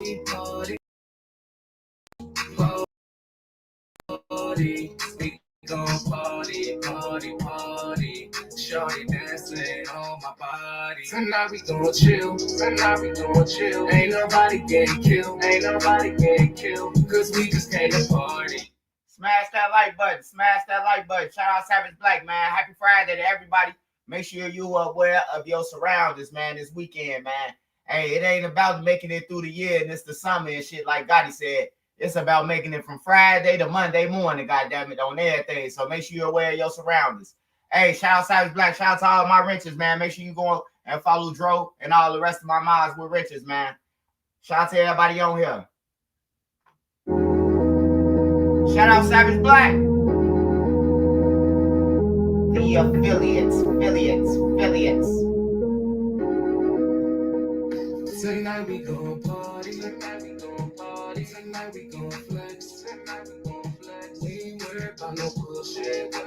party, party. We gon' party, party, party. Shorty dancing on my body. Tonight we gon' chill, tonight we gon' chill. Ain't nobody getting killed, ain't nobody getting killed. Cause we just came to party. Smash that like button, smash that like button. Shout out Savage Black, man. Happy Friday to everybody. Make sure you are aware of your surroundings, man, this weekend, man. Hey, it ain't about making it through the year and it's the summer and shit like Gotti said. It's about making it from Friday to Monday morning, goddammit, on everything. So make sure you're aware of your surroundings. Hey, shout out Savage Black. Shout out to all my wrenches, man. Make sure you go and follow Dro and all the rest of my mods with wrenches, man. Shout out to everybody on here. Shout out Savage Black. The affiliates. Tonight we gon' party, tonight we gon' party, tonight we gon' flex, tonight we gon' flex. We ain't worried about no bullshit, we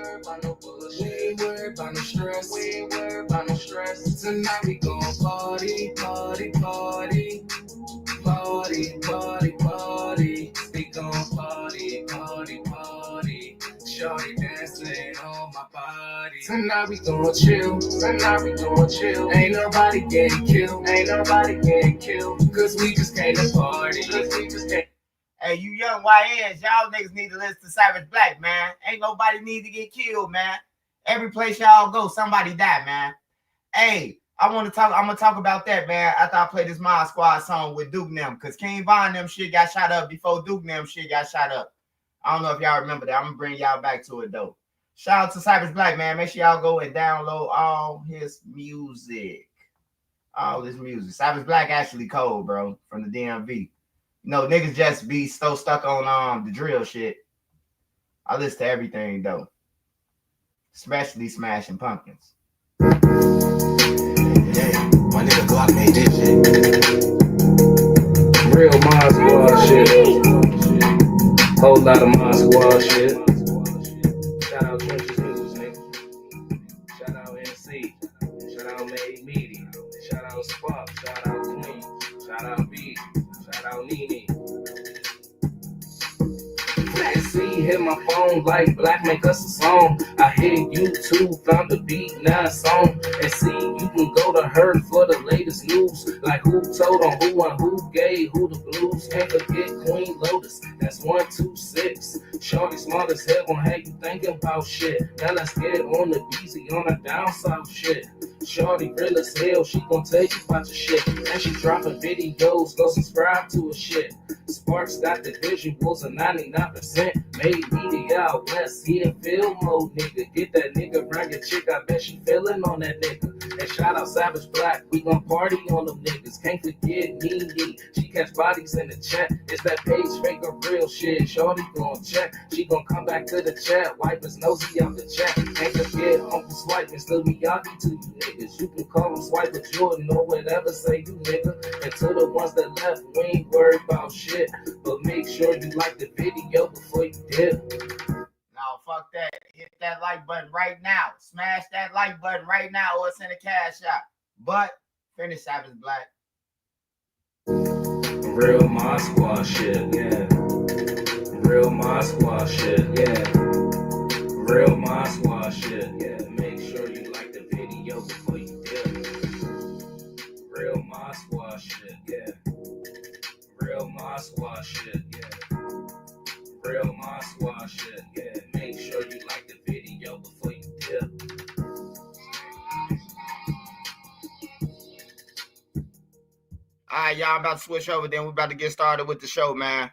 ain't worried about no stress, we ain't worried about no stress. Tonight we gon' party, party, party, party, party, party. We gon' party, party, party. Shorty dancing on my body. Tonight we gon' chill, tonight we gon' chill. Ain't nobody getting killed, ain't nobody getting killed. Cause we just came to party, Hey, you young YNs, y'all niggas need to listen to Savage Black, man. Ain't nobody need to get killed, man. Every place y'all go, somebody die, man. Hey, I'm gonna talk about that, man, after I play this Mod Squad song with Duke them, cause King Von them shit got shot up before Duke them shit got shot up. I don't know if y'all remember that. I'm gonna bring y'all back to it though. Shout out to Savage Black, man. Make sure y'all go and download all his music. All his music. Savage Black actually cold, bro, from the DMV. You know, niggas just be so stuck on the drill shit. I listen to everything though. Especially Smashing Pumpkins. Yeah, my nigga Glock made this shit. Real Mod Squad shit. Whole lot of Mod Squad shit. Shout out Trenches News, nigga. Shout out NC. Shout out Made Media. Shout out Spark. Shout out Queen. Shout out B. Shout out Nene. See, hit my phone like Black make us a song. I hit YouTube, found the beat, now a song. And see, you can go to her for the latest news. Like who told on who and who gave who the blues. Can't forget Queen Lotus, that's 126. Shorty smart as hell, gon' have you thinking about shit. Now let's get on the BZ on the down south shit. Shorty real as hell, she gon' tell you about your shit. And she dropping videos, go subscribe to her shit. Sparks got the visuals of 99%. Made media out west, he in film mode, nigga. Get that nigga around your chick, I bet she feeling on that nigga. And shout out Savage Black, we gon' party on them niggas. Can't forget Nene, she catch bodies in the chat. It's that page fake or real shit, shorty gon' check. She gon' come back to the chat, wipe his nosy out the chat. Can't forget Uncle Swipe and still Miyagi to you niggas. You can call him Swipe at Jordan or whatever, say you nigga. And to the ones that left, we ain't worried about shit. But make sure you like the video before you dip. No, fuck that. Hit that like button right now. Smash that like button right now or send a cash out. But finish Savage Black. Real Mod Squad shit, yeah. Real Mod Squad shit, yeah. Real Mod Squad shit, yeah. Make sure you like the video before you dip. Real Mod Squad shit, yeah. Real Mod Squad shit, yeah. Real Mod Squad shit, yeah. Make sure you like the video before you dip. Alright, y'all, about to switch over, then we're about to get started with the show, man.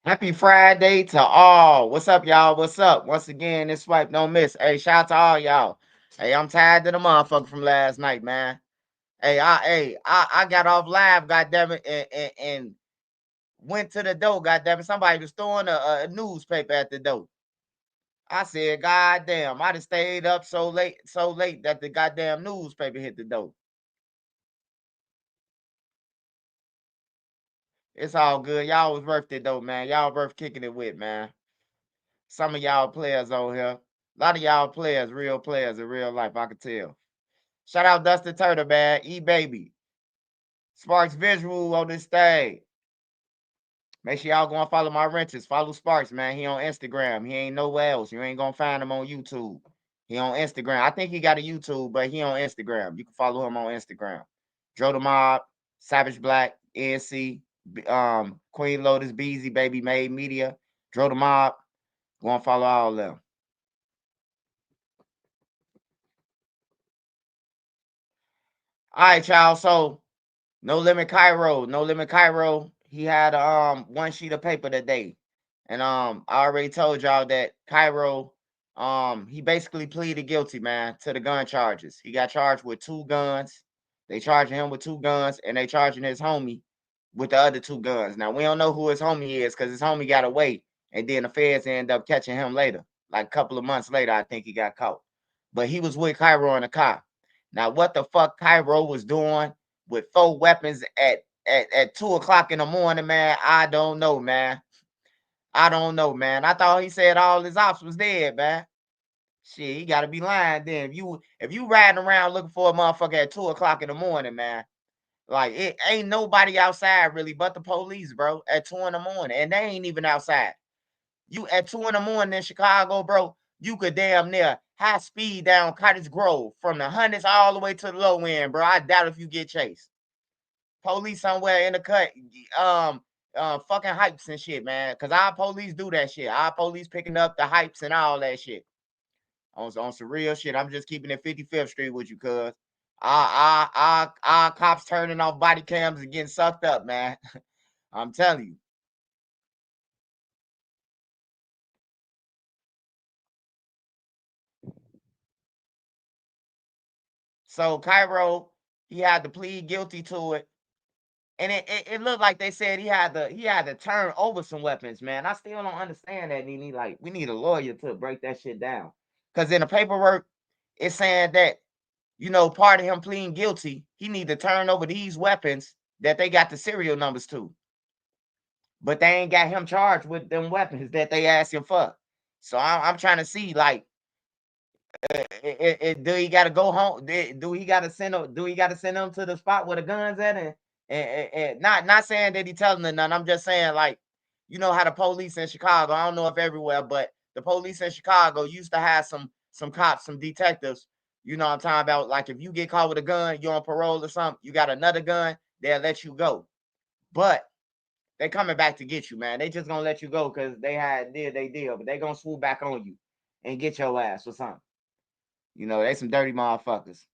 Happy Friday to all. What's up, y'all? What's up? Once again, this Swipe Don't Miss. Hey, shout out to all y'all. Hey, I'm tired of the motherfucker from last night, man. Hey, I got off live, goddammit, and went to the door, goddammit. Somebody was throwing a newspaper at the door. I said, goddamn, I just stayed up so late that the goddamn newspaper hit the door. It's all good. Y'all was worth it though, man. Y'all worth kicking it with, man. Some of y'all players on here. A lot of y'all real players in real life, I could tell. Shout out Dustin Turtle, man. E Baby. Sparks Visual on this thing. Make sure y'all go and follow my renters. Follow Sparks, man. He on Instagram. He ain't nowhere else. You ain't gonna find him on YouTube. He on Instagram. I think he got a YouTube, but he on Instagram. You can follow him on Instagram. Dro the Mob, Savage Black, NC, Queen Lotus, Beezy, Baby Made Media, Dro the Mob. Go and follow all of them. All right, y'all. So no limit Kyro. No limit Kyro. He had one sheet of paper today. And I already told y'all that Kyro, he basically pleaded guilty, man, to the gun charges. He got charged with 2 guns. They charging him with 2 guns, and they charging his homie with the other 2 guns. Now we don't know who his homie is because his homie got away, and then the feds end up catching him later. Like a couple of months later, I think he got caught. But he was with Kyro in the car. Now, what the fuck Kyro was doing with 4 weapons at 2 o'clock in the morning, man? I don't know, man. I don't know, man. I thought he said all his ops was dead, man. Shit, he gotta be lying then. If you riding around looking for a motherfucker at 2 o'clock in the morning, man, like it ain't nobody outside really but the police, bro, at 2 in the morning. And they ain't even outside. You at 2 in the morning in Chicago, bro, you could damn near high speed down Cottage Grove from the hundreds all the way to the low end, bro. I doubt if you get chased. Police somewhere in the cut, fucking hypes and shit, man. Cause our police do that shit. Our police picking up the hypes and all that shit. On some real shit. I'm just keeping it 55th Street with you, cuz. Our cops turning off body cams and getting sucked up, man. I'm telling you. So Kyro, he had to plead guilty to it. And it looked like they said he had to turn over some weapons, man. I still don't understand that, Nene. Like, we need a lawyer to break that shit down. Because in the paperwork, it's saying that, part of him pleading guilty, he need to turn over these weapons that they got the serial numbers to. But they ain't got him charged with them weapons that they asked him for. So I'm trying to see, like, do he got to go home? Do he got to send them? Do he got to send them to the spot where the guns at? And not saying that he telling them none. I'm just saying, like, you know how the police in Chicago. I don't know if everywhere, but the police in Chicago used to have some cops, some detectives. You know what I'm talking about? Like, if you get caught with a gun, you're on parole or something. You got another gun, they'll let you go. But they coming back to get you, man. They just gonna let you go because did they deal, but they gonna swoop back on you and get your ass or something. They some dirty motherfuckers.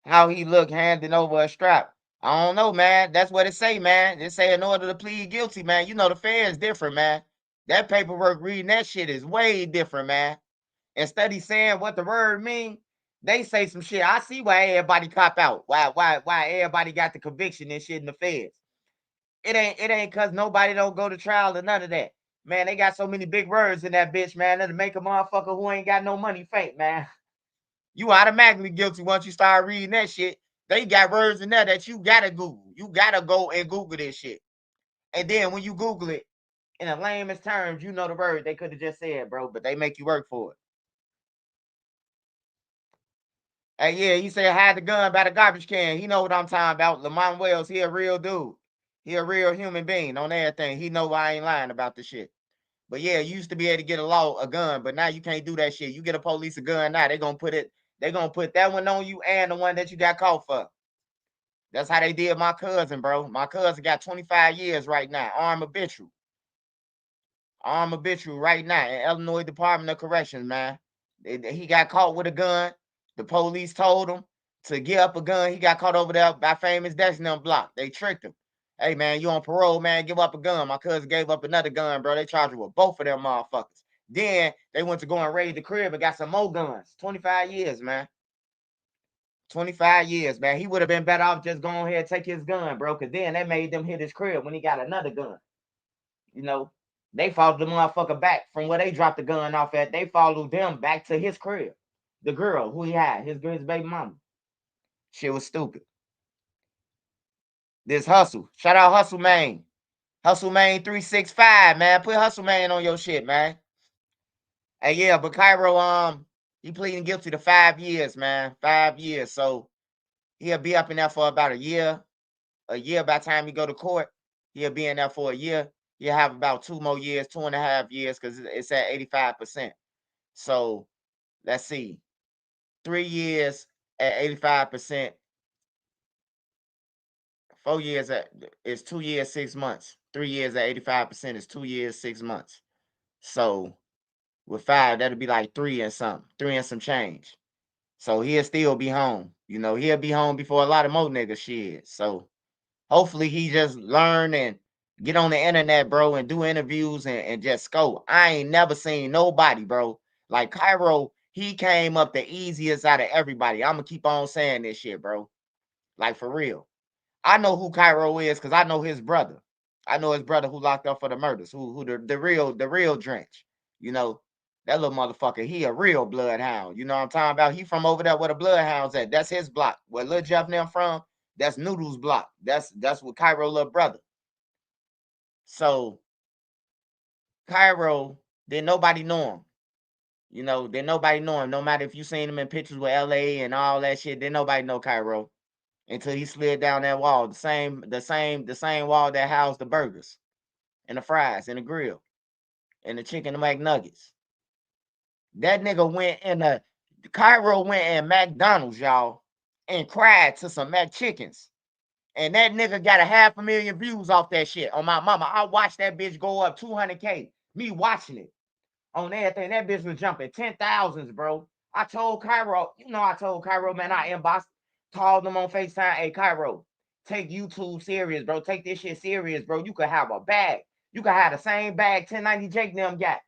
How he look handing over a strap? I don't know, man. That's what it say, man. It say in order to plead guilty, man. The fair is different, man. That paperwork reading that shit is way different, man. Instead of saying what the word mean, they say some shit. I see why everybody cop out. Why everybody got the conviction and shit in the feds. It ain't cause nobody don't go to trial or none of that. Man, they got so many big words in that bitch, man. That'll make a motherfucker who ain't got no money faint, man. You automatically guilty once you start reading that shit. They got words in there that you gotta Google. You gotta go and Google this shit. And then when you Google it, in the lamest terms, you know the word they could have just said, bro, but they make you work for it. Hey, yeah, he said hide the gun by the garbage can. He know what I'm talking about. Lamont Wells, he a real dude. He a real human being on everything. He know I ain't lying about the shit. But yeah, you used to be able to get a gun, but now you can't do that shit. You get a police a gun now, they gonna put that one on you and the one that you got caught for. That's how they did my cousin, bro. My cousin got 25 years right now, armed habitual right now in Illinois Department of Corrections, man. He got caught with a gun. The police told him to get up a gun. He got caught over there by famous Destiny block. They tricked him. Hey, man, you on parole, man, give up a gun. My cousin gave up another gun, bro. They charged him with both of them motherfuckers. Then they went to go and raid the crib and got some more guns. 25 years, man. 25 years, man. He would have been better off just going ahead and take his gun, bro, because then they made them hit his crib when he got another gun. You know, they followed the motherfucker back from where they dropped the gun off at. They followed them back to his crib. The girl who he had, his baby mama. Shit was stupid. This Hustle. Shout out Hustle Man. Hustle Man 365, man. Put Hustle Man on your shit, man. Hey, yeah, but Kyro, he pleading guilty to 5 years, man. 5 years. So he'll be up in there for about a year. A year by the time he go to court. He'll be in there for a year. He'll have about 2 more years, 2.5 years, because it's at 85%. So let's see. 3 years at 85%. 4 years is 2 years, 6 months. 3 years at 85% is 2 years, 6 months. So with 5, that'll be like three and some change. So he'll still be home. He'll be home before a lot of more niggas shit. So hopefully he just learn and get on the internet, bro, and do interviews and just go. I ain't never seen nobody, bro. Like Kyro, he came up the easiest out of everybody. I'm gonna keep on saying this shit, bro. Like for real. I know who Kyro is because I know his brother. I know his brother who locked up for the murders, who the real drench. You know, that little motherfucker, he a real bloodhound. You know what I'm talking about? He from over there where the bloodhounds at. That's his block. Where Lil Jeff and them from, that's Noodle's block. That's what Kyro little brother. So Kyro, then nobody know him. Then nobody know him. No matter if you seen him in pictures with LA and all that shit, then nobody know Kyro until he slid down that wall. The same wall that housed the burgers and the fries and the grill and the chicken and McNuggets. That nigga went in the Kyro went in McDonald's, y'all, and cried to some McChickens. And that nigga got 500,000 views off that shit. On my mama, I watched that bitch go up 200K. Me watching it on everything. That bitch was jumping 10,000s, bro. I told Kyro, man, I inboxed, called them on FaceTime. Hey, Kyro, take YouTube serious, bro. Take this shit serious, bro. You could have a bag. You could have the same bag 1090 Jake and them got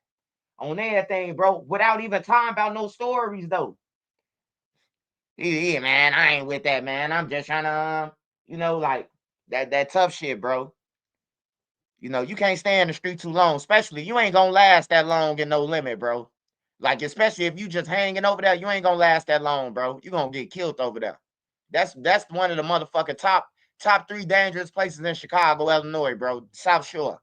on everything, bro, without even talking about no stories, though. Yeah, man, I ain't with that, man. I'm just trying to, like that tough shit, bro. You can't stay in the street too long, especially you ain't gonna last that long in No Limit, bro. Like, especially if you just hanging over there, you ain't gonna last that long, bro. You gonna get killed over there. That's one of the motherfucking top 3 dangerous places in Chicago, Illinois, bro. South Shore.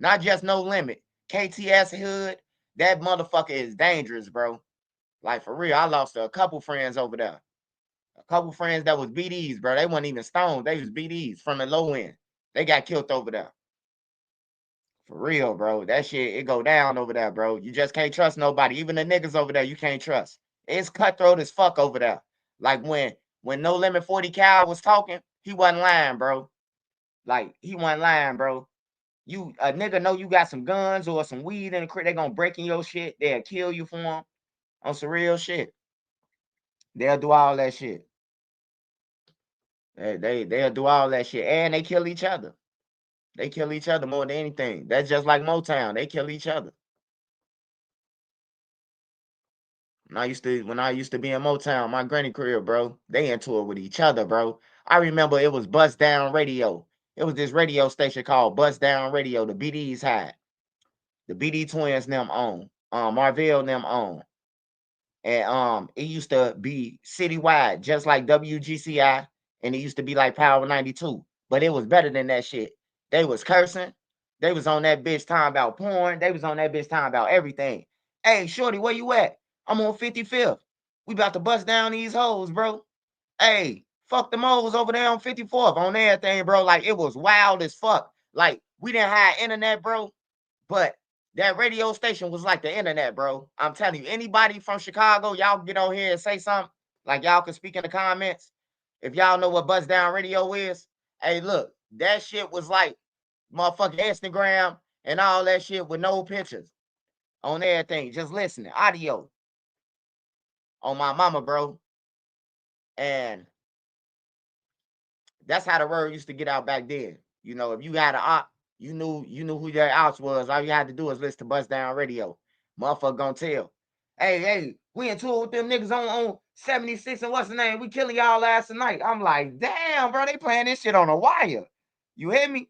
Not just No Limit. KTS Hood, that motherfucker is dangerous, bro. Like for real, I lost a couple friends over there. A couple friends that was BDs, bro. They wasn't even stoned. They was BDs from the low end. They got killed over there. For real, bro. That shit, it go down over there, bro. You just can't trust nobody. Even the niggas over there, you can't trust. It's cutthroat as fuck over there. Like when No Limit 40 Cal was talking, he wasn't lying, bro. Like, he wasn't lying, bro. You a nigga know you got some guns or some weed in the crib, they gonna break in your shit. They'll kill you for them on some real shit. They'll do all that shit. They'll do all that shit. And they kill each other. They kill each other more than anything. That's just like Motown. They kill each other. When I used to be in Motown, my granny crib, bro, they into it with each other, bro. I remember it was Bust Down Radio. It was this radio station called Bust Down Radio. The BDs had. The BD twins them on. Marvell them on. And it used to be citywide, just like WGCI, and it used to be like Power 92. But it was better than that shit. They was cursing. They was on that bitch talking about porn. They was on that bitch talking about everything. Hey, shorty, where you at? I'm on 55th. We about to bust down these hoes, bro. Hey, fuck the hoes over there on 54th on everything, bro. Like, it was wild as fuck. Like, we didn't have internet, bro, but that radio station was like the internet, bro. I'm telling you, anybody from Chicago, y'all get on here and say something. Like, y'all can speak in the comments. If y'all know what Buzz Down Radio is, hey, look, that shit was like motherfucking Instagram and all that shit with no pictures on everything. Just listening, audio on my mama, bro. And that's how the word used to get out back then. If you had an op, you knew who your ops was. All you had to do was listen to Bust Down Radio. Motherfucker gonna tell. Hey, we in tour with them niggas on 76 and what's the name? We killing y'all last night. I'm like, damn, bro, they playing this shit on a wire. You hear me?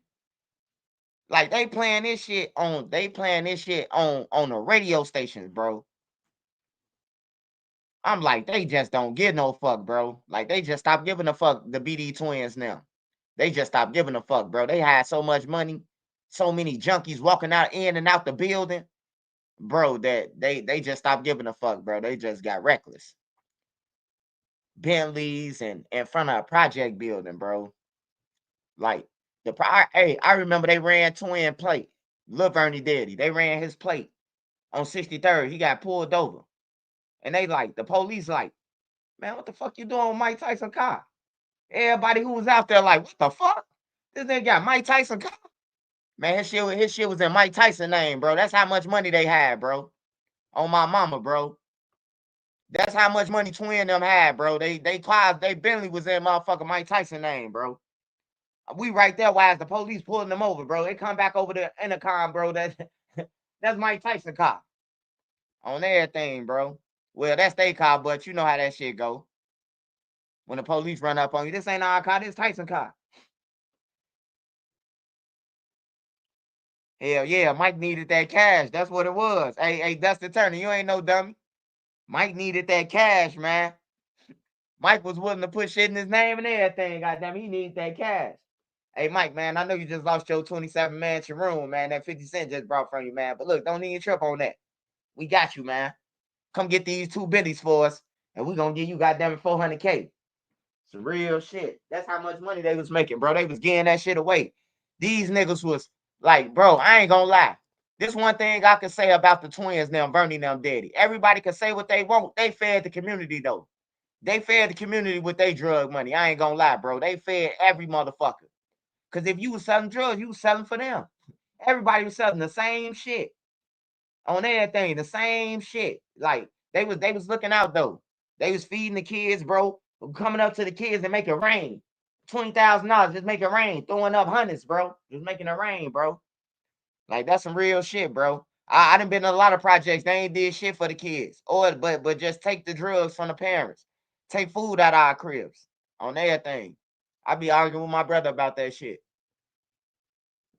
Like they playing this shit on the radio stations, bro. I'm like, they just don't give no fuck, bro. Like they just stopped giving a fuck, the BD twins now. They just stopped giving a fuck, bro. They had so much money, so many junkies walking out in and out the building, bro, that they just stopped giving a fuck, bro. They just got reckless. Bentleys and in front of a project building, bro. Like hey, I remember they ran twin plate. Lil Bernie Diddy. They ran his plate on 63rd. He got pulled over. And they like, the police like, man, what the fuck you doing with Mike Tyson car? Everybody who was out there like, what the fuck? This nigga got Mike Tyson car. Man, his shit was in Mike Tyson name, bro. That's how much money they had, bro. On my mama, bro. That's how much money Twin them had, bro. They cars, they Bentley was in motherfucking Mike Tyson name, bro. We right there while the police pulling them over, bro. They come back over the intercom, bro. That's Mike Tyson car. On everything, bro. Well, that's their car, but you know how that shit go. When the police run up on you, this ain't our car, this Tyson car. Hell yeah, Mike needed that cash. That's what it was. Hey, Dustin Turner, you ain't no dummy. Mike needed that cash, man. Mike was willing to put shit in his name and everything. Goddamn, he needs that cash. Hey, Mike, man, I know you just lost your 27 mansion room, man. That 50 Cent just brought from you, man. But look, don't even trip on that. We got you, man. Come get these 2 Bentleys for us, and we gonna give you goddamn 400K. Some real shit. That's how much money they was making, bro. They was getting that shit away. These niggas was like, bro, I ain't gonna lie. This one thing I can say about the twins now, Bernie them Daddy. Everybody can say what they want. They fed the community though. They fed the community with their drug money. I ain't gonna lie, bro. They fed every motherfucker. Cause if you was selling drugs, you was selling for them. Everybody was selling the same shit on everything, the same shit. Like they was looking out though. They was feeding the kids, bro. Coming up to the kids and make it rain. $20,000, just make it rain. Throwing up hundreds, bro. Just making it rain, bro. Like that's some real shit, bro. I done been in a lot of projects. They ain't did shit for the kids. Or but just take the drugs from the parents. Take food out of our cribs. On everything. I be arguing with my brother about that shit.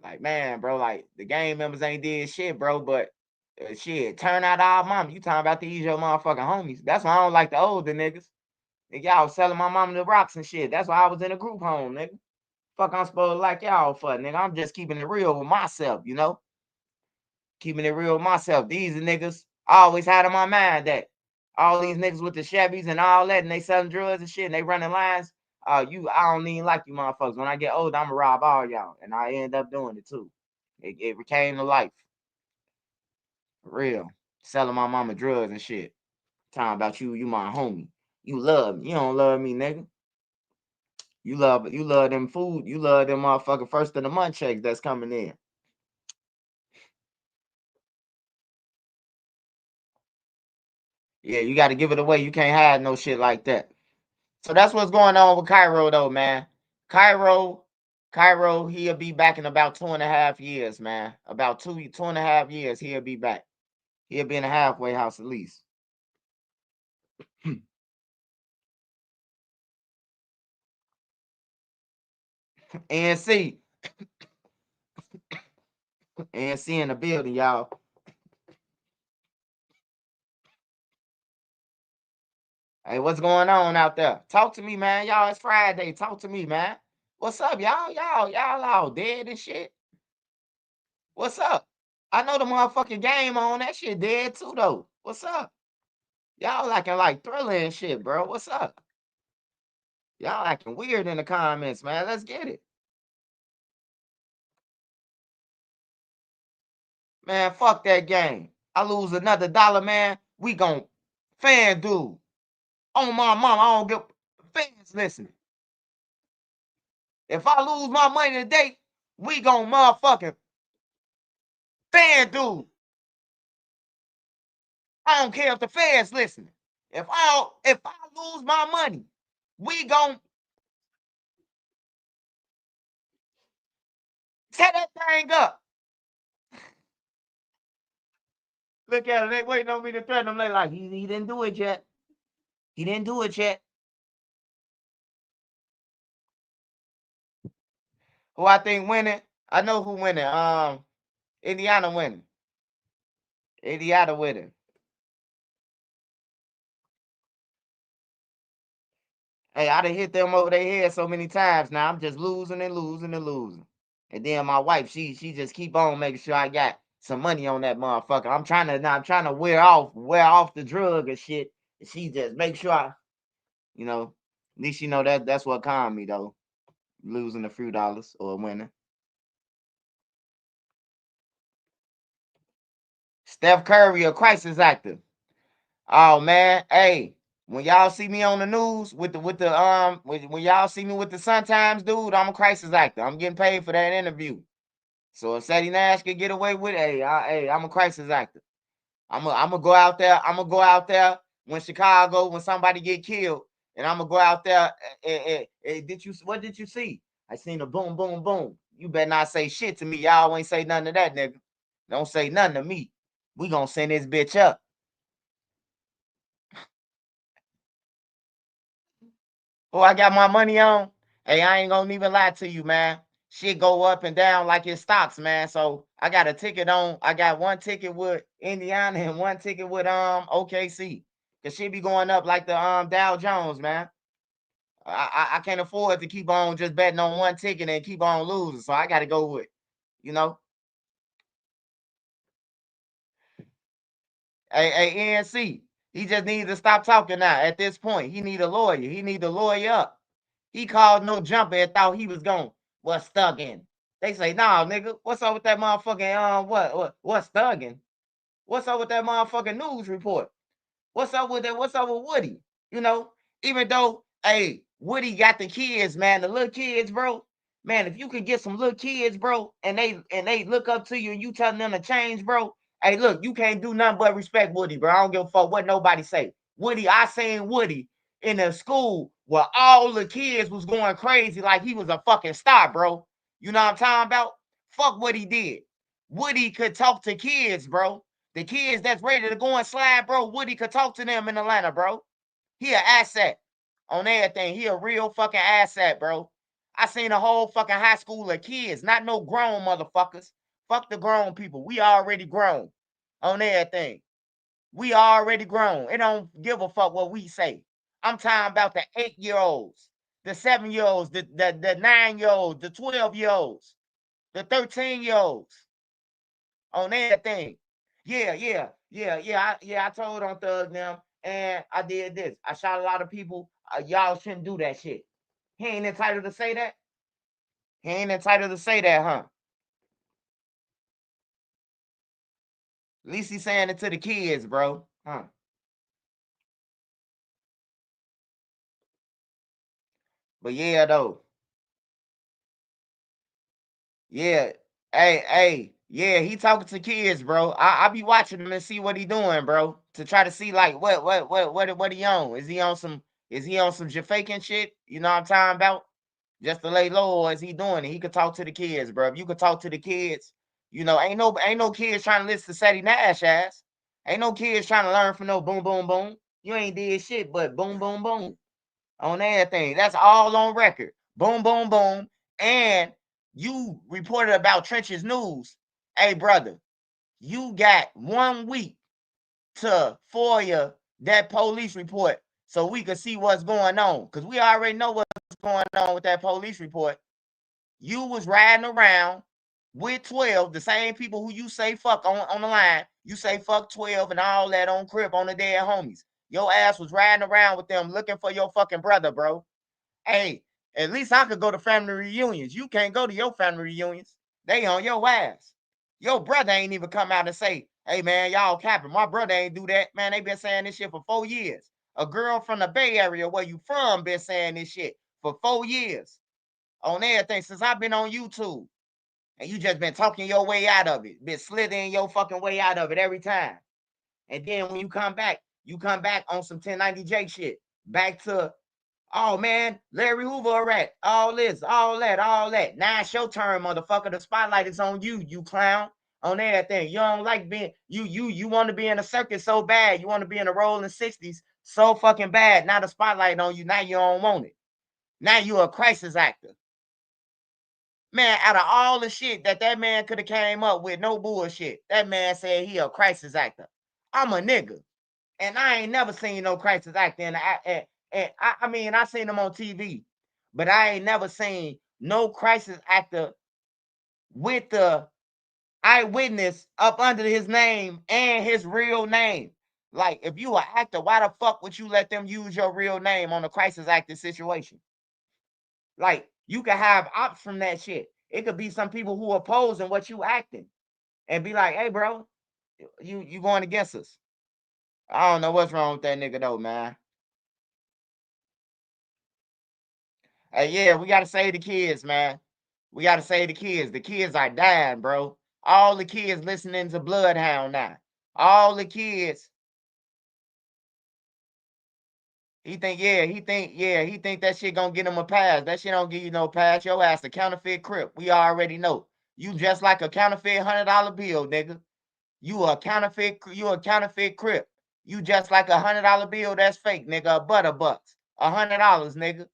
Like, man, bro, like the gang members ain't did shit, bro. But shit, turn out our mama. You talking about these your motherfucking homies. That's why I don't like the older niggas. Nigga, y'all was selling my mama the rocks and shit. That's why I was in a group home, nigga. Fuck, I'm supposed to like y'all for, nigga. I'm just keeping it real with myself, you know? Keeping it real with myself. These are niggas I always had on my mind that all these niggas with the Chevys and all that, and they selling drugs and shit, and they running lines. I don't even like you motherfuckers. When I get older, I'm gonna rob all y'all. And I end up doing it too. It became the life. For real. Selling my mama drugs and shit. Talking about you my homie. You love me. You don't love me, nigga. You love them food. You love them motherfucking first of the month checks that's coming in. Yeah, you got to give it away. You can't hide no shit like that. So that's what's going on with Kyro though, man. Kyro, Kyro, he'll be back in about 2.5 years, man. About 2.5 years, he'll be back. He'll be in a halfway house at least. NC, NC in the building, y'all. Hey, what's going on out there? Talk to me, man. Y'all, it's Friday. Talk to me, man. What's up, y'all? Y'all all dead and shit. What's up? I know the motherfucking game on that shit dead too though. What's up? Y'all acting like Thriller and shit, bro. What's up? Y'all acting weird in the comments, man. Let's get it. Man, fuck that game. I lose another dollar, man. We gon' fan dude. On my mom, I don't give fans listening. If I lose my money today, we gon' motherfucking fan dude. I don't care if the fans listening. If I lose my money, we gon' set that thing up. Look at it. They waiting on me to threaten them. They like, he didn't do it yet. He didn't do it yet. Who I think winning? I know who winning. Indiana winning. Indiana winning. Hey, I done hit them over their head so many times now. I'm just losing and losing and losing. And then my wife, she just keep on making sure I got some money on that motherfucker. I'm trying to wear off the drug and shit. And she just make sure you know, at least you know that's what calmed me though. Losing a few dollars or winning. Steph Curry, a crisis actor. Oh man, hey, when y'all see me on the news when y'all see me with the Sun Times, dude, I'm a crisis actor. I'm getting paid for that interview. So if Sadie Nash can get away with it, hey, I'm a crisis actor. I'm gonna go out there. I'm gonna go out there when somebody get killed, and I'm gonna go out there. What did you see? I seen a boom, boom, boom. You better not say shit to me. Y'all ain't say nothing to that nigga. Don't say nothing to me. We gonna send this bitch up. Oh, I got my money on. Hey, I ain't gonna even lie to you, man. Shit go up and down like it stocks, man. So I got a ticket on. I got one ticket with Indiana and one ticket with OKC. Cause shit be going up like the Dow Jones, man. I can't afford to keep on just betting on one ticket and keep on losing. So I gotta go with, you know. Hey, ANC. He just needs to stop talking now. At this point, he need a lawyer. He need to lawyer up. He called no jumper and thought he was going, what's thugging? They say, nah, nigga, what's up with that motherfucking, what's thugging? What's up with that motherfucking news report? What's up with that? What's up with Woody? You know, even though, hey, Woody got the kids, man, the little kids, bro. Man, if you could get some little kids, bro, and they look up to you and you telling them to change, bro. Hey, look, you can't do nothing but respect Woody, bro. I don't give a fuck what nobody say. Woody, I seen Woody in a school where all the kids was going crazy like he was a fucking star, bro. You know what I'm talking about? Fuck what he did. Woody could talk to kids, bro. The kids that's ready to go and slide, bro, Woody could talk to them in Atlanta, bro. He an asset on everything. He a real fucking asset, bro. I seen a whole fucking high school of kids, not no grown motherfuckers. Fuck the grown people. We already grown on everything. We already grown. It don't give a fuck what we say. I'm talking about the 8-year-olds, the 7-year-olds, the 9-year-olds, the 12-year-olds, the 13-year-olds on everything. Yeah. I told on Thug them, and I did this. I shot a lot of people. Y'all shouldn't do that shit. He ain't entitled to say that. He ain't entitled to say that, huh? At least he's saying it to the kids, bro. Huh? But yeah, though. Yeah. Yeah, he talking to kids, bro. I be watching him and see what he doing, bro. To try to see like what he on. Is he on some faking shit? You know what I'm talking about? Just to lay low, or is he doing it? He could talk to the kids, bro. If you could talk to the kids, ain't no kids trying to listen to Sadie Nash ass. Ain't no kids trying to learn from no boom boom boom. You ain't did shit but boom boom boom on everything. That's all on record. Boom boom boom. And you reported about Trench's News. Hey brother, you got 1 week to FOIA that police report so we can see what's going on. Because we already know what's going on with that police report. You was riding around with 12, the same people who you say fuck on the line. You say fuck 12 and all that on Crip on the dead homies. Your ass was riding around with them looking for your fucking brother, bro. Hey, at least I could go to family reunions. You can't go to your family reunions. They on your ass. Your brother ain't even come out and say, hey man, y'all capping. My brother ain't do that. Man, they been saying this shit for 4 years. A girl from the Bay Area where you from been saying this shit for 4 years on everything since I've been on YouTube. And you just been talking your way out of it, been slithering your fucking way out of it every time. And then when you come back on some 1090J shit. Back to, oh man, Larry Hoover rat, all this, all that, all that. Now it's your turn, motherfucker. The spotlight is on you, you clown. On everything. You don't like being you want to be in a circus so bad. You want to be in a rolling 60s so fucking bad. Now the spotlight on you. Now you don't want it. Now you a crisis actor. Man, out of all the shit that man could have came up with, no bullshit. That man said he a crisis actor. I'm a nigga, and I ain't never seen no crisis actor And I mean, I seen him on TV, but I ain't never seen no crisis actor with the eyewitness up under his name and his real name. Like, if you an actor, why the fuck would you let them use your real name on a crisis actor situation? Like, you could have ops from that shit. It could be some people who opposing what you acting and be like, hey, bro, you going against us. I don't know what's wrong with that nigga though, man. Hey, yeah, we gotta save the kids, man. We gotta save the kids. The kids are dying, bro. All the kids listening to Bloodhound now. All the kids. He think that shit gonna get him a pass. That shit don't give you no pass. Your ass a counterfeit crip. We already know. You just like a counterfeit $100 bill, nigga. You a counterfeit crip. You just like a $100 bill that's fake, nigga. A butter bucks. $100, nigga.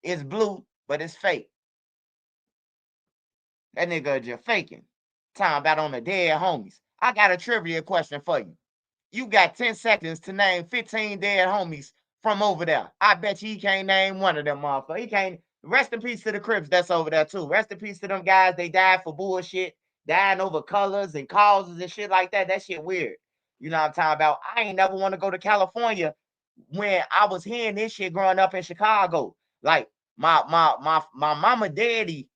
It's blue, but it's fake. That nigga just faking. Talking about on the dead homies. I got a trivia question for you. You got 10 seconds to name 15 dead homies from over there. I bet you he can't name one of them motherfuckers. He can't. Rest in peace to the Crips that's over there too. Rest in peace to them guys. They died for bullshit, dying over colors and causes and shit like that. That shit weird. You know what I'm talking about? I ain't never want to go to California when I was hearing this shit growing up in Chicago. Like my mama daddy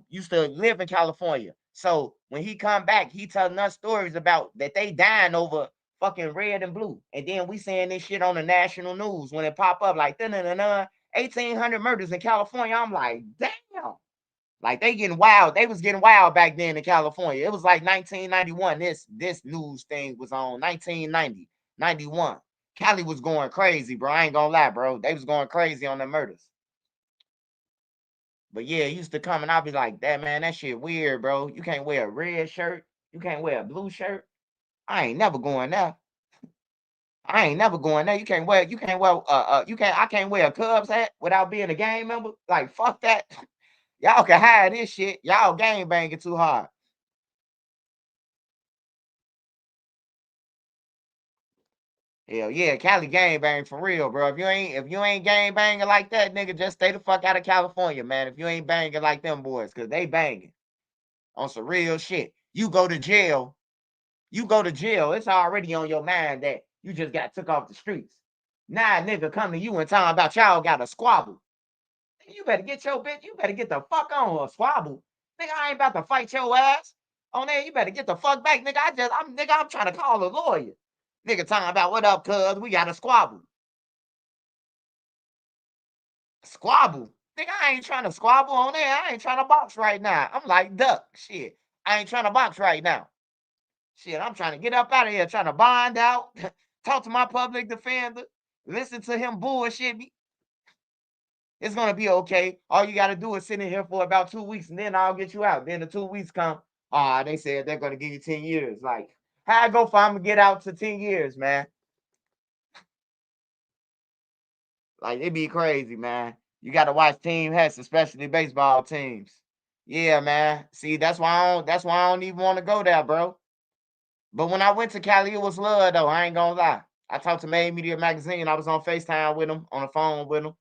used to live in California. So when he come back, he telling us stories about that they dying over fucking red and blue. And then we seeing this shit on the national news when it pop up like 1,800 murders in California. I'm like, damn. Like they getting wild. They was getting wild back then in California. It was like 1991. This news thing was on 1990, 91. Cali was going crazy, bro. I ain't gonna lie, bro. They was going crazy on the murders. But yeah, it used to come and I'll be like, that man, that shit weird, bro. You can't wear a red shirt. You can't wear a blue shirt. I ain't never going there. I ain't never going there. I can't wear a Cubs hat without being a gang member. Like, fuck that. Y'all can hide this shit. Y'all gang banging too hard. Hell yeah, Cali gang bang for real, bro. If you ain't gang banging like that, nigga, just stay the fuck out of California, man. If you ain't banging like them boys, cause they banging on some real shit. You go to jail, it's already on your mind that you just got took off the streets. Now, nigga, come to you and talking about y'all got a squabble. You better get your bitch. You better get the fuck on a squabble. Nigga, I ain't about to fight your ass. On there, you better get the fuck back, nigga. I'm trying to call a lawyer. Nigga talking about what up, cuz we got a squabble. Squabble. Nigga, I ain't trying to squabble on there. I ain't trying to box right now. I'm like, duck. Shit. I ain't trying to box right now. Shit, I'm trying to get up out of here, trying to bond out, talk to my public defender, listen to him bullshit me. It's gonna be okay. All you gotta do is sit in here for about 2 weeks, and then I'll get you out. Then the 2 weeks come. They said they're gonna give you 10 years. Like, how I go for I'm gonna get out to 10 years, man? Like, it be crazy, man. You gotta watch team hats, especially baseball teams. Yeah, man. See, that's why I don't even want to go there, bro. But when I went to Cali, it was love though. I ain't gonna lie. I talked to Made Media Magazine. I was on FaceTime with him, on the phone with him,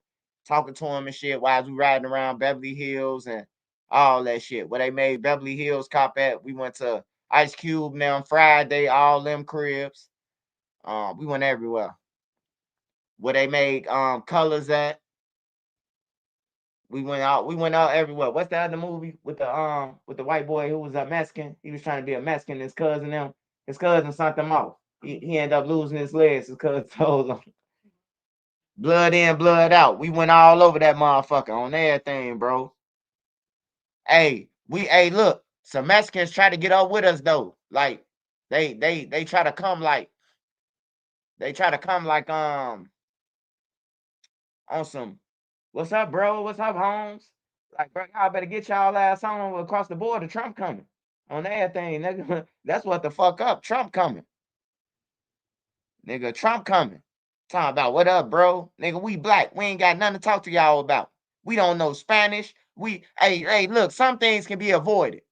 talking to him and shit while we riding around Beverly Hills and all that shit. Where they made Beverly Hills Cop at. We went to Ice Cube now Friday, all them cribs. We went everywhere. Where they made colors at. We went out everywhere. What's the other movie with the white boy who was a Mexican? He was trying to be a Mexican, his cousin sent him off. He ended up losing his legs. His cousin told him, blood in, blood out. We went all over that motherfucker on everything, bro. Hey, look, some Mexicans try to get up with us though. Like they try to come like on some, what's up, bro? What's up, Holmes? Like, bro, y'all better get y'all ass on across the border. Trump coming on everything, nigga. That's what the fuck up. Trump coming, nigga. Trump coming. Talking about what up, bro? Nigga, we black. We ain't got nothing to talk to y'all about. We don't know Spanish. Hey, look, some things can be avoided.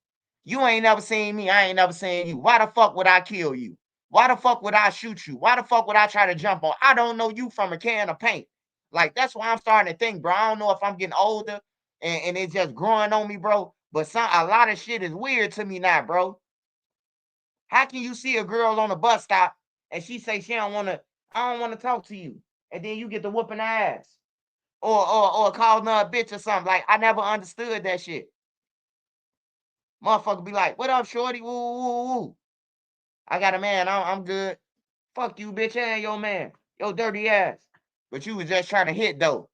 You ain't never seen me. I ain't never seen you. Why the fuck would I kill you? Why the fuck would I shoot you? Why the fuck would I try to jump on? I don't know you from a can of paint. Like, that's why I'm starting to think, bro. I don't know if I'm getting older and it's just growing on me, bro. But a lot of shit is weird to me now, bro. How can you see a girl on a bus stop and she say I don't want to talk to you, and then you get the whooping ass or calling her a bitch or something? Like, I never understood that shit. Motherfucker be like, "What up, shorty? Woo woo woo. I got a man. I'm good. Fuck you, bitch, and your man, your dirty ass." But you was just trying to hit though.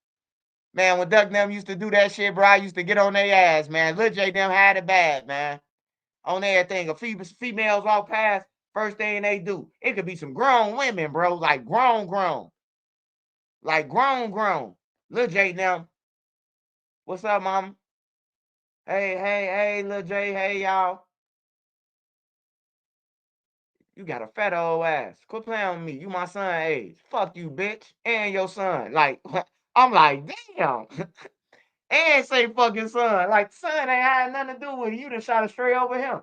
Man, when Duck them used to do that shit, bro, I used to get on their ass, man. Lil J them had it bad, man. On everything. If females walk past, first thing they do, it could be some grown women, bro. Like grown. Like grown. Lil J them, what's up, mom? Hey, Lil J, hey, y'all. You got a fat old ass. Quit playing with me. You my son age. Fuck you, bitch. And your son. Like, I'm like, damn. And say fucking son. Like, son ain't had nothing to do with it. You just shot straight over him.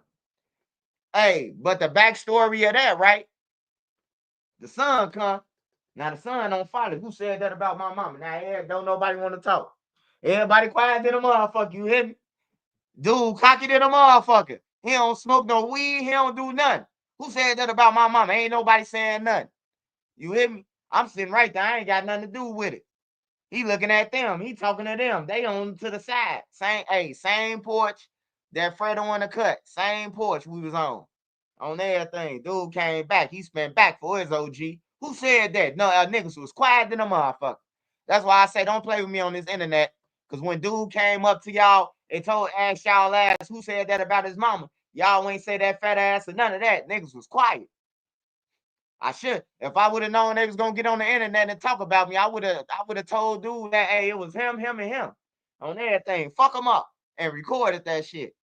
Hey, but the backstory of that, right? The son come. Now the son don't follow. Who said that about my mama? Now don't nobody want to talk. Everybody quiet to the motherfucker. You hear me? Dude, cocky to the motherfucker. He don't smoke no weed. He don't do nothing. Who said that about my mama? Ain't nobody saying nothing. You hear me? I'm sitting right there. I ain't got nothing to do with it. He looking at them. He talking to them. They on to the side. Same porch that Fredo on the cut. Same porch we was on everything. Dude came back. He spent back for his OG. Who said that? No, niggas was quiet than a motherfucker. That's why I say don't play with me on this internet. Cause when dude came up to y'all and asked y'all ass who said that about his mama, y'all ain't say that fat ass or none of that. Niggas was quiet. I should. If I would have known they was gonna get on the internet and talk about me, I would have told dude that hey, it was him, and him on everything. Fuck them up and recorded that shit.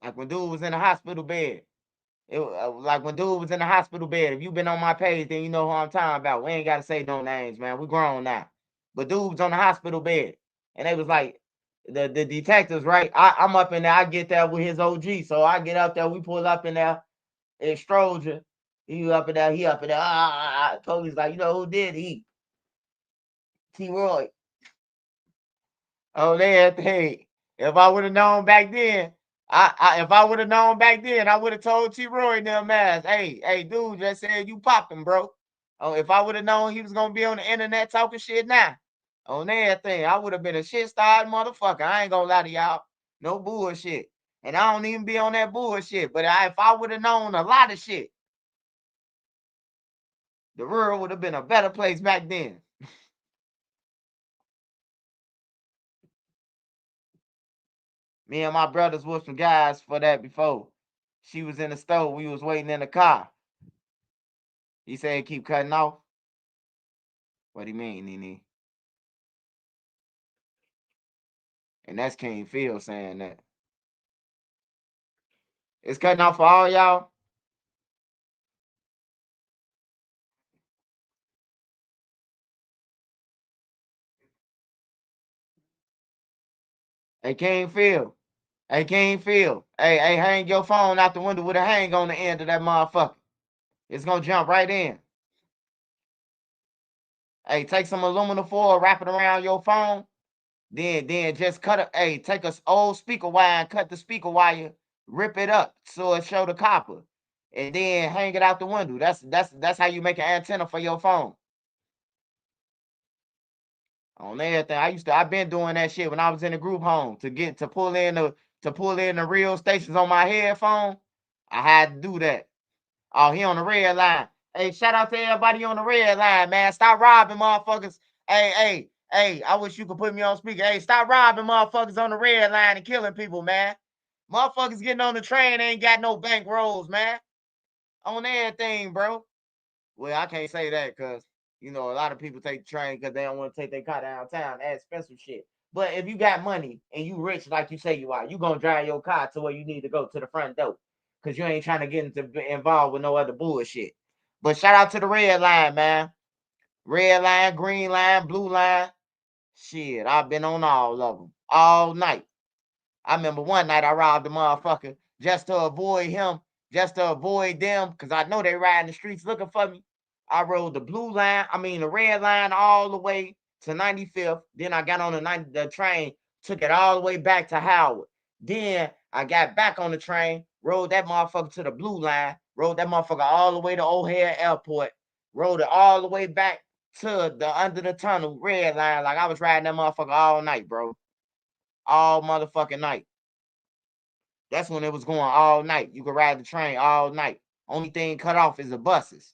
Like when dude was in the hospital bed. It like when dude was in the hospital bed. If you been on my page, then you know who I'm talking about. We ain't gotta say no names, man. We grown now. But dude was on the hospital bed, and they was like, the detectives, right? I'm up in there. I get there with his OG, so I get up there. We pull up in there. Extrosia. He up in there. He up in there. Police like, you know who did? He T. Roy. Oh, that thing. If I would have known back then, if I would have known back then, I would have told T. Roy and them ass, hey, dude, just said you popping, bro. Oh, if I would have known he was gonna be on the internet talking shit now, on everything, I would have been a shit starred motherfucker. I ain't gonna lie to y'all. No bullshit. And I don't even be on that bullshit. But if I would have known a lot of shit, the world would have been a better place back then. Me and my brothers was some guys for that before. She was in the store. We was waiting in the car. He said keep cutting off. What do you mean, Nene? And that's King Phil saying that. It's cutting off for all y'all. Hey, King Phil. Hey, King Phil. Hey, hang your phone out the window with a hang on the end of that motherfucker. It's gonna jump right in. Hey, take some aluminum foil, wrap it around your phone. Then just cut it. Hey, take a old speaker wire and cut the speaker wire, rip it up so it show the copper, and then hang it out the window. That's how you make an antenna for your phone. On everything. I've been doing that shit when I was in the group home to pull in the real stations on my headphone. I had to do that. Oh, he on the red line. Hey, shout out to everybody on the red line, man. Stop robbing motherfuckers. Hey, I wish you could put me on speaker. Hey, stop robbing motherfuckers on the red line and killing people, man. Motherfuckers getting on the train ain't got no bank rolls, man. On everything, bro. Well, I can't say that because a lot of people take the train because they don't want to take their car downtown. That's expensive shit. But if you got money and you rich like you say you are, you gonna drive your car to where you need to go to the front door because you ain't trying to get involved with no other bullshit. But shout out to the red line, man. Red line, green line, blue line. Shit, I've been on all of them all night. I remember one night I robbed a motherfucker just to avoid him, just to avoid them, because I know they riding the streets looking for me. I rode the red line all the way to 95th. Then I got on the train, took it all the way back to Howard. Then I got back on the train, rode that motherfucker to the blue line, rode that motherfucker all the way to O'Hare Airport, rode it all the way back to the under the tunnel red line. Like I was riding that motherfucker all night, bro. All motherfucking night. That's when it was going all night. You could ride the train all night. Only thing cut off is the buses.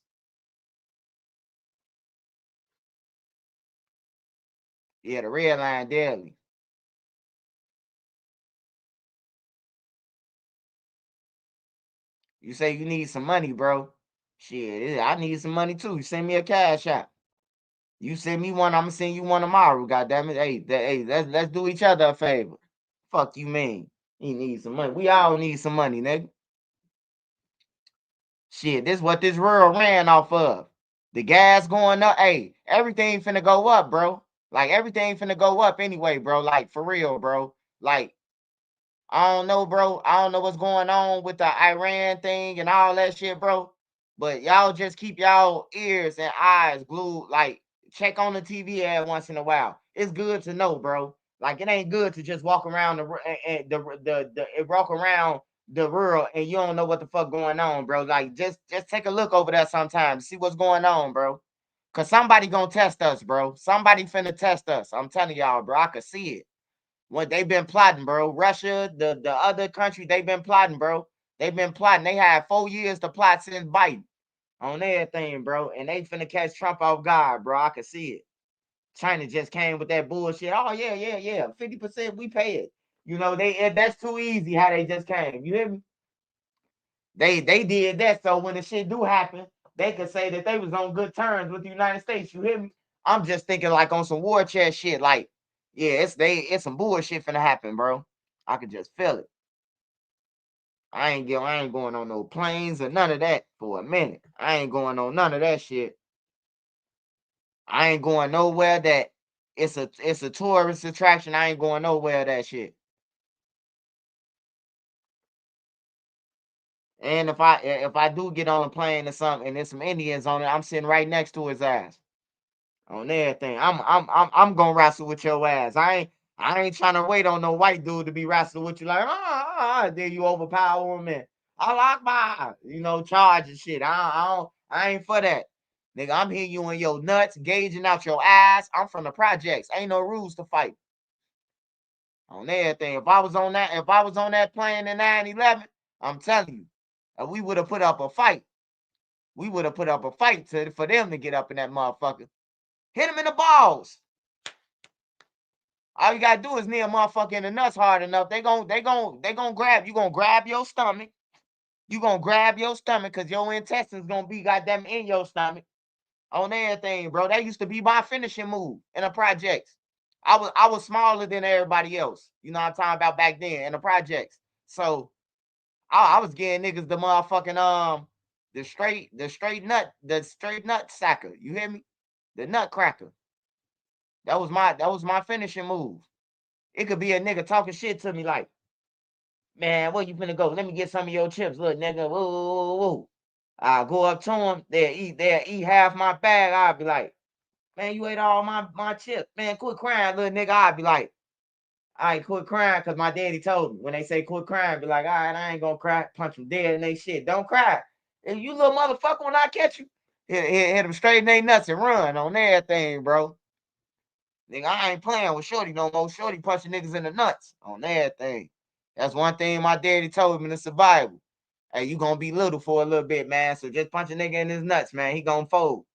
Yeah, the red line daily. You say you need some money, bro. Shit, I need some money too. Send me a cash app. You send me one, I'm gonna send you one tomorrow. Goddamn it. Hey, let's do each other a favor. Fuck you mean? You need some money. We all need some money, nigga. Shit, this what this world ran off of. The gas going up. Hey, everything finna go up, bro. Like everything finna go up anyway, bro. Like for real, bro. Like I don't know, bro. I don't know what's going on with the Iran thing and all that shit, bro. But y'all just keep y'all ears and eyes glued. Like check on the TV every once in a while. It's good to know, bro. Like it ain't good to just walk around walk around the world and you don't know what the fuck going on, bro. Like just take a look over there sometime, see what's going on, bro. Cause somebody gonna test us, bro. Somebody finna test us. I'm telling y'all, bro. I could see it. What they've been plotting, bro. Russia, the other country, they've been plotting, bro. They've been plotting. They had 4 years to plot since Biden on everything, bro. And they finna catch Trump off guard, bro. I can see it. China just came with that bullshit. Oh yeah. 50% we pay it. You know that's too easy how they just came. You hear me? They did that so when the shit do happen, they could say that they was on good terms with the United States. You hear me? I'm just thinking like on some war chest shit. Like, yeah, it's some bullshit finna happen, bro. I could just feel it. I ain't going on no planes or none of that for a minute. I ain't going on none of that shit. I ain't going nowhere that it's a tourist attraction. I ain't going nowhere that shit. And if I do get on a plane or something and there's some Indians on it, I'm sitting right next to his ass on everything. I'm gonna wrestle with your ass. I ain't trying to wait on no white dude to be wrestling with you like then you overpower him and I like my charge and shit. I ain't for that. Nigga, I'm hitting you in your nuts, gauging out your ass. I'm from the projects. Ain't no rules to fight on everything. If I was on that plane in 9/11, I'm telling you, we would have put up a fight. We would have put up a fight for them to get up in that motherfucker. Hit him in the balls. All you gotta do is near a motherfucker in the nuts hard enough. They gon' grab you. Gonna grab your stomach. You gonna grab your stomach because your intestines gonna be goddamn in your stomach on everything, bro. That used to be my finishing move in the projects. I was smaller than everybody else. You know what I'm talking about back then in the projects. So I was getting niggas the motherfucking the straight nut sacker. You hear me? The nutcracker. That was my finishing move. It could be a nigga talking shit to me like, man, where you finna go? Let me get some of your chips, little nigga. Woo, woo, woo. I'll go up to him. They'll eat half my bag. I'll be like, man, you ate all my chips. Man, quit crying, little nigga. I'll be like, all right, quit crying, because my daddy told me. When they say quit crying, be like, all right, I ain't gonna cry. Punch them dead and they shit. Don't cry. And you little motherfucker, when I catch you, hit them straight in their nuts and run on everything, bro. Nigga, I ain't playing with Shorty no more. Shorty punching niggas in the nuts on everything. That's one thing my daddy told me in the survival. Hey, you gonna be little for a little bit, man. So just punch a nigga in his nuts, man. He gonna fold.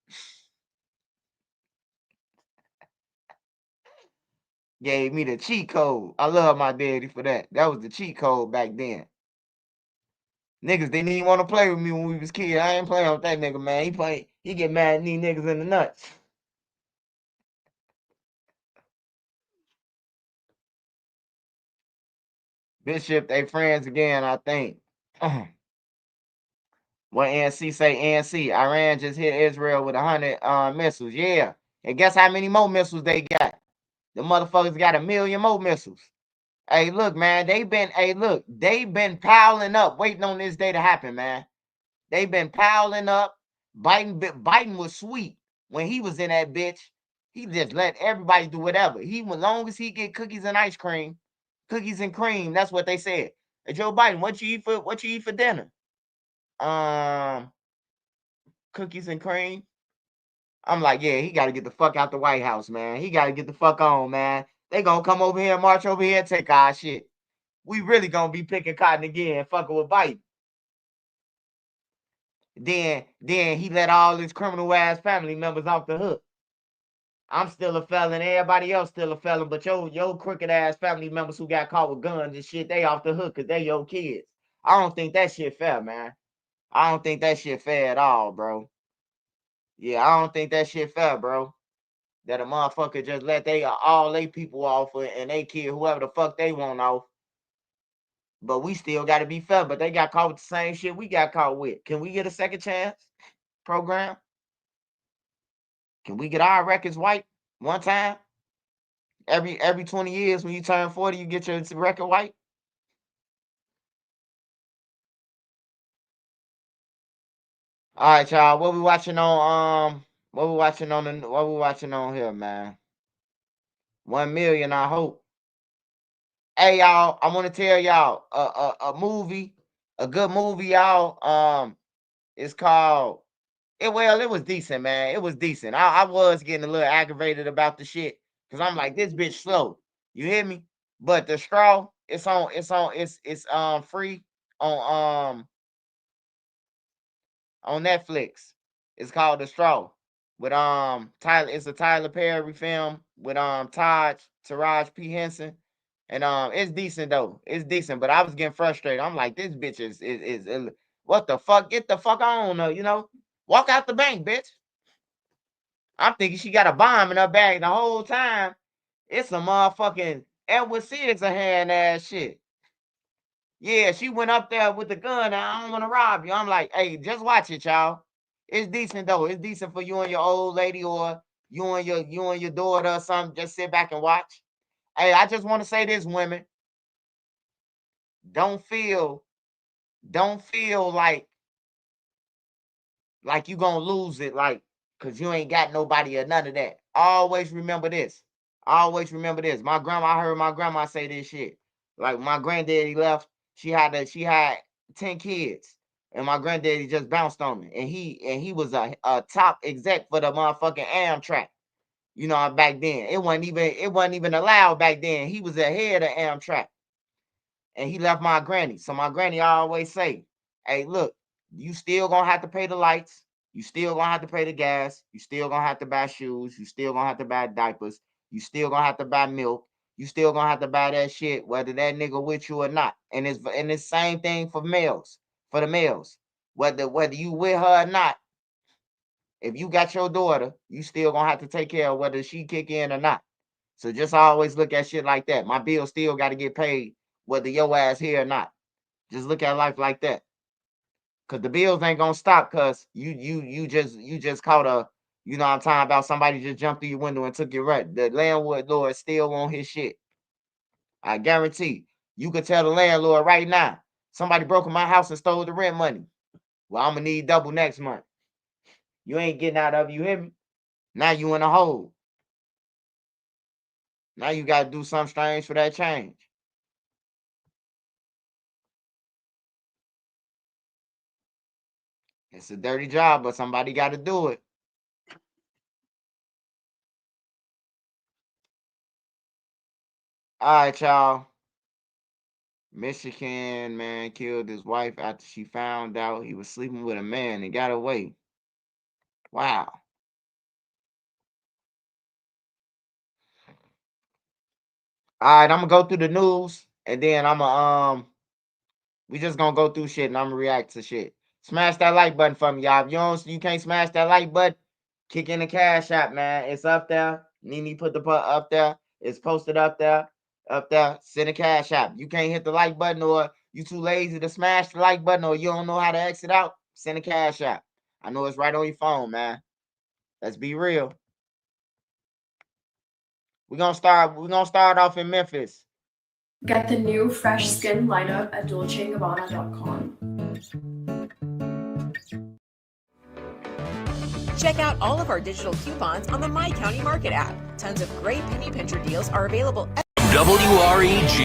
Gave me the cheat code. I love my daddy for that. That was the cheat code back then. Niggas didn't even want to play with me when we was kids. I ain't playing with that nigga, man. He get mad at these niggas in the nuts. Bishop, they friends again, I think. What NC say? NC, Iran just hit Israel with 100 missiles. Yeah. And guess how many more missiles they got? The motherfuckers got 1 million more missiles. Hey, look, man, they been piling up, waiting on this day to happen, man. They been piling up. Biden was sweet when he was in that bitch. He just let everybody do whatever. As long as he get cookies and ice cream, cookies and cream. That's what they said. Hey, Joe Biden, what you eat for dinner? Um, Cookies and cream. I'm like, yeah, he got to get the fuck out the White House, man. He got to get the fuck on, man. They gonna come over here, march over here, and take our shit. We really gonna be picking cotton again, fucking with Biden. Then he let all his criminal ass family members off the hook. I'm still a felon. Everybody else still a felon, but your crooked ass family members who got caught with guns and shit, they off the hook because they your kids. I don't think that shit fair, man. I don't think that shit fair at all, bro. Yeah, I don't think that shit fair, bro. That a motherfucker just let all they people off and they kill whoever the fuck they want off. But we still got to be fair. But they got caught with the same shit we got caught with. Can we get a second chance program? Can we get our records wiped one time? Every 20 years when you turn 40, you get your record wiped. All right, y'all. What we watching on here, man? 1 million, I hope. Hey, y'all, I want to tell y'all a movie, a good movie, y'all. It's called it was decent, man. It was decent. I was getting a little aggravated about the shit because I'm like, this bitch slow. You hear me? But the straw, it's free on Netflix. It's called The Straw with Tyler. It's a Tyler Perry film with Taraji P Henson, and it's decent though. It's decent, but I was getting frustrated. I'm like, this bitch is what the fuck? Get the fuck on, walk out the bank, bitch. I'm thinking she got a bomb in her bag the whole time. It's a motherfucking Edward Scissorhand ass shit. Yeah, she went up there with the gun. I don't want to rob you. I'm like, hey, just watch it, y'all. It's decent though. It's decent for you and your old lady or you and your daughter or something. Just sit back and watch. Hey, I just want to say this, women. Don't feel don't feel like you gonna lose it, like, cause you ain't got nobody or none of that. Always remember this. Always remember this. I heard my grandma say this shit. Like my granddaddy left, she had 10 kids. And my granddaddy just bounced on me. And he was a top exec for the motherfucking Amtrak. Back then. It wasn't even allowed back then. He was the head of Amtrak. And he left my granny. So my granny always say, hey, look, you still gonna have to pay the lights. You still gonna have to pay the gas. You still gonna have to buy shoes. You still gonna have to buy diapers. You still gonna have to buy milk. You still gonna have to buy that shit, whether that nigga with you or not. And it's same thing for males, for the males. Whether you with her or not, if you got your daughter, you still gonna have to take care of whether she kick in or not. So just always look at shit like that. My bill still got to get paid whether your ass here or not. Just look at life like that. Cause the bills ain't gonna stop cause you just caught I'm talking about somebody just jumped through your window and took your rent. The landlord still on his shit. I guarantee you could tell the landlord right now, somebody broke in my house and stole the rent money. Well, I'm gonna need double next month. You ain't getting out of it, you hear me? Now you in a hole. Now you gotta do something strange for that change. It's a dirty job, but somebody gotta do it. All right, y'all. Michigan man killed his wife after she found out he was sleeping with a man and got away. Wow. All right, I'm gonna go through the news and then we just gonna go through shit and I'm gonna react to shit. Smash that like button for me, y'all. If you can't smash that like button, kick in the cash app, man. It's up there. Nene put the up there. It's posted up there. Up there. Send a cash app. You can't hit the like button or you too lazy to smash the like button or you don't know how to exit out. Send a cash app. I know it's right on your phone, man. Let's be real. We're gonna start off in Memphis. Get the new fresh skin lineup at dolceandgabbana.com. Check out all of our digital coupons on the My County Market app. Tons of great penny pincher deals are available. WREG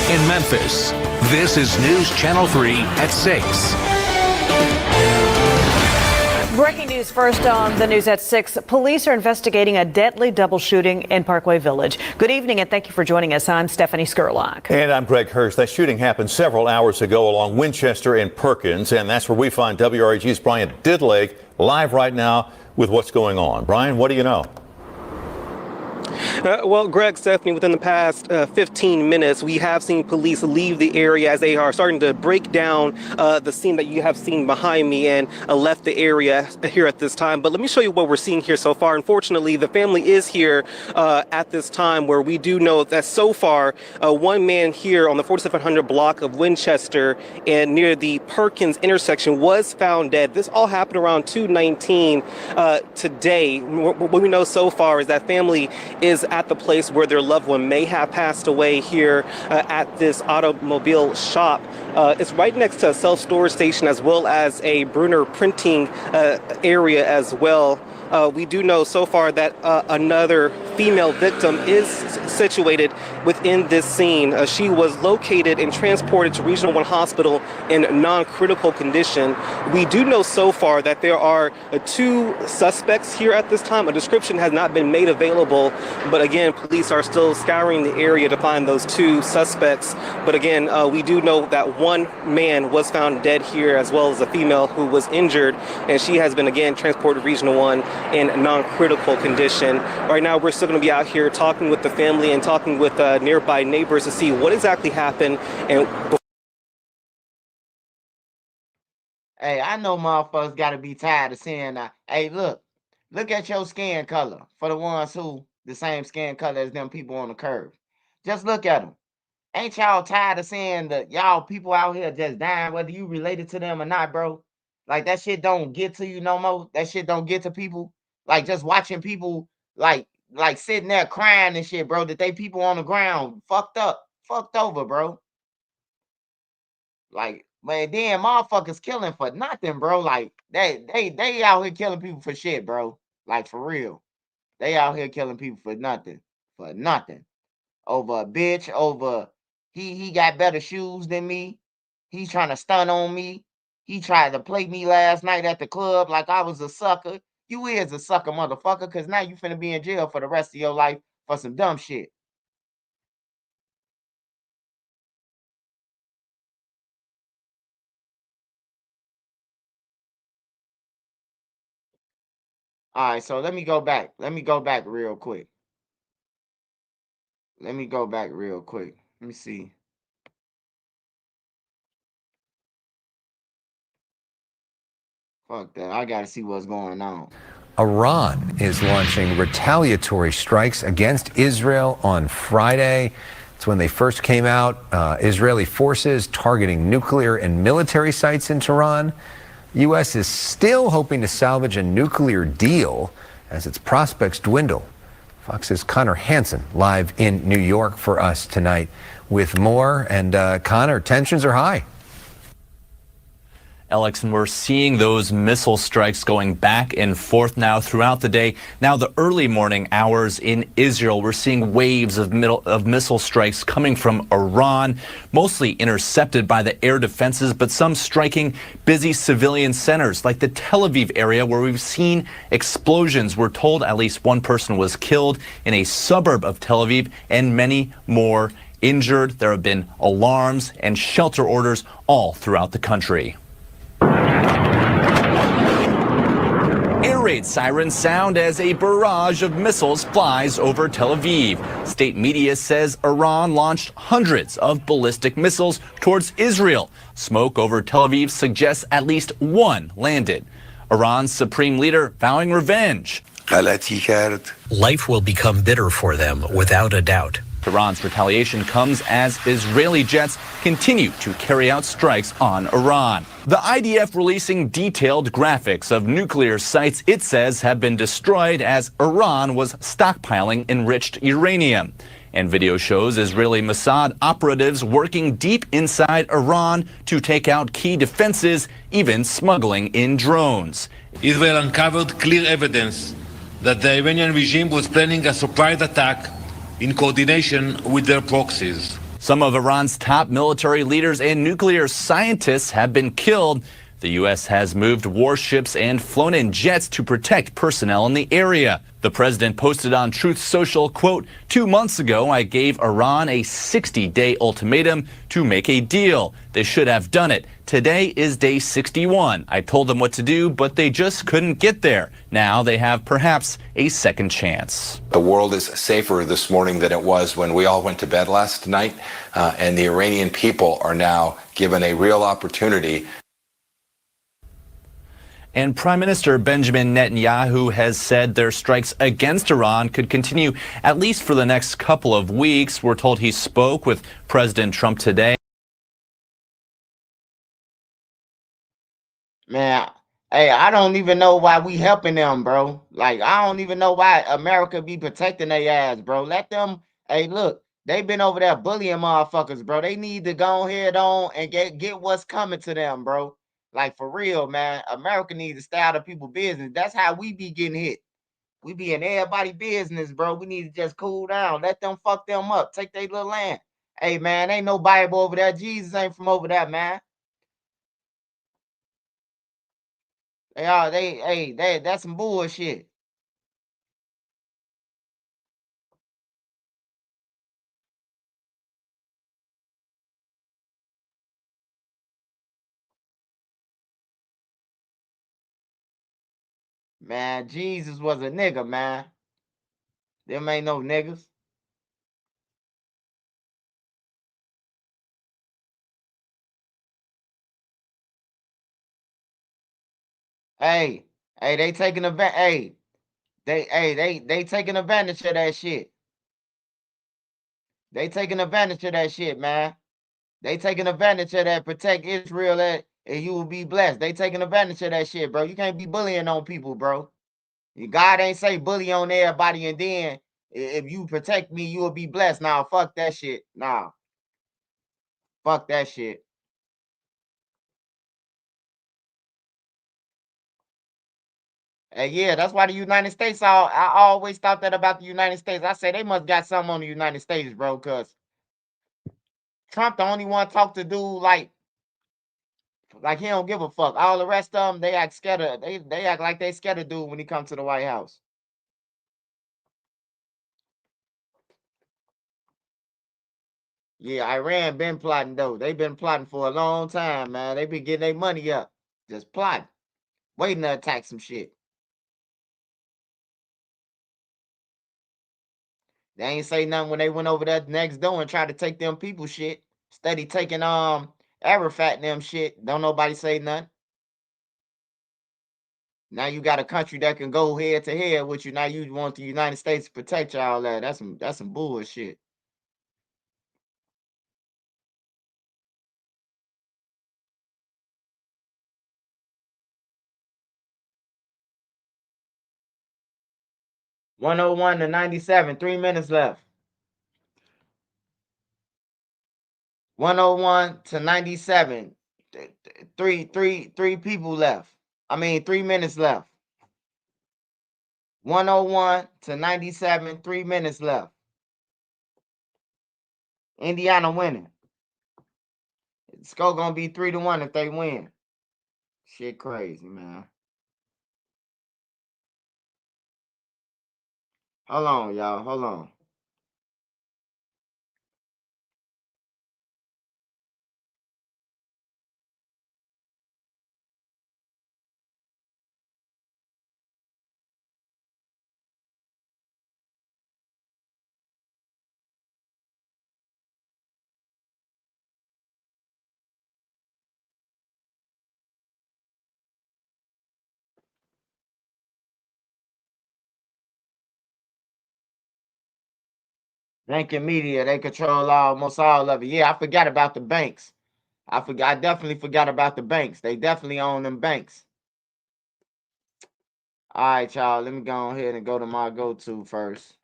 in Memphis. This is News Channel 3 at 6. Breaking news first on the news at 6. Police are investigating a deadly double shooting in Parkway Village. Good evening and thank you for joining us. I'm Stephanie Skurlock. And I'm Greg Hurst. That shooting happened several hours ago along Winchester and Perkins, and that's where we find WREG's Brian Didlake live right now with what's going on. Brian, what do you know? Well, Greg, Stephanie, within the past 15 minutes, we have seen police leave the area as they are starting to break down the scene that you have seen behind me and left the area here at this time. But let me show you what we're seeing here so far. Unfortunately, the family is here at this time where we do know that so far, one man here on the 4700 block of Winchester and near the Perkins intersection was found dead. This all happened around 2:19 today. What we know so far is that family is at the place where their loved one may have passed away here at this automobile shop. It's right next to a self-storage station as well as a Brunner printing area as well. We do know so far that another female victim is situated within this scene. She was located and transported to Regional 1 Hospital in non-critical condition. We do know so far that there are 2 suspects here at this time. A description has not been made available, but again, police are still scouring the area to find those 2 suspects. But again, we do know that one man was found dead here as well as a female who was injured, and she has been again transported to Regional 1 in non-critical condition. Right now, we're still going to be out here talking with the family and talking with nearby neighbors to see what exactly happened. And Hey, I know motherfuckers got to be tired of seeing that. Hey, look at your skin color for the ones who the same skin color as them people on the curve. Just look at them. Ain't y'all tired of seeing y'all people out here just dying, whether you related to them or not, bro? Like, that shit don't get to you no more. That shit don't get to people. Like, just watching people like sitting there crying and shit, bro, that they people on the ground fucked over, bro. Like, man, then motherfuckers killing for nothing, bro. Like, they out here killing people for shit, bro. Like, for real. They out here killing people for nothing. For nothing. Over a bitch, over he got better shoes than me. He's trying to stun on me. He tried to play me last night at the club like I was a sucker. You is a sucker, motherfucker, because now you finna be in jail for the rest of your life for some dumb shit. All right, so let me go back. Let me go back real quick. Let me see. Fuck that. I gotta see what's going on. Iran is launching retaliatory strikes against Israel on Friday. It's when they first came out. Israeli forces targeting nuclear and military sites in Tehran. The U.S. is still hoping to salvage a nuclear deal as its prospects dwindle. Fox's Connor Hansen live in New York for us tonight with more. And Connor, tensions are high. Alex, and we're seeing those missile strikes going back and forth now throughout the day. Now, the early morning hours in Israel, we're seeing waves of missile strikes coming from Iran, mostly intercepted by the air defenses, but some striking busy civilian centers like the Tel Aviv area where we've seen explosions. We're told at least one person was killed in a suburb of Tel Aviv and many more injured. There have been alarms and shelter orders all throughout the country. Air raid sirens sound as a barrage of missiles flies over Tel Aviv. State media says Iran launched hundreds of ballistic missiles towards Israel. Smoke over Tel Aviv suggests at least one landed. Iran's supreme leader vowing revenge. Life will become bitter for them, without a doubt. Iran's retaliation comes as Israeli jets continue to carry out strikes on Iran. The IDF releasing detailed graphics of nuclear sites it says have been destroyed as Iran was stockpiling enriched uranium. And video shows Israeli Mossad operatives working deep inside Iran to take out key defenses, even smuggling in drones. Israel uncovered clear evidence that the Iranian regime was planning a surprise attack in coordination with their proxies. Some of Iran's top military leaders and nuclear scientists have been killed. The U.S. has moved warships and flown in jets to protect personnel in the area. The president posted on Truth Social, quote, 2 months ago, I gave Iran a 60-day ultimatum to make a deal. They should have done it. Today is day 61. I told them what to do, but they just couldn't get there. Now they have perhaps a second chance. The world is safer this morning than it was when we all went to bed last night, and the Iranian people are now given a real opportunity. And Prime Minister Benjamin Netanyahu has said their strikes against Iran could continue at least for the next couple of weeks. We're told he spoke with President Trump today. Man, hey, I don't even know why we helping them, bro. Like, I don't even know why America be protecting their ass, bro. Let them, hey, look, they been over there bullying motherfuckers, bro. They need to go ahead on and get what's coming to them, bro. Like, for real, man. America needs to stay out of people's business. That's how we be getting hit. We be in everybody's business, bro. We need to just cool down. Let them fuck them up. Take their little land. Hey, man, ain't no Bible over there. Jesus ain't from over there, man. They are, that's some bullshit. Man, Jesus was a nigga, man. Them ain't no niggas. Hey, they taking advantage. They taking advantage of that shit. They taking advantage of that shit, man. They taking advantage of that. Protect Israel, and you will be blessed. They taking advantage of that shit, bro. You can't be bullying on people, bro. God ain't say bully on everybody, and then if you protect me, you will be blessed. Nah, fuck that shit. Nah, fuck that shit. And yeah, that's why the United States. I always thought that about the United States. I say they must got something on the United States, bro. Cause Trump the only one talk to do like he don't give a fuck. All the rest of them, they act scared of. They act like they scared of dude when he comes to the White House. Yeah, Iran been plotting though. They been plotting for a long time, man. They been getting their money up, just plotting, waiting to attack some shit. They ain't say nothing when they went over there next door and tried to take them people shit. Steady taking Arafat and them shit. Don't nobody say nothing. Now you got a country that can go head to head with you. Now you want the United States to protect y'all that. That's some bullshit. (101 to 97). 3 minutes left. 101 to 97. Three people left. I mean 3 minutes left. 101 to 97. 3 minutes left. Indiana winning. The score gonna be 3-1 if they win. Shit crazy, man. Hold on, y'all. Hold on. Banking media, they control almost all of it. Yeah, I forgot about the banks. I definitely forgot about the banks. They definitely own them banks. All right, y'all. Let me go ahead and go to my go-to first.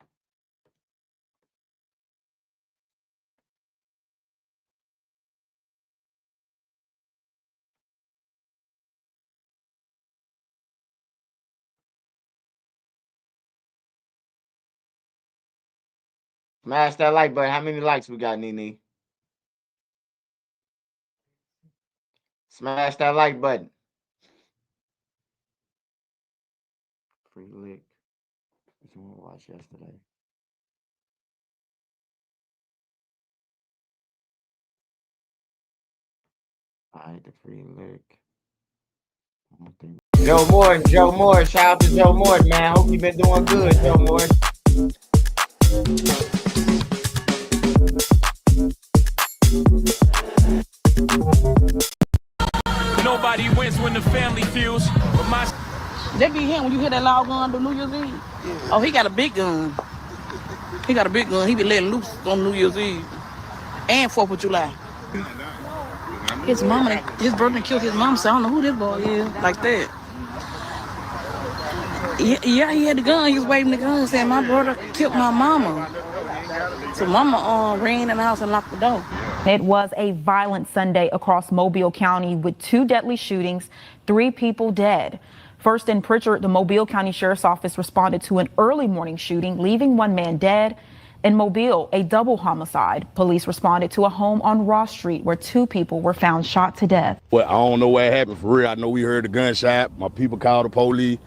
Smash that like button. How many likes we got, Nene? Smash that like button. Free lick. What you want to watch yesterday? All right, the free lick. Joe Morris. Shout out to Joe Morris, man. Hope you been doing good, Joe Morris. Nobody wins when the family feels. That be him when you hear that loud gun on New Year's Eve. Yeah. Oh, he got a big gun. He got a big gun. He be letting loose on New Year's Eve and 4th of July. His mama, his brother killed his mom, so I don't know who this boy is. Like that. Yeah, he had the gun. He was waving the gun saying, my brother killed my mama. So mama ran in the house and locked the door. It was a violent Sunday across Mobile County with 2 deadly shootings, 3 people dead. First in Pritchard, the Mobile County Sheriff's Office responded to an early morning shooting, leaving 1 man dead. In Mobile, a double homicide. Police responded to a home on Ross Street where 2 people were found shot to death. Well, I don't know what happened for real. I know we heard the gunshot. My people called the police.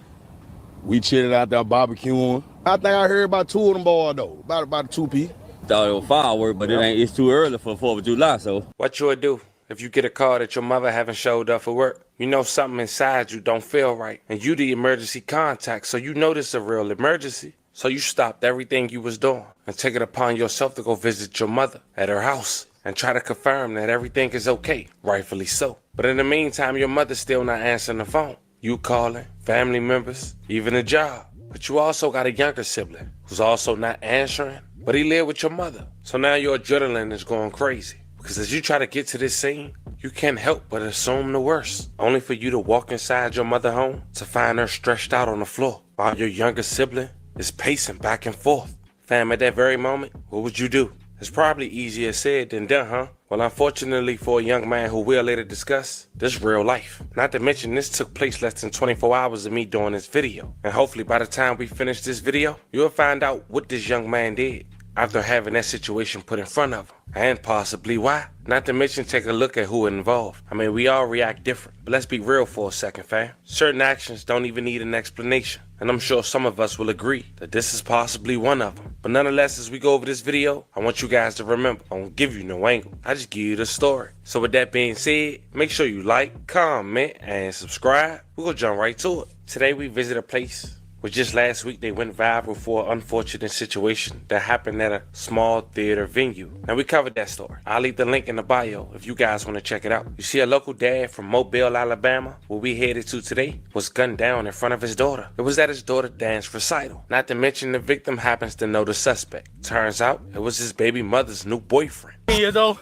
We chilling out there barbecuing. I think I heard about 2 of them boys though, about 2 people. Thought it was fireworks, but it's too early for 4th of July, so. What you would do if you get a call that your mother haven't showed up for work? You know something inside you don't feel right, and you the emergency contact, so you know this is a real emergency. So you stopped everything you was doing and take it upon yourself to go visit your mother at her house and try to confirm that everything is okay, rightfully so. But in the meantime, your mother's still not answering the phone. You calling, family members, even a job. But you also got a younger sibling who's also not answering, but he lived with your mother. So now your adrenaline is going crazy. Because as you try to get to this scene, you can't help but assume the worst. Only for you to walk inside your mother's home to find her stretched out on the floor while your younger sibling is pacing back and forth. Fam, at that very moment, what would you do? It's probably easier said than done, huh? Well, unfortunately for a young man who we'll later discuss, this is real life. Not to mention this took place less than 24 hours of me doing this video. And hopefully by the time we finish this video, you'll find out what this young man did after having that situation put in front of him, and possibly why. Not to mention take a look at who involved. I mean, we all react different, but let's be real for a second, fam. Certain actions don't even need an explanation, and I'm sure some of us will agree that this is possibly one of them. But nonetheless, as we go over this video, I want you guys to remember, I won't give you no angle, I just give you the story. So with that being said, make sure you like, comment, and subscribe. We're gonna jump right to it. Today we visit a place where just last week they went viral for an unfortunate situation that happened at a small theater venue. Now we covered that story. I'll leave the link in the bio if you guys want to check it out. You see, a local dad from Mobile, Alabama, where we headed to today, was gunned down in front of his daughter. It was at his daughter's dance recital. Not to mention the victim happens to know the suspect. Turns out it was his baby mother's new boyfriend. 10 years old,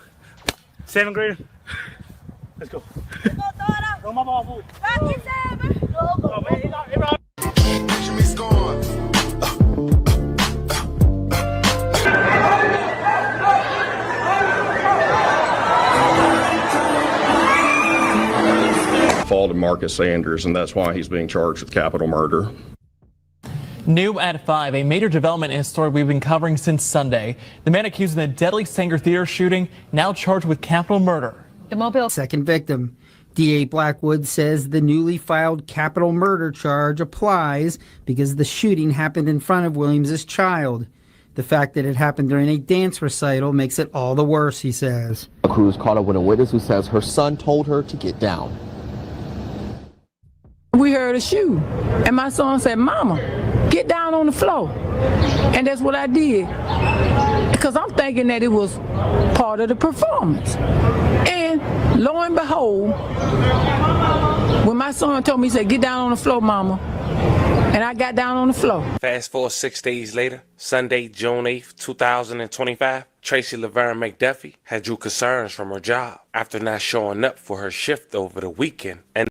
7th grader. Let's go. Throw my ball forward. Faulted Marcus Sanders, and that's why he's being charged with capital murder. New at 5, a major development in a story we've been covering since Sunday. The man accused in the deadly Sanger Theater shooting now charged with capital murder. The Mobile second victim. DA Blackwood says the newly filed capital murder charge applies because the shooting happened in front of Williams' child. The fact that it happened during a dance recital makes it all the worse, he says. A crew is caught up with a witness who says her son told her to get down. We heard a shoot, and my son said, "Mama, get down on the floor." And that's what I did, because I'm thinking that it was part of the performance. And lo and behold, when my son told me, he said, "Get down on the floor, Mama," and I got down on the floor. Fast forward 6 days later, Sunday, June 8th, 2025, Tracy Laverne McDuffie had drew concerns from her job after not showing up for her shift over the weekend and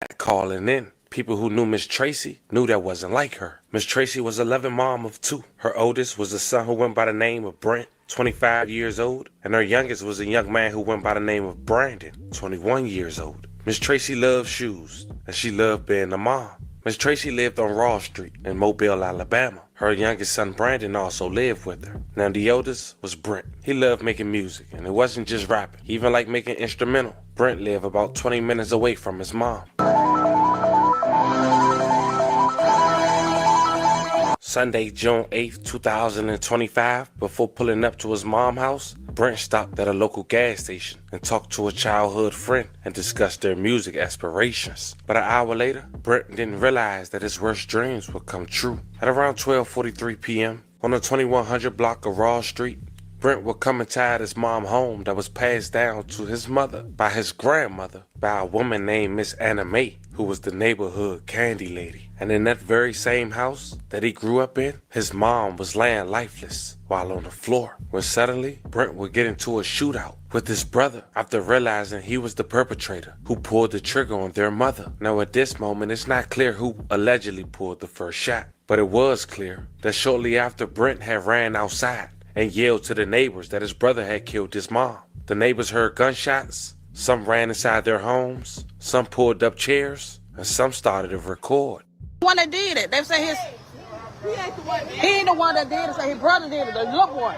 not calling in. People who knew Miss Tracy knew that wasn't like her. Miss Tracy was a loving mom of 2. Her oldest was a son who went by the name of Brent, 25 years old, and her youngest was a young man who went by the name of Brandon, 21 years old. Miss Tracy loved shoes, and she loved being a mom. Miss Tracy lived on Raw Street in Mobile, Alabama. Her youngest son, Brandon, also lived with her. Now, the oldest was Brent. He loved making music, and it wasn't just rapping. He even liked making instrumental. Brent lived about 20 minutes away from his mom. Sunday, June 8th, 2025, before pulling up to his mom's house, Brent stopped at a local gas station and talked to a childhood friend and discussed their music aspirations. But an hour later, Brent didn't realize that his worst dreams would come true. At around 12:43 p.m., on the 2100 block of Raw Street, Brent would come inside his mom's home that was passed down to his mother by his grandmother by a woman named Miss Anna Mae, who was the neighborhood candy lady. And in that very same house that he grew up in, his mom was laying lifeless while on the floor, when suddenly Brent would get into a shootout with his brother after realizing he was the perpetrator who pulled the trigger on their mother. Now at this moment, it's not clear who allegedly pulled the first shot, but it was clear that shortly after Brent had ran outside and yelled to the neighbors that his brother had killed his mom. The neighbors heard gunshots, some ran inside their homes, some pulled up chairs, and some started to record. The one that did it, they say he ain't the one that did it, say his brother did it, the little one.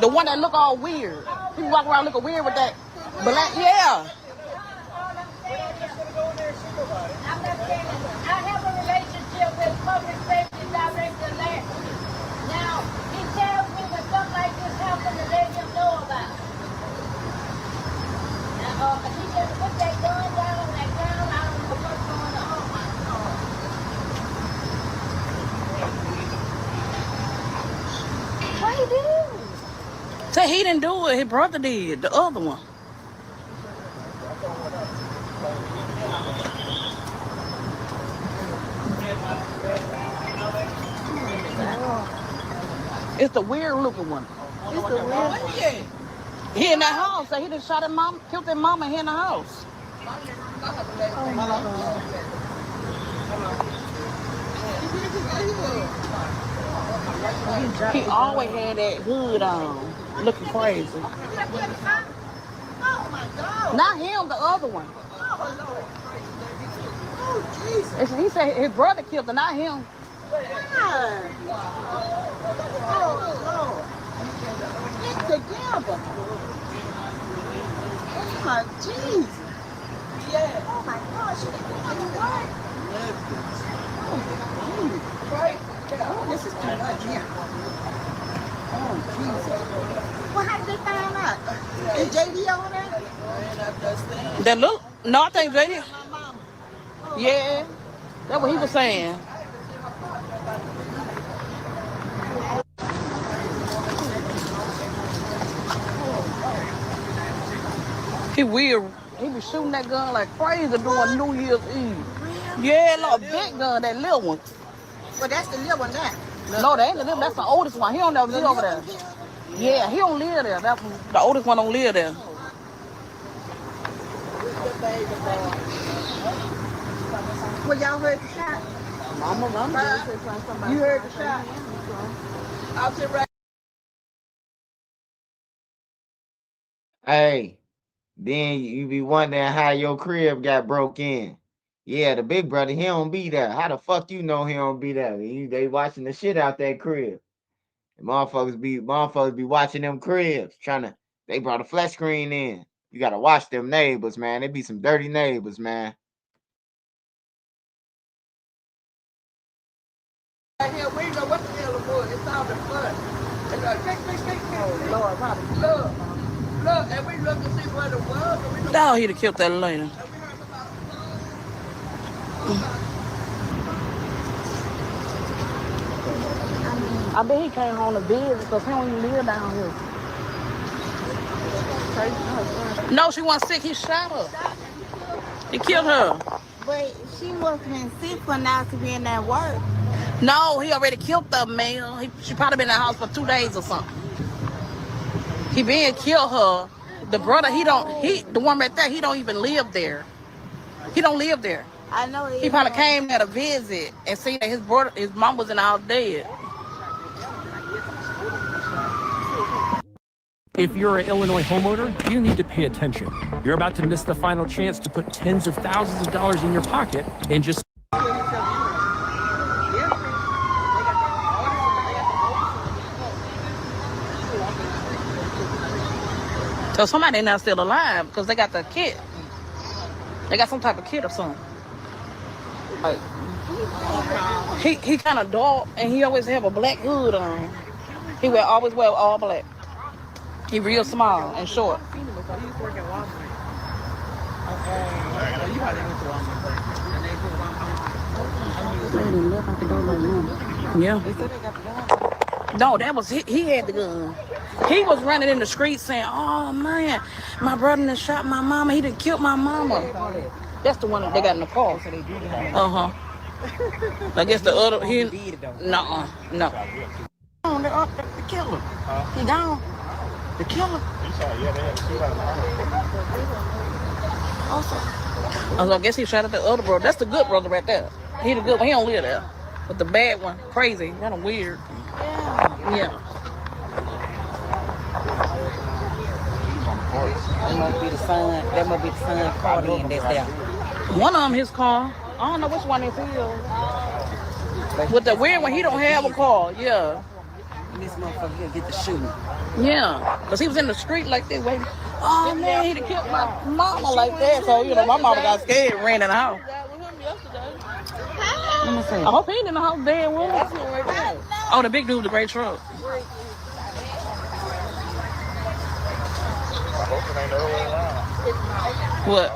The one that look all weird. People walk around looking weird with that black, yeah. I have a relationship with Public Safety Director Larry. Now, he tells me when something like this happens to let him know about it. Now, he just put that gun down on that ground. I don't know what's going on. What he did? Say he didn't do it, his brother did, the other one. It's the weird looking one. It's the weird. He in that house. Say he just shot his mom, killed his mama here in the house. Oh my God. He always had that hood on, looking crazy. Oh my God. Not him, the other one. Oh Jesus. He said his brother killed him, not him. Get together. Oh my Jesus. Yeah. Oh my gosh. Oh, this is too much here. Oh Jesus. Well, how did they find out? Is JD on there? That look, no, I think JD. Yeah, that's what he was saying. He weird. He be shooting that gun like crazy during New Year's Eve. Yeah, look, big gun, that little one. Well, that's the little one there. No, that ain't the little. That's the oldest one. He don't never live over there. Yeah, he don't live there. That one, the oldest one don't live there. Well, y'all heard the shot? You heard the shot? I'll sit right. Hey, then you be wondering how your crib got broke in. Yeah, the big brother, he don't be there. How the fuck you know he don't be there? They watching the shit out that crib. And motherfuckers be watching them cribs, they brought a flat screen in. You gotta watch them neighbors, man. They be some dirty neighbors, man. Right here, we know what the hell it was. It sounded fun. It's like, oh, Lord, probably. Look, and we look to see what it was. Oh, he'd have killed that lady. I bet he came home to visit because he don't even live down here. No, she wasn't sick. He shot her. He killed her. But she must have been sick for not to be in that work. No, he already killed the man. She probably been in the house for 2 days or something. He been killed her. The brother, the one right there, he don't even live there. He don't live there. I know He probably came there to visit and see that his mom was in the house dead. If you're an Illinois homeowner, you need to pay attention. You're about to miss the final chance to put tens of thousands of dollars in your pocket and just... So somebody not still alive because they got the kit. They got some type of kit or something. Like, he kind of dark and he always have a black hood on. He always wear all black. He real small and short. Yeah. No, that was he had the gun. He was running in the street saying, "Oh man, my brother done shot my mama. He done killed my mama." That's the one that they got in the car. I guess the other no. The killer. He down. The killer. I guess he shot at the other brother. That's the good brother right there. He the good one. He don't live there. But the bad one, crazy, kind of weird. Yeah. That must be the son. That must be the son Cardi and that's there. One of them, his car. I don't know which one it is. With the weird one, he don't have a car. Yeah. This motherfucker here get the shooting. Yeah, because he was in the street like that waiting. Oh man, he done killed my mama like that. So, my mama got scared and ran in the house. I hope he ain't in the house dead. Oh, the big dude with the gray truck. What?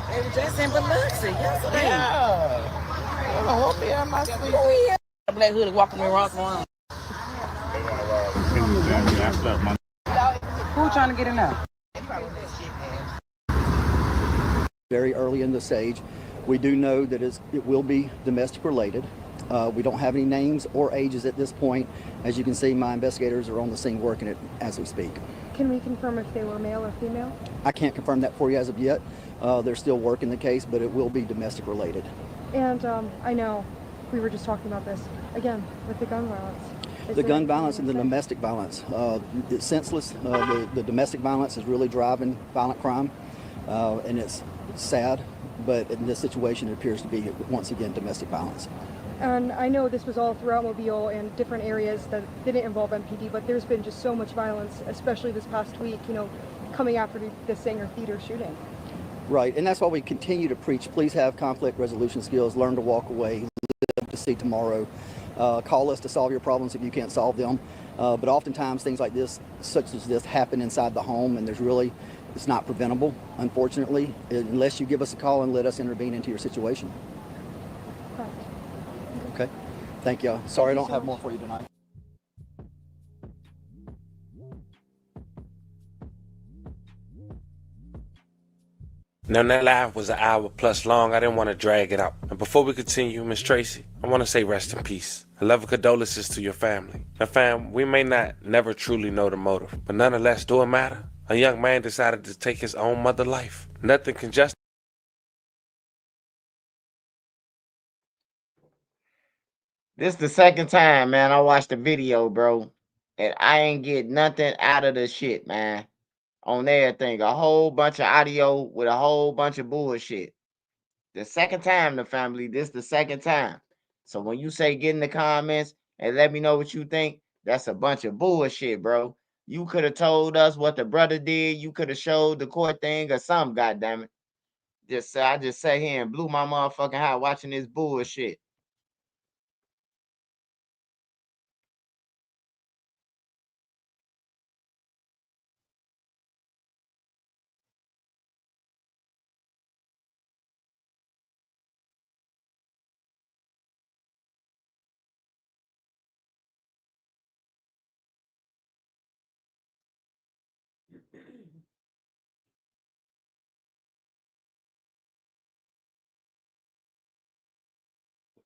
They were just in Biloxi yesterday. Yeah. I hope they on my street. Oh, yeah. The black hood is walking around. Who trying to get in now? Very early in the stage, we do know that it will be domestic related. We don't have any names or ages at this point. As you can see, my investigators are on the scene working it as we speak. Can we confirm if they were male or female? I can't confirm that for you as of yet. They're still working the case, but it will be domestic related. And I know we were just talking about this again with the gun violence. The gun violence and the domestic violence. It's senseless. The domestic violence is really driving violent crime, and it's sad, but in this situation it appears to be, once again, domestic violence. And I know this was all throughout Mobile and different areas that didn't involve MPD, but there's been just so much violence, especially this past week, coming after the Sanger Theater shooting. Right, and that's why we continue to preach, please have conflict resolution skills, learn to walk away, live to see tomorrow. Call us to solve your problems if you can't solve them. But oftentimes things like this, such as this, happen inside the home, and it's not preventable, unfortunately, unless you give us a call and let us intervene into your situation. Okay, thank you. Sorry I don't have more for you tonight. Now, that live was an hour plus long. I didn't want to drag it out. And before we continue, Miss Tracy, I want to say rest in peace. A love and condolences to your family. Now, fam, we may not never truly know the motive, but nonetheless, do it matter? A young man decided to take his own mother life. Nothing can justify. This the second time, man, I watched the video, bro, and I ain't get nothing out of the shit, man. On everything, a whole bunch of audio with a whole bunch of bullshit. The second time, the family, this the second time. So when you say get in the comments and let me know what you think, that's a bunch of bullshit, bro. You could have told us what the brother did. You could have showed the court thing or something, goddammit. I just sat here and blew my motherfucking heart watching this bullshit.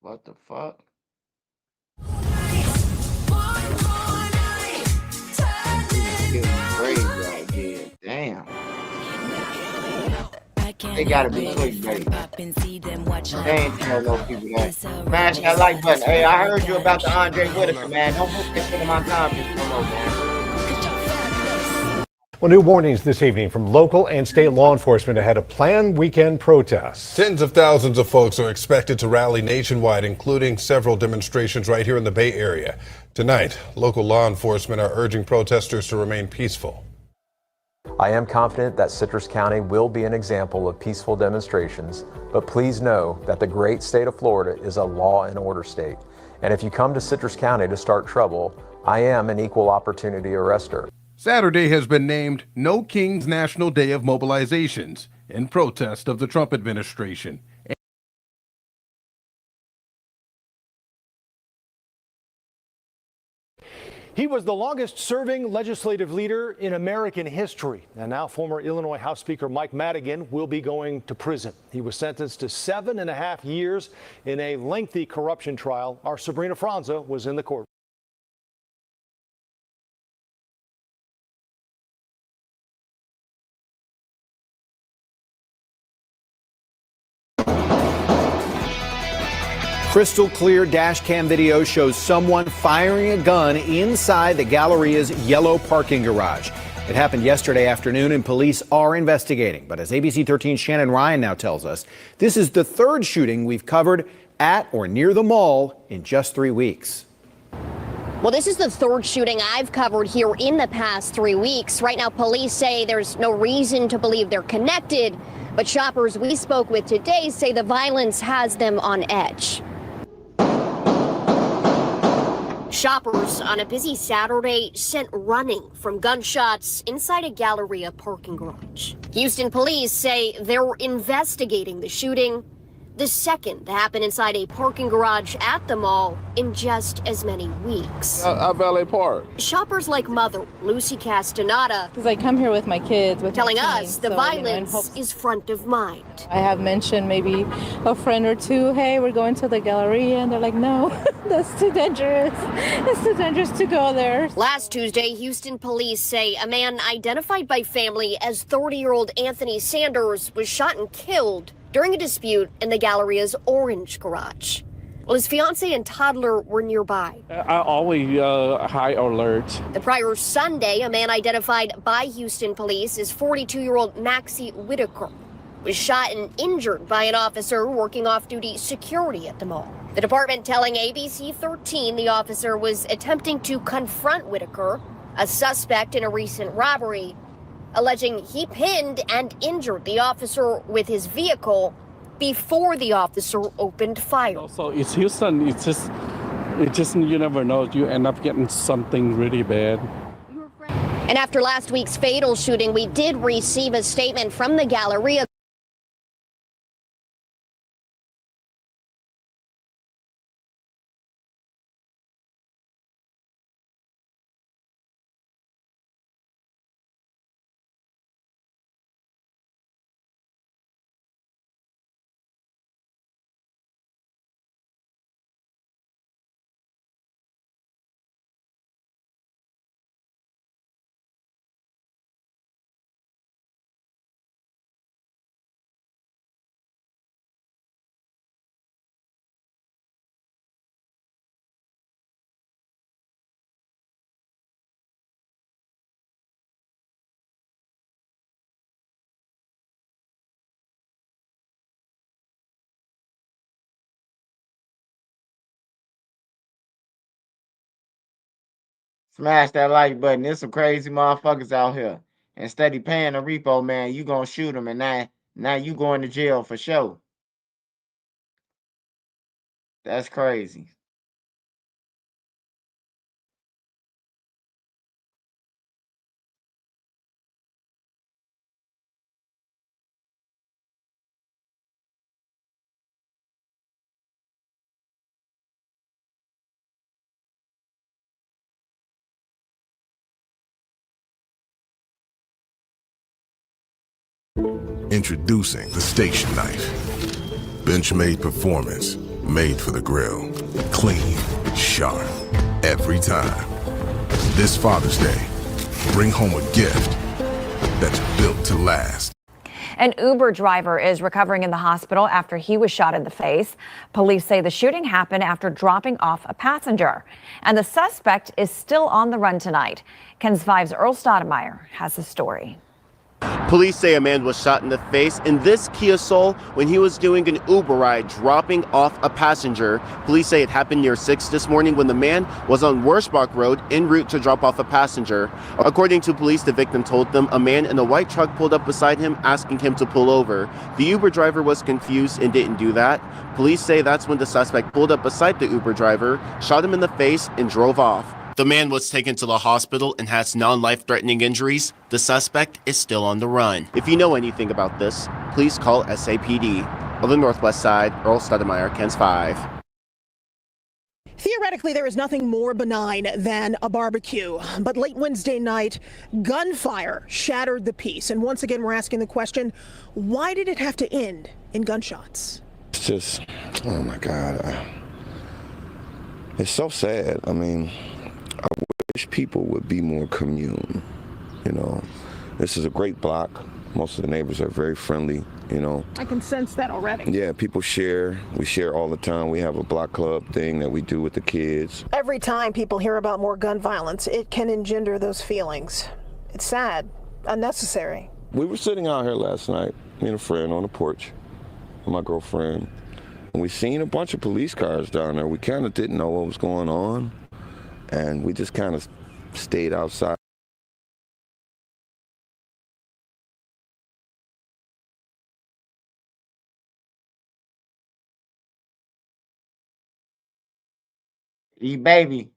What the fuck? Damn. They gotta be clickbait. They ain't tell no people that. Smash that like button. Hey, I heard you about the Andre Whitaker, man. Don't put this shit in my comments no more, man. Well, new warnings this evening from local and state law enforcement ahead of planned weekend protests. Tens of thousands of folks are expected to rally nationwide, including several demonstrations right here in the Bay Area. Tonight, local law enforcement are urging protesters to remain peaceful. I am confident that Citrus County will be an example of peaceful demonstrations, but please know that the great state of Florida is a law and order state. And if you come to Citrus County to start trouble, I am an equal opportunity arrester. Saturday has been named No King's National Day of Mobilizations in protest of the Trump administration. He was the longest-serving legislative leader in American history. And now former Illinois House Speaker Mike Madigan will be going to prison. He was sentenced to 7.5 years in a lengthy corruption trial. Our Sabrina Franza was in the court. Crystal clear dash cam video shows someone firing a gun inside the Galleria's yellow parking garage. It happened yesterday afternoon and police are investigating. But as ABC 13's Shannon Ryan now tells us, this is the third shooting we've covered at or near the mall in just 3 weeks. Well, this is the third shooting I've covered here in the past 3 weeks. Right now, police say there's no reason to believe they're connected, but shoppers we spoke with today say the violence has them on edge. Shoppers on a busy Saturday sent running from gunshots inside a Galleria parking garage. Houston police say they're investigating the shooting, the second to happen inside a parking garage at the mall in just as many weeks. I valet park. Shoppers like mother Lucy Castaneda, because I come here with my kids, telling us the violence is front of mind. I have mentioned maybe a friend or two, hey, we're going to the Galleria, and they're like, no, that's too dangerous. It's too dangerous to go there. Last Tuesday, Houston police say a man identified by family as 30-year-old Anthony Sanders was shot and killed during a dispute in the Galleria's orange garage. Well, his fiancée and toddler were nearby. I always high alert. The prior Sunday, a man identified by Houston police as 42-year-old Maxie Whitaker was shot and injured by an officer working off-duty security at the mall. The department telling ABC 13 the officer was attempting to confront Whitaker, a suspect in a recent robbery, alleging he pinned and injured the officer with his vehicle before the officer opened fire. So it's Houston, it's just you never know, you end up getting something really bad. And after last week's fatal shooting, we did receive a statement from the Galleria. Smash that like button. There's some crazy motherfuckers out here. Instead of paying a repo man, you gonna shoot him, and now you going to jail for sure. That's crazy. Introducing the Station Knife. Benchmade performance, made for the grill. Clean, sharp, every time. This Father's Day, bring home a gift that's built to last. An Uber driver is recovering in the hospital after he was shot in the face. Police say the shooting happened after dropping off a passenger. And the suspect is still on the run tonight. KENS 5's Earl Stoudemire has the story. Police say a man was shot in the face in this Kia Soul when he was doing an Uber ride dropping off a passenger. Police say it happened near 6 this morning when the man was on Worshbach Road en route to drop off a passenger. According to police, the victim told them a man in a white truck pulled up beside him asking him to pull over. The Uber driver was confused and didn't do that. Police say that's when the suspect pulled up beside the Uber driver, shot him in the face, and drove off. The man was taken to the hospital and has non-life-threatening injuries. The suspect is still on the run. If you know anything about this, please call SAPD. On the Northwest Side, Earl Stoudemire, KENS 5. Theoretically, there is nothing more benign than a barbecue. But late Wednesday night, gunfire shattered the peace. And once again, we're asking the question, why did it have to end in gunshots? It's just, oh my God. It's so sad. I mean, I wish people would be more commune. You know, this is a great block. Most of the neighbors are very friendly, you know. I can sense that already. Yeah, people share. We share all the time. We have a block club thing that we do with the kids. Every time people hear about more gun violence, it can engender those feelings. It's sad, unnecessary. We were sitting out here last night, me and a friend on the porch with my girlfriend, and we seen a bunch of police cars down there. We kind of didn't know what was going on, and we just kind of stayed outside. Baby.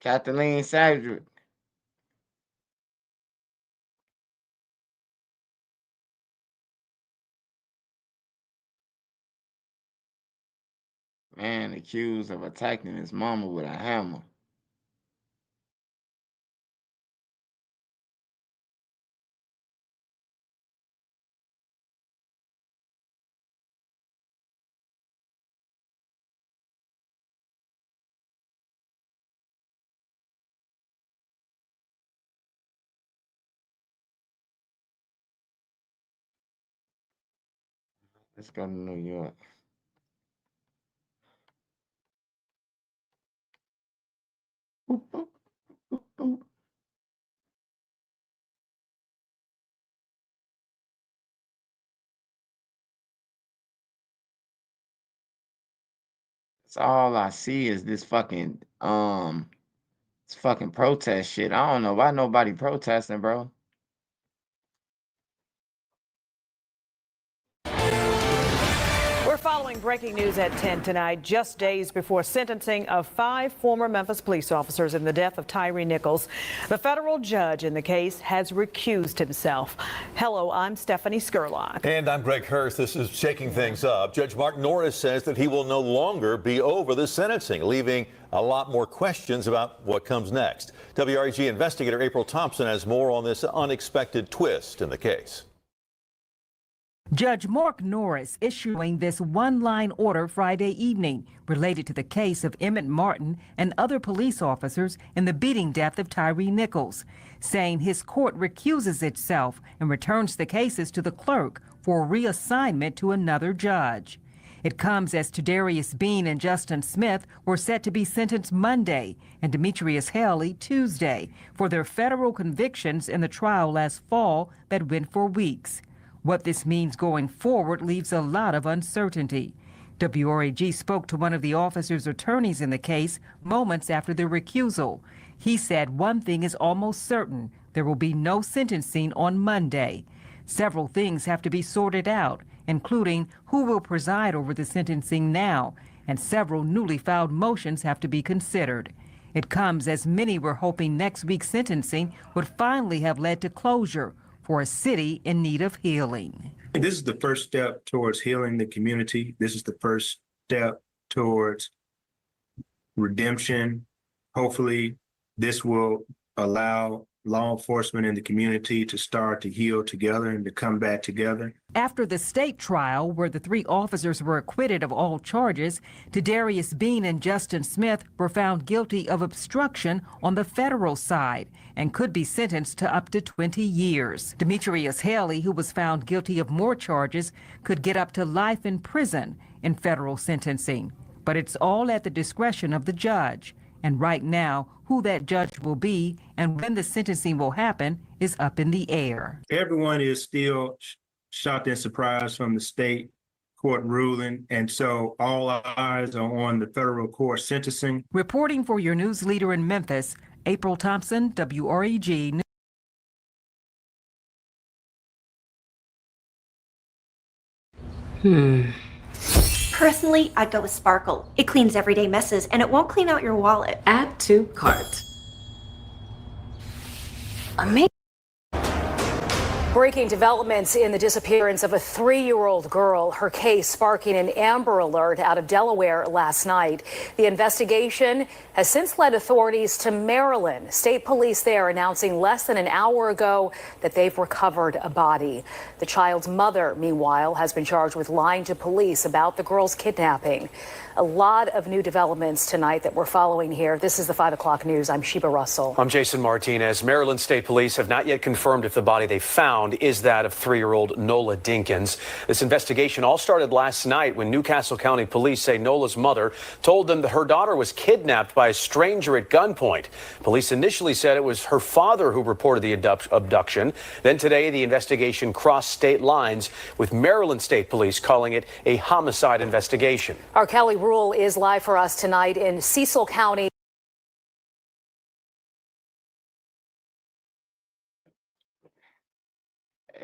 Kathleen Cedric. Man accused of attacking his mama with a hammer. Let's go to New York. That's all I see is this fucking protest shit. I don't know why nobody protesting, bro. We're following breaking news at 10 tonight, just days before sentencing of 5 former Memphis police officers in the death of Tyre Nichols. The federal judge in the case has recused himself. Hello, I'm Stephanie Skurlock. And I'm Greg Hurst. This is shaking things up. Judge Mark Norris says that he will no longer be over the sentencing, leaving a lot more questions about what comes next. WREG investigator April Thompson has more on this unexpected twist in the case. Judge Mark Norris issuing this one-line order Friday evening related to the case of Emmett Martin and other police officers in the beating death of Tyre Nichols, saying his court recuses itself and returns the cases to the clerk for reassignment to another judge. It comes as Tadarius Bean and Justin Smith were set to be sentenced Monday and Demetrius Haley Tuesday for their federal convictions in the trial last fall that went for weeks. What this means going forward leaves a lot of uncertainty. WREG spoke to one of the officers' attorneys in the case moments after the recusal. He said one thing is almost certain: there will be no sentencing on Monday. Several things have to be sorted out, including who will preside over the sentencing now, and several newly filed motions have to be considered. It comes as many were hoping next week's sentencing would finally have led to closure for a city in need of healing. This is the first step towards healing the community. This is the first step towards redemption. Hopefully, this will allow law enforcement and the community to start to heal together and to come back together. After the state trial, where the 3 officers were acquitted of all charges, Darius Bean and Justin Smith were found guilty of obstruction on the federal side and could be sentenced to up to 20 years. Demetrius Haley, who was found guilty of more charges, could get up to life in prison in federal sentencing. But it's all at the discretion of the judge. And right now, who that judge will be and when the sentencing will happen is up in the air. Everyone is still shocked and surprised from the state court ruling, and so all eyes are on the federal court sentencing. Reporting for your news leader in Memphis, April Thompson, WREG. Personally, I'd go with Sparkle. It cleans everyday messes, and it won't clean out your wallet. Add to cart. Amazing. Breaking developments in the disappearance of a 3-year-old girl, her case sparking an Amber Alert out of Delaware last night. The investigation has since led authorities to Maryland. State police there announcing less than an hour ago that they've recovered a body. The child's mother, meanwhile, has been charged with lying to police about the girl's kidnapping. A lot of new developments tonight that we're following here. This is the 5 o'clock news. I'm Sheba Russell. I'm Jason Martinez. Maryland State Police have not yet confirmed if the body they found is that of 3-year-old Nola Dinkins. This investigation all started last night when Newcastle County Police say Nola's mother told them that her daughter was kidnapped by a stranger at gunpoint. Police initially said it was her father who reported the abduction. Then today, the investigation crossed state lines, with Maryland State Police calling it a homicide investigation. Our Kelly Rule is live for us tonight in Cecil County.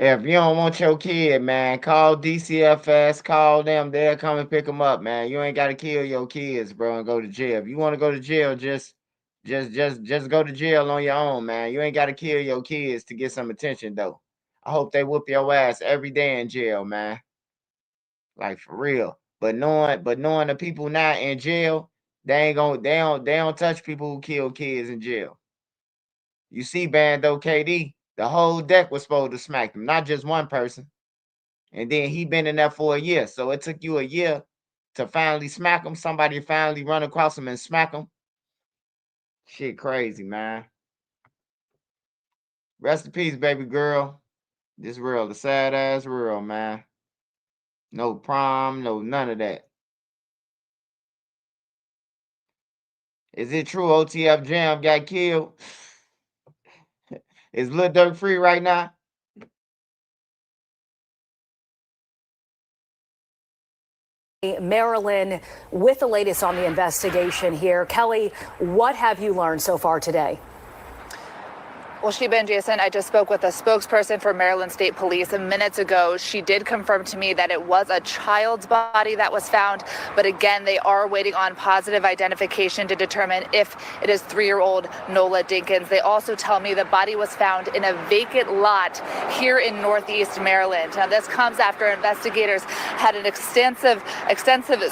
If you don't want your kid, man, call DCFS, call them. They'll come and pick them up, man. You ain't got to kill your kids, bro, and go to jail. If you want to go to jail, just go to jail on your own, man. You ain't got to kill your kids to get some attention, though. I hope they whoop your ass every day in jail, man. Like, for real. But knowing the people not in jail, they don't touch people who kill kids in jail. You see, Bando KD, the whole deck was supposed to smack him, not just one person. And then he been in there for a year. So it took you a year to finally smack him. Somebody finally run across him and smack him. Shit crazy, man. Rest in peace, baby girl. This world, the sad ass world, man. No prom, no none of that. Is it true OTF Jam got killed? Is Lil Durk free right now? Maryland with the latest on the investigation here. Kelly, what have you learned so far today? Well, Sheba and Jason, I just spoke with a spokesperson for Maryland State Police minutes ago. She did confirm to me that it was a child's body that was found. But again, they are waiting on positive identification to determine if it is 3-year-old Nola Dinkins. They also tell me the body was found in a vacant lot here in Northeast Maryland. Now, this comes after investigators had an extensive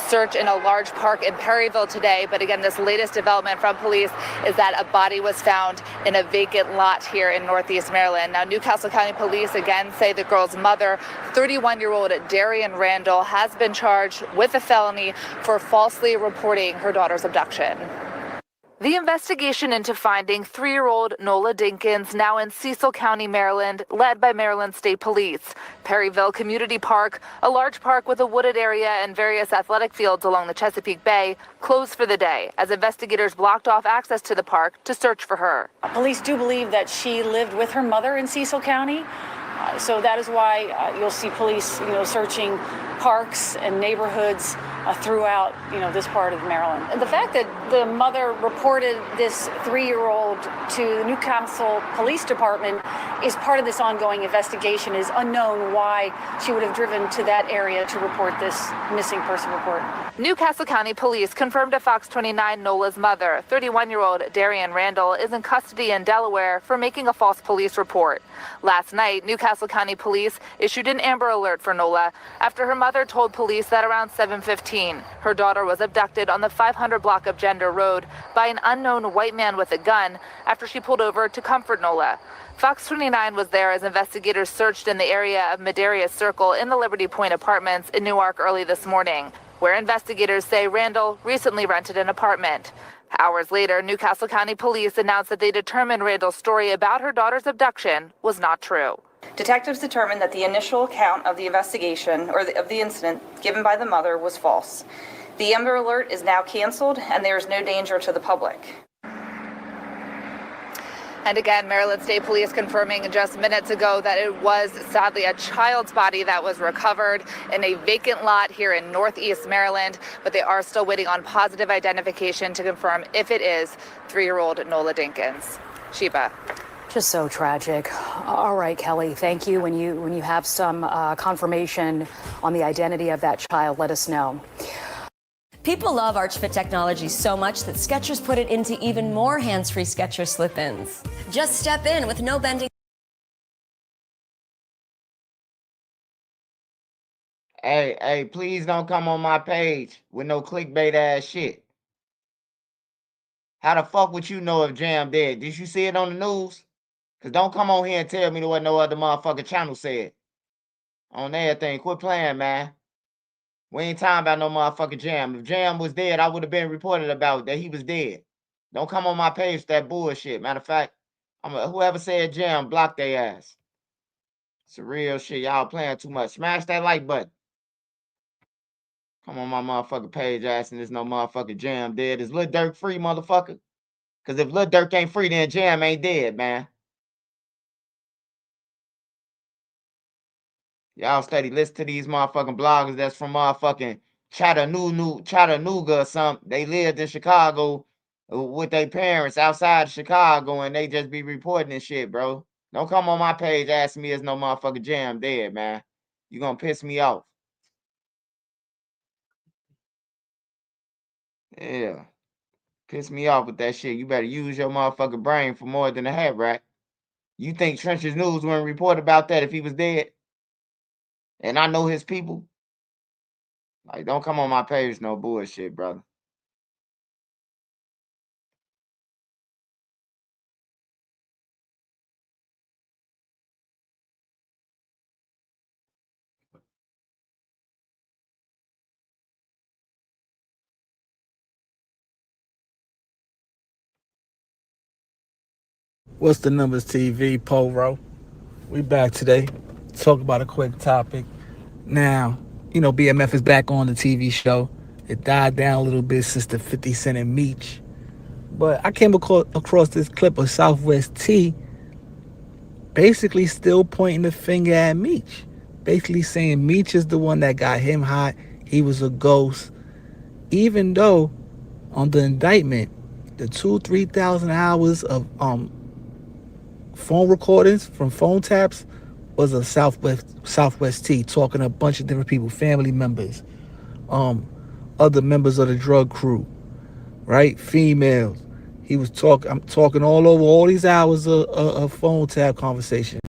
search in a large park in Perryville today. But again, this latest development from police is that a body was found in a vacant lot here in Northeast Maryland. Now, Newcastle County Police again say the girl's mother, 31-year-old Darian Randall, has been charged with a felony for falsely reporting her daughter's abduction. The investigation into finding 3-year-old Nola Dinkins now in Cecil County, Maryland, led by Maryland State Police. Perryville Community Park, a large park with a wooded area and various athletic fields along the Chesapeake Bay, closed for the day as investigators blocked off access to the park to search for her. Police do believe that she lived with her mother in Cecil County. So that is why you'll see police, searching parks and neighborhoods throughout, this part of Maryland. And the fact that the mother reported this 3-year-old to the Newcastle Police Department is part of this ongoing investigation. Is unknown why she would have driven to that area to report this missing person report. Newcastle County Police confirmed to Fox 29 Nola's mother, 31-year-old Darian Randall, is in custody in Delaware for making a false police report. Last night, Newcastle County Police issued an Amber Alert for Nola after her mother told police that around 7:15 2013. Her daughter was abducted on the 500 block of Gender Road by an unknown white man with a gun after she pulled over to comfort Nola. Fox 29 was there as investigators searched in the area of Medarea Circle in the Liberty Point apartments in Newark early this morning, where investigators say Randall recently rented an apartment. Hours later, Newcastle County Police announced that they determined Randall's story about her daughter's abduction was not true. Detectives determined that the initial account of the investigation of the incident given by the mother was false. The Amber Alert is now canceled and there is no danger to the public. And again, Maryland State Police confirming just minutes ago that it was sadly a child's body that was recovered in a vacant lot here in Northeast Maryland, but they are still waiting on positive identification to confirm if it is 3-year-old Nola Dinkins. Sheba. Just so tragic. All right, Kelly, thank you. When you have some confirmation on the identity of that child, let us know. People love ArchFit technology so much that Skechers put it into even more hands-free Skechers slip-ins. Just step in with no bending. Hey, please don't come on my page with no clickbait ass shit. How the fuck would you know if Jam dead? Did you see it on the news? Cause don't come on here and tell me what no other motherfucking channel said. On everything, quit playing, man. We ain't talking about no motherfucking Jam. If Jam was dead, I would have been reported about that he was dead. Don't come on my page with that bullshit. Matter of fact, whoever said Jam, block their ass. It's a real shit. Y'all playing too much. Smash that like button. Come on my motherfucking page asking this no motherfucking Jam dead. Is Lil Durk free, motherfucker? Cause if Lil Durk ain't free, then Jam ain't dead, man. Y'all steady listen to these motherfucking bloggers that's from motherfucking Chattanooga or something. They lived in Chicago with their parents outside of Chicago and they just be reporting this shit, bro. Don't come on my page asking me is no motherfucking Jam dead, man. You gonna piss me off. Yeah. Piss me off with that shit. You better use your motherfucking brain for more than a hat rack. You think Trench's News wouldn't report about that if he was dead? And I know his people? Like, don't come on my page, no bullshit, brother. What's the Numbers TV, Poro? We back today. Talk about a quick topic. Now, BMF is back on the TV show. It died down a little bit since the 50 Cent and Meech. But I came across this clip of Southwest T basically still pointing the finger at Meech. Basically saying Meech is the one that got him hot. He was a ghost. Even though on the indictment, the 3,000 hours of phone recordings from phone taps was a Southwest T talking to a bunch of different people, family members, other members of the drug crew, right? Females. He was I'm talking all over all these hours of phone tap conversation.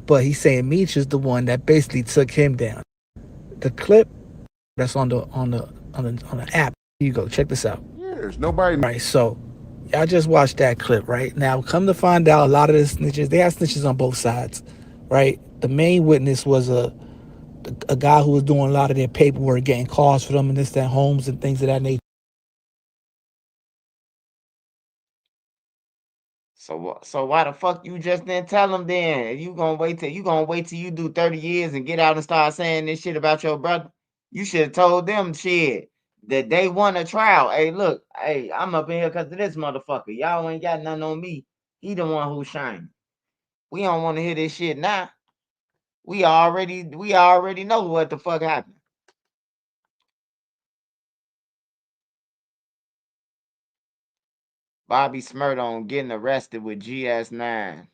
But he's saying Meech is the one that basically took him down. The clip that's on the app. Here you go. Check this out. There's nobody. Right. So y'all just watched that clip, right? Now, come to find out, a lot of the snitches, they have snitches on both sides, right? The main witness was a guy who was doing a lot of their paperwork, getting calls for them and this, that, homes and things of that nature. So why the fuck you just didn't tell him then? You gonna wait till you do 30 years and get out and start saying this shit about your brother? You should have told them shit that they won a trial. Hey, look, I'm up in here because of this motherfucker. Y'all ain't got nothing on me. He the one who's shining. We don't want to hear this shit now. We already know what the fuck happened. Bobby Smurda getting arrested with GS9.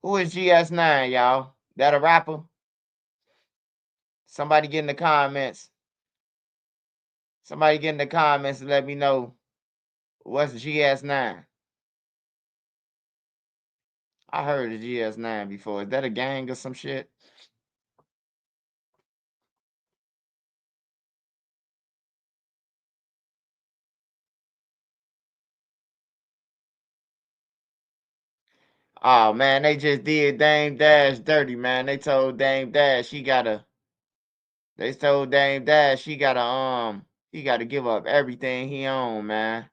Who is GS9, y'all? That a rapper? Somebody get in the comments. Somebody get in the comments and let me know what's GS9. I heard of GS9 before. Is that a gang or some shit? Oh man, they just did Dame Dash dirty, man. They told Dame Dash he gotta he gotta give up everything he owned, man.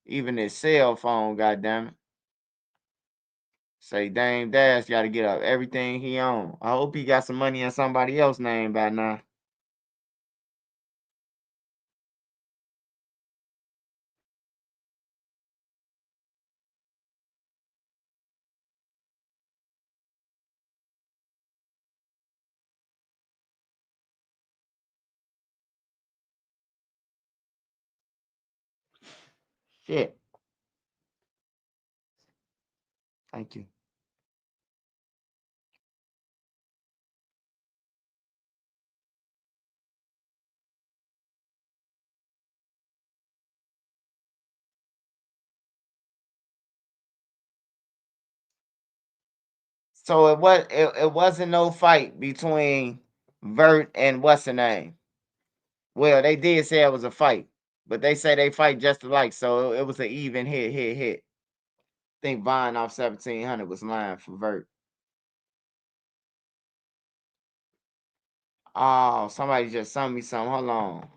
Even his cell phone, goddamn it. Say Dame Dash gotta get up everything he owned. I hope he got some money in somebody else's name by now. Shit. Thank you. So it wasn't no fight between Vert and what's the name. Well, they did say it was a fight, but they say they fight just alike, so it was an even hit. I think Vine off 1700 was lying for Vert. Oh, somebody just sent me something. Hold on.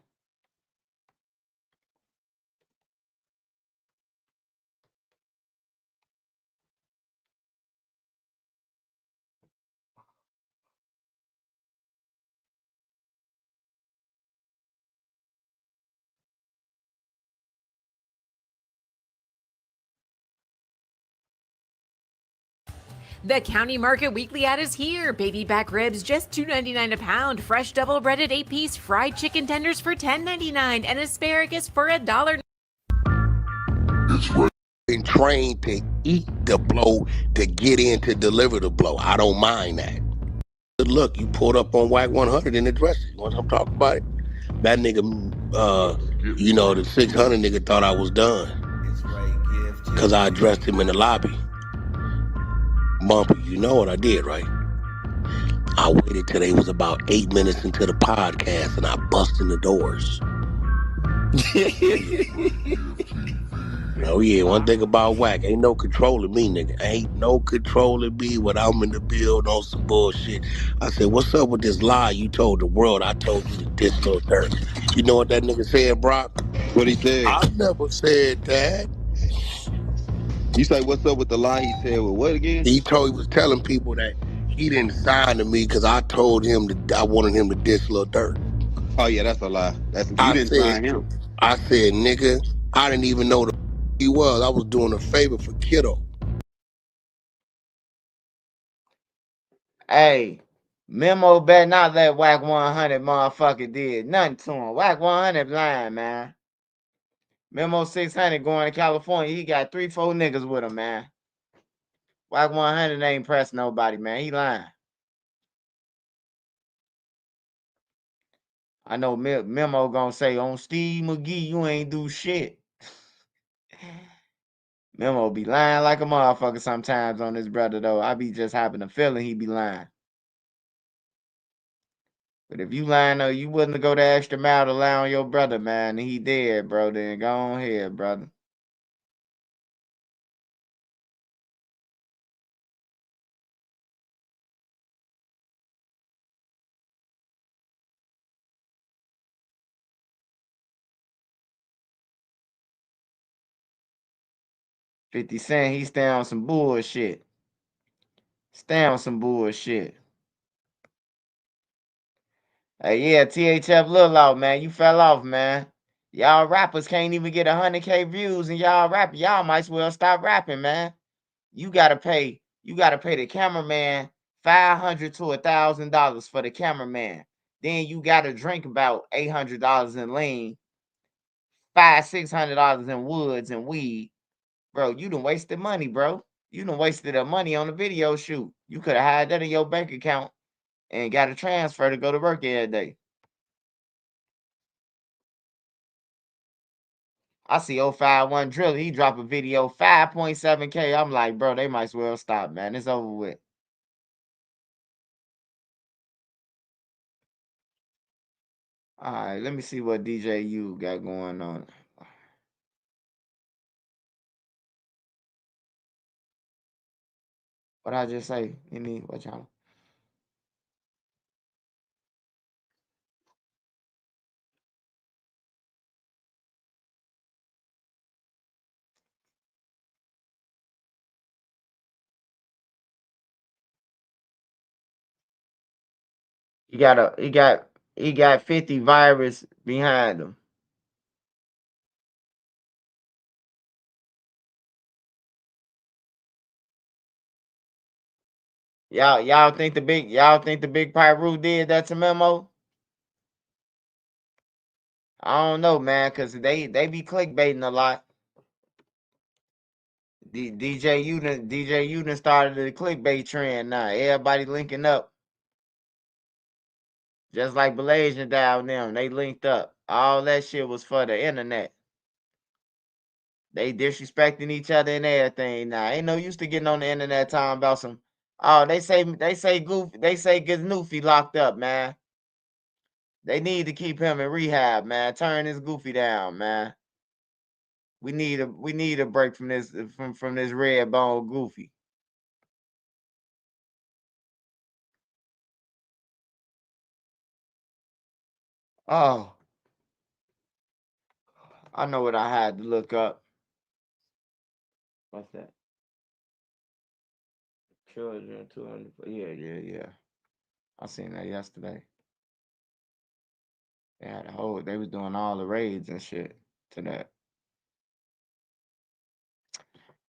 The County Market Weekly ad is here. Baby back ribs just $2.99 a pound. Fresh double breaded 8-piece fried chicken tenders for $10.99 and asparagus for $1. Been trained to eat the blow to get in to deliver the blow. I don't mind that. Good look, you pulled up on WAC 100 in the dress. You know what I'm talking about? That nigga, the 600 nigga thought I was done because I addressed him in the lobby. Bumpy, you know what I did, right? I waited till they was about 8 minutes into the podcast and I bust in the doors. Oh yeah, one thing about WAC, ain't no controlling me, nigga. Ain't no controlling me when I'm in the build on some bullshit. I said, what's up with this lie you told the world? I told you to diss Lil Durk. You know what that nigga said, Brock? What he said? I never said that. You say, what's up with the lie he said with what again? He was telling people that he didn't sign to me because I told him that I wanted him to diss Lil Durk. Oh yeah, that's a lie. You didn't sign him. I said, nigga, I didn't even know the he was. I was doing a favor for Kiddo. Hey, Memo better not let WAC 100 motherfucker did nothing to him. WAC 100 lying, man. Memo 600 going to California. He got 3-4 niggas with him, man. WAC 100 ain't pressed nobody, man. He lying. I know Memo gonna say, on Steve McGee, you ain't do shit. Memo be lying like a motherfucker sometimes on his brother, though. I be just having a feeling he be lying. But if you lying, though, you wouldn't go the extra mile to lie on your brother, man, and he dead, bro, then go on here, brother. $50 Cent, he stay on some bullshit. Stay on some bullshit. Hey, yeah, THF Lil Out, man. You fell off, man. Y'all rappers can't even get 100K views, and y'all rapping. Y'all might as well stop rapping, man. You gotta pay the cameraman $500 to $1,000 for the cameraman. Then you gotta drink about $800 in lean, $600 in woods and weed. Bro, you done wasted money, bro. You done wasted the money on the video shoot. You could have had that in your bank account and got a transfer to go to work every day. I see 051 Drill. He drop a video 5.7K. I'm like, bro, they might as well stop, man. It's over with. All right, let me see what DJU got going on. What I just say? You need what y'all? He got 50 virus behind him. Y'all think the big Pyru did that to Memo? I don't know, man, cause they be clickbaiting a lot. DJ Udin started the clickbait trend now. Everybody linking up. Just like Malaysian down them, they linked up. All that shit was for the internet. They disrespecting each other and everything now. Ain't no use to getting on the internet talking about some. Oh, they say Goofy locked up, man. They need to keep him in rehab, man. Turn this Goofy down, man. We need a break from this red bone Goofy. Oh, I know what I had to look up. What's that? Children 200. Yeah. I seen that yesterday. They had a whole. They was doing all the raids and shit to that.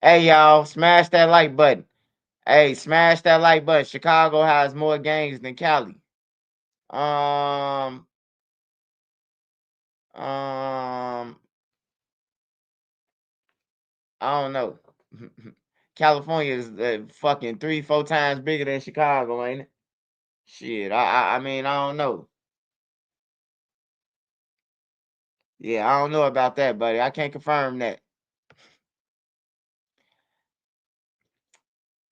Hey y'all, smash that like button. Hey, smash that like button. Chicago has more gangs than Cali. I don't know. California is fucking 3-4 times bigger than Chicago, ain't it? Shit, I mean, I don't know. Yeah, I don't know about that, buddy. I can't confirm that.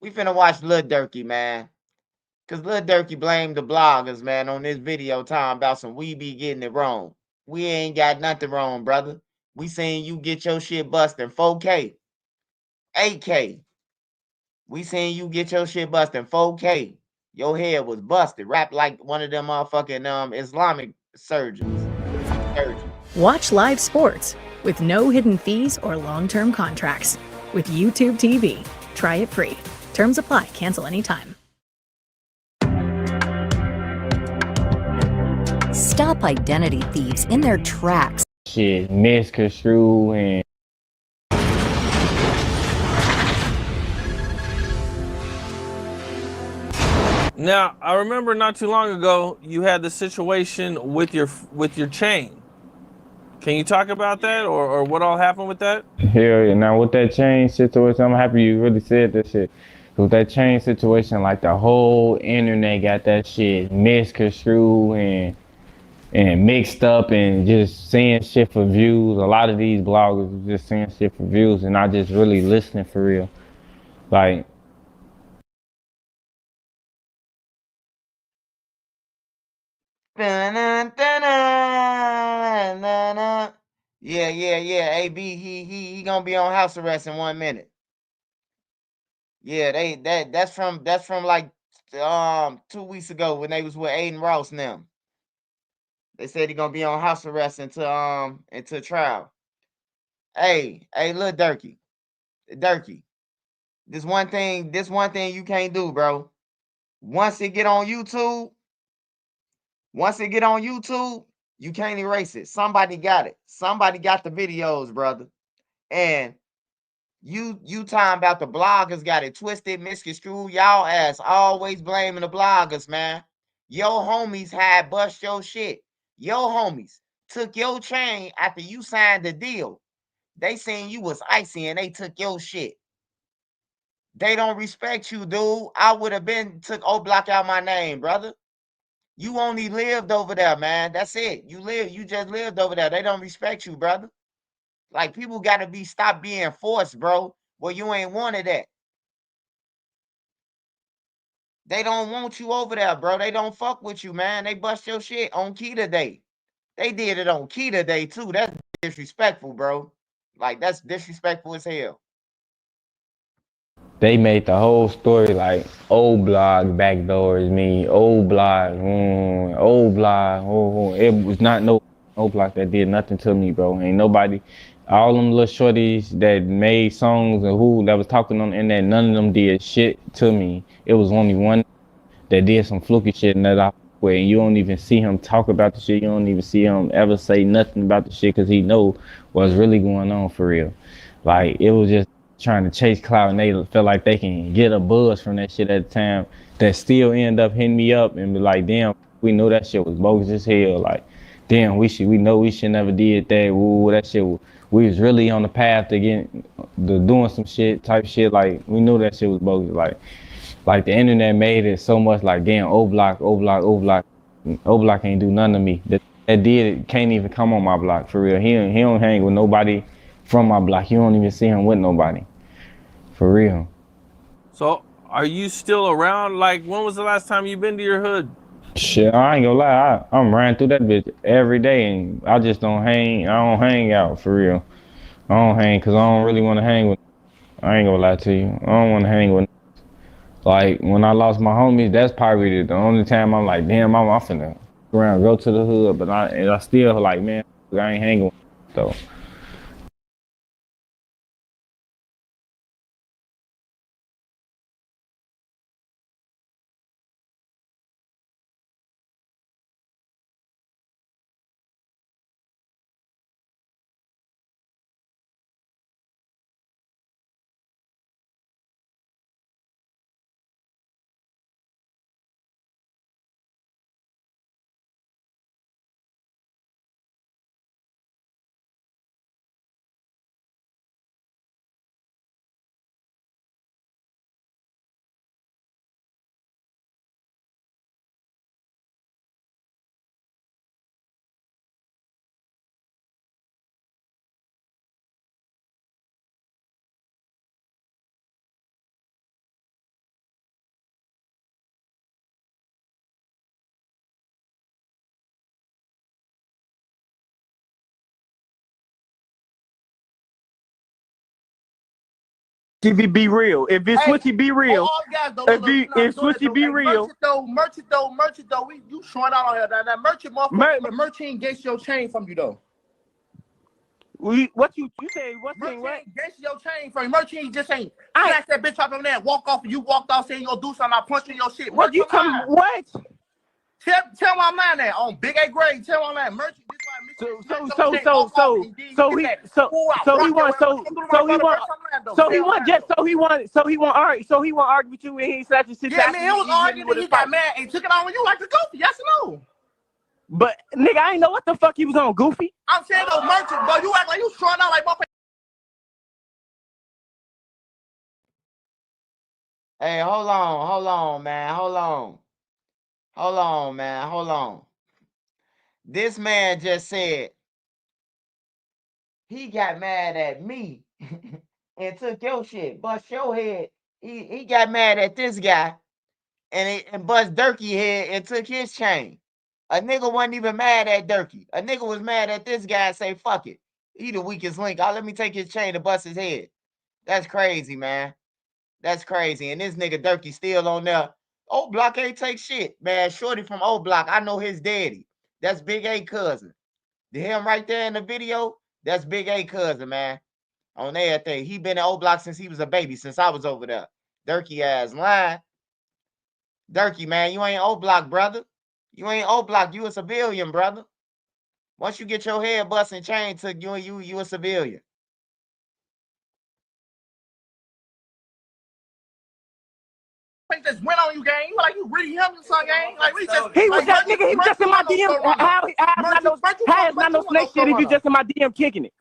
We finna watch Lil Durky, man. Cause Lil Durky blamed the bloggers, man, on this video talking about some we be getting it wrong. We ain't got nothing wrong, brother. We seen you get your shit busted 4K, 8K. We seen you get your shit busted 4K. Your head was busted, wrapped like one of them motherfucking Islamic surgeons. Watch live sports with no hidden fees or long-term contracts. With YouTube TV, try it free. Terms apply. Cancel anytime. Stop identity thieves in their tracks. Shit, misconstrue and Now, I remember not too long ago you had the situation with your chain. Can you talk about that or what all happened with that? hell yeah. Now with that chain situation, I'm happy you really said that shit. With that chain situation, like the whole internet got that shit misconstrued and mixed up and just saying shit for views. A lot of these bloggers are just saying shit for views and not just really listening for real. Like, Yeah. AB, he gonna be on house arrest in 1 minute. Yeah, that's from like 2 weeks ago when they was with Aiden Ross and them. They said he gonna be on house arrest until trial. Hey, Lil Durky. This one thing you can't do, bro. Once it get on YouTube, you can't erase it. Somebody got it. Somebody got the videos, brother. And you talking about the bloggers got it twisted, misconstrued. Y'all ass always blaming the bloggers, man. Your homies had bust your shit. Your homies took your chain after you signed the deal. They seen you was icy and they took your shit. They don't respect you, dude. I would have been took block out my name, brother. You only lived over there, man. That's it. You just lived over there. They don't respect you, brother. Like people gotta stop being forced, bro. Well, you ain't wanted that. They don't want you over there, bro. They don't fuck with you, man. They bust your shit on Keita Day. They did it on Keita Day too. That's disrespectful, bro. Like that's disrespectful as hell. They made the whole story like old block backdoors me, old block, old block. It was not no old block that did nothing to me, bro. Ain't nobody. All them little shorties that made songs and who that was talking on the internet, none of them did shit to me. It was only one that did some fluky shit and that I where you don't even see him talk about the shit. You don't even see him ever say nothing about the shit because he know what's really going on for real. Like it was just trying to chase clout and they feel like they can get a buzz from that shit at the time that still end up hitting me up and be like, damn, we know that shit was bogus as hell. Like, damn, we know we should never did that. Woo, that shit, we was really on the path to doing some shit type shit. Like, we knew that shit was bogus. Like the internet made it so much like, damn, O block ain't do nothing to me. That did it can't even come on my block for real. He don't hang with nobody from my block. You don't even see him with nobody. For real. So, are you still around? Like, when was the last time you been to your hood? Shit, I ain't gonna lie. I'm riding through that bitch every day, and I just don't hang. I don't hang out for real. I don't hang because I don't really want to hang with. I ain't gonna lie to you. I don't want to hang with. Like when I lost my homies, that's probably the only time I'm like, damn, I'm finna go to the hood. But I still like, man, I ain't hanging with though. If it be real, if it's Switchy be real, if Switchy be real, merchant though, you showing out on here. That merchant motherfucker, merchant ain't gets your chain from you though. What you say? What thing? What? Gets your chain from you. Merchant just ain't snatch that bitch up on there, walk off, and you walked off saying you gonna do something. I punch you in your shit. What you coming? What? Tell my man that on Big A grade. Tell my man merchant. So he want argue with you and he slapped his shit. Yeah, man, he was arguing and he got mad and took it on you like a goofy. Yes or no? But nigga, I ain't know what the fuck he was on, goofy. I'm saying those merchants, bro. You act like you strung out like motherfucker. Hey, hold on, man. Hold on. This man just said he got mad at me and took your shit, bust your head. He got mad at this guy and bust Durkee head and took his chain. A nigga wasn't even mad at Durkee. A nigga was mad at this guy and say, fuck it. He the weakest link. Let me take his chain and bust his head. That's crazy, man. That's crazy. And this nigga Durkee still on there. Old Block ain't take shit, man. Shorty from Old Block, I know his daddy. That's Big A cousin. Him right there in the video, that's Big A cousin, man. On everything. He been in Old Block since he was a baby, since I was over there. Durkee ass lying. Durkee, man, you ain't Old Block, brother. You ain't Old Block. You a civilian, brother. Once you get your head bust and chain took, you a civilian. Just went on you, gang. You like you really him, you son, gang. Like we just. He was just nigga. He was just in my DM. How is not no snake shit if you just in my DM kicking it?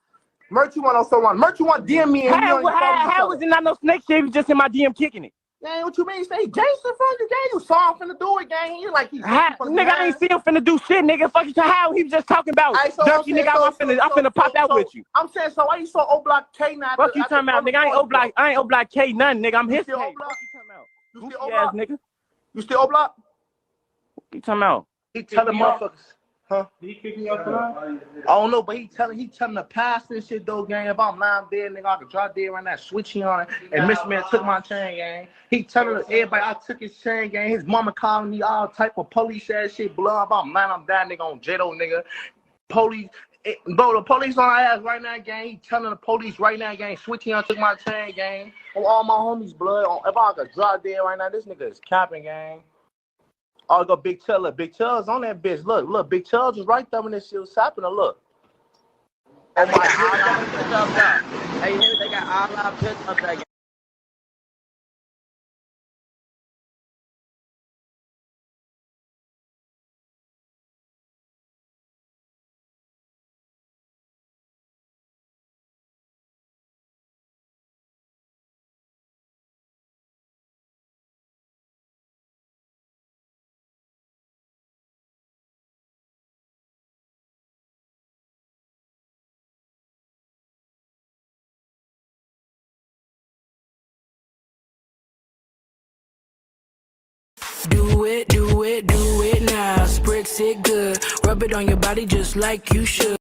Merch, you want no so on. Merch, you want DM me and how is it not no snake shit if you just in my DM kicking it? Gang, what you mean? Say Jason from you, gang. You saw him finna do it, gang. You like he. Nigga, I ain't see him finna do shit, nigga. Fuck you. How he was just talking about Durkee, nigga. I'm finna pop out with you. I'm saying, so why you so O Block K now? Fuck you talking about, nigga. I ain't O Block K nothing, nigga. I'm his K. You still O Block? You still O Block? What you talking about? He telling motherfuckers. Huh? Did he kick me off the line? I don't know, but he telling the pastor and shit though, gang. If I'm lying dead, nigga, I could drop dead right now, switching on it. And Miss Man took my chain, gang. He telling everybody I took his chain, gang. His mama calling me all type of police ass shit. Blood. If I'm lying, I'm dying, nigga, on J-Do, nigga. Police. Bro, the police on our ass right now, gang. He telling the police right now, gang. Switching on took my chain, gang. On all my homies' blood. If I could drop dead right now, this nigga is capping, gang. Oh, go Big Chubb. Big Chubb's on that bitch. Look, Big Chubb's was right there when this shit was happening. Look. Oh my God. Hey, they got all our pictures up there. Do it now. Spritz it good. Rub it on your body just like you should.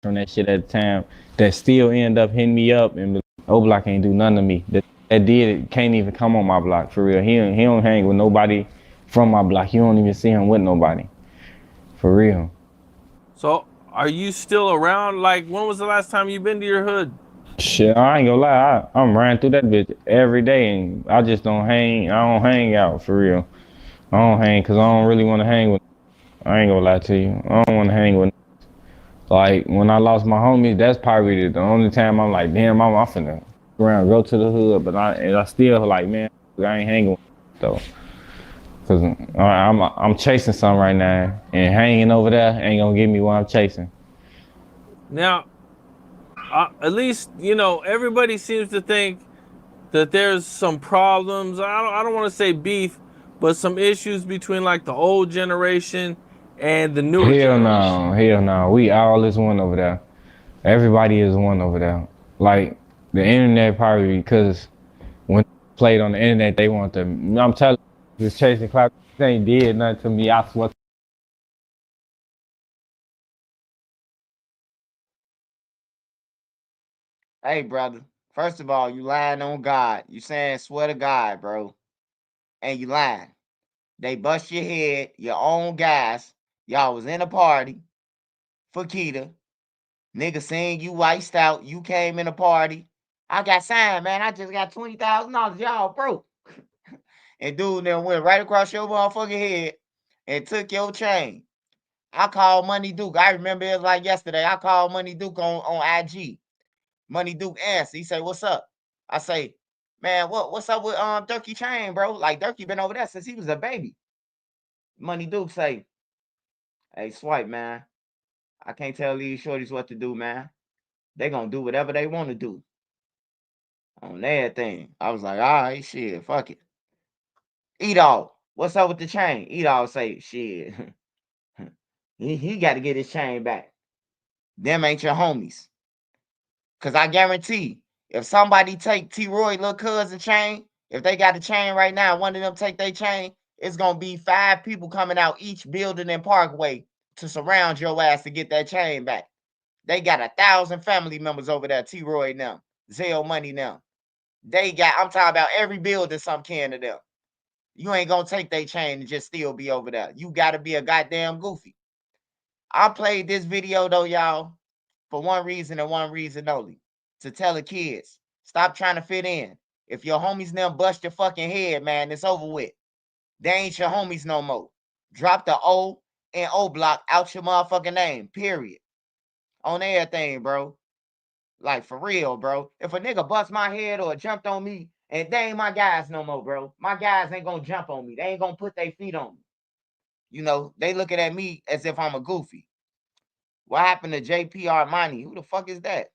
From that shit at the time, that still end up hitting me up, and O Block ain't do nothing to me. That did it can't even come on my block for real. He don't hang with nobody from my block. You don't even see him with nobody, for real. So, are you still around? Like, when was the last time you been to your hood? Shit, I ain't gonna lie. I'm riding through that bitch every day, and I just don't hang. I don't hang out for real. I don't hang because I don't really want to hang with. I ain't gonna lie to you. I don't want to hang with. Like, when I lost my homies, that's probably the only time I'm like, damn, I'm finna go to the hood. But I still like, man, I ain't hanging with though. Cause I'm chasing something right now, and hanging over there ain't gonna give me what I'm chasing. Now, at least, you know, everybody seems to think that there's some problems. I don't want to say beef, but some issues between like the old generation and the new generation. Hell no. We all is one over there. Everybody is one over there. Like, the internet probably, because when they played on the internet, they want to, I'm telling you, just chasing clout. They ain't did nothing to me. I swear. Hey, brother. First of all, you lying on God. You saying swear to God, bro. And you lying. They bust your head, your own guys. Y'all was in a party for Keita. Nigga saying you iced out. You came in a party. I got signed, man. I just got $20,000. Y'all broke. And dude then went right across your motherfucking head and took your chain. I called Money Duke. I remember it was like yesterday. I called Money Duke on IG. Money Duke answer. He say, "What's up?" I say, "Man, what's up with Durkee chain, bro? Like Durkee been over there since he was a baby." Money Duke say, "Hey, Swipe, man. I can't tell these shorties what to do, man. They gonna do whatever they want to do on everything." I was like, "All right, shit, fuck it." Edall, what's up with the chain? Edall say, "Shit, he got to get his chain back. Them ain't your homies." Cause I guarantee, if somebody take T-Roy little cousin chain, if they got a chain right now, one of them take their chain, it's gonna be 5 people coming out each building and parkway to surround your ass to get that chain back. They got 1,000 family members over there, T-Roy now, Zell Money now. I'm talking about every building some can of them. You ain't gonna take their chain and just still be over there. You gotta be a goddamn goofy. I played this video though, y'all, for one reason and one reason only. To tell the kids, stop trying to fit in. If your homies now bust your fucking head, man, it's over with. They ain't your homies no more. Drop the O and O Block out your motherfucking name, period. On everything, bro. Like, for real, bro. If a nigga bust my head or jumped on me, and they ain't my guys no more, bro. My guys ain't gonna jump on me. They ain't gonna put their feet on me. You know, they looking at me as if I'm a goofy. What happened to JP Armani? Who the fuck is that?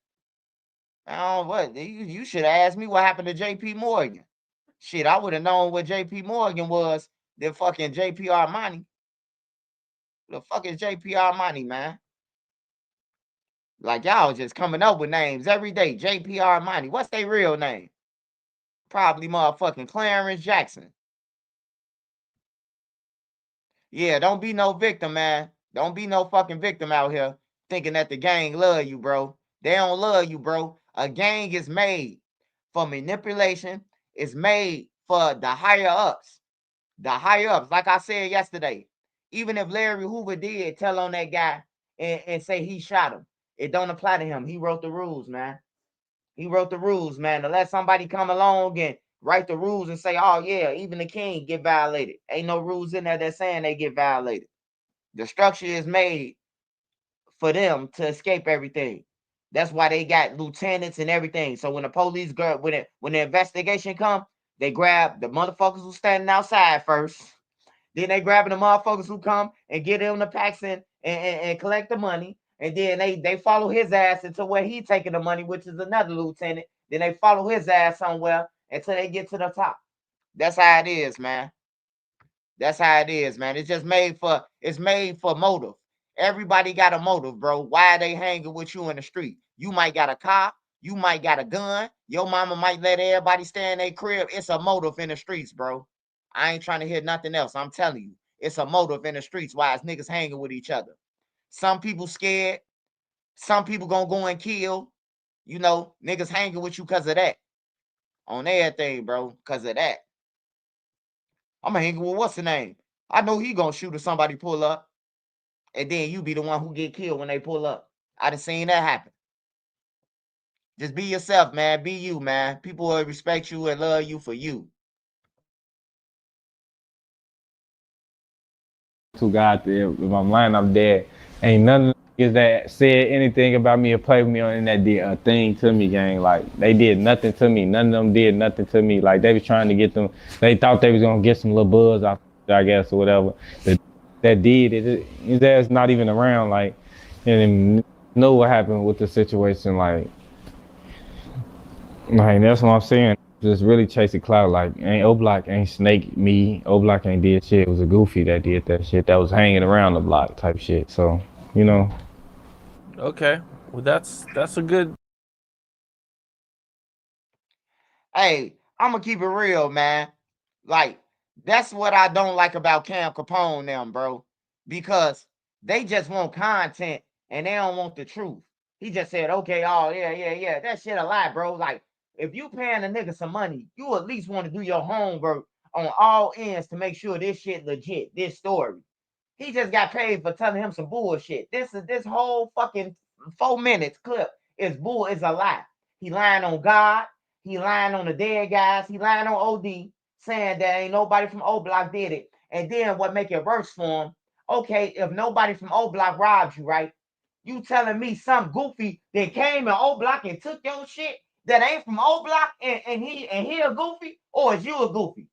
I don't what you should have asked me what happened to JP Morgan. Shit, I would have known what JP Morgan was than fucking JP Armani. Who the fuck is JP Armani, man? Like, y'all just coming up with names every day. JP Armani. What's their real name? Probably motherfucking Clarence Jackson. Yeah, don't be no victim, man. Don't be no fucking victim out here thinking that the gang love you, bro. They don't love you, bro. A gang is made for manipulation. It's made for the higher ups. The higher ups, like I said yesterday, even if Larry Hoover did tell on that guy and say he shot him, it don't apply to him. He wrote the rules, man. He wrote the rules, man. To let somebody come along and write the rules and say, oh, yeah, even the king get violated. Ain't no rules in there that saying they get violated. The structure is made for them to escape everything. That's why they got lieutenants and everything. So when the police go, when the investigation come, they grab the motherfuckers who standing outside first. Then they grabbing the motherfuckers who come and get him the packs and collect the money. And then they follow his ass until where he taking the money, which is another lieutenant. Then they follow his ass somewhere until they get to the top. That's how it is, man. That's how it is, man. It's made for motive. Everybody got a motive, bro. Why are they hanging with you in the street? You might got a car, you might got a gun, your mama might let everybody stay in their crib. It's a motive in the streets, bro. I ain't trying to hear nothing else. I'm telling you, it's a motive in the streets. Why is niggas hanging with each other? Some people scared. Some people gonna go and kill. You know, niggas hanging with you because of that. On everything, bro, because of that. I'm hanging with what's the name? I know he gonna shoot if somebody pull up, and then you be the one who get killed when they pull up. I done seen that happen. Just be yourself, man. Be you, man. People will respect you and love you for you. To God, if I'm lying, I'm dead. Ain't none of the niggas that said anything about me or played with me on that did a thing to me, gang. Like, they did nothing to me. None of them did nothing to me. Like, they was trying to get them. They thought they was gonna get some little buzz off, I guess, or whatever. That did it. His ass not even around. Like, and know what happened with the situation. Like that's what I'm saying. Just really chasing clout. Like, ain't O-Block ain't snake me. O-Block ain't did shit. It was a goofy that did that shit. That was hanging around the block type shit. So, you know. Okay. Well, that's a good. Hey, I'm gonna keep it real, man. Like, that's what I don't like about Cam Capone them, bro. Because they just want content and they don't want the truth. He just said, okay, oh, yeah. That shit a lie, bro. Like, if you paying a nigga some money, you at least want to do your homework on all ends to make sure this shit legit, this story. He just got paid for telling him some bullshit. This whole fucking 4 minutes clip is a lie. He lying on God. He lying on the dead guys. He lying on OD, saying that ain't nobody from O Block did it. And then what make it worse for him? Okay, if nobody from O Block robbed you, right? You telling me some goofy that came in O Block and took your shit that ain't from O Block and he a goofy, or is you a goofy?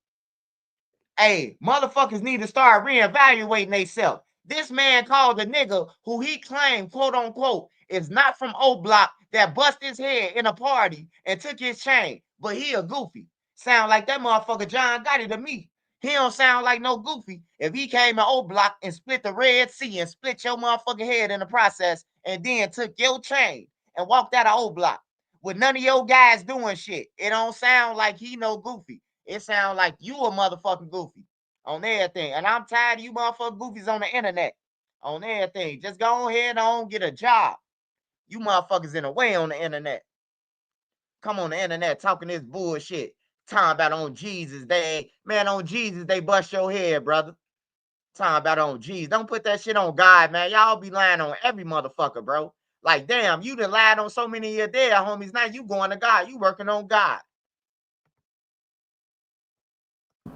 Hey, motherfuckers need to start reevaluating themselves. This man called the nigga who he claimed, quote unquote, is not from O Block that bust his head in a party and took his chain, but he a goofy. Sound like that motherfucker John Gotti to me. He don't sound like no goofy if he came to O Block and split the Red Sea and split your motherfucking head in the process and then took your chain and walked out of O Block with none of your guys doing shit. It don't sound like he no goofy. It sounds like you a motherfucking goofy on everything. And I'm tired of you motherfucking goofies on the internet. On everything. Just go ahead and get a job. You motherfuckers in the way on the internet. Come on the internet talking this bullshit. Talking about on Jesus. On Jesus, they bust your head, brother. Talking about on Jesus. Don't put that shit on God, man. Y'all be lying on every motherfucker, bro. Like, damn, you done lied on so many of your dead homies. Now you going to God. You working on God.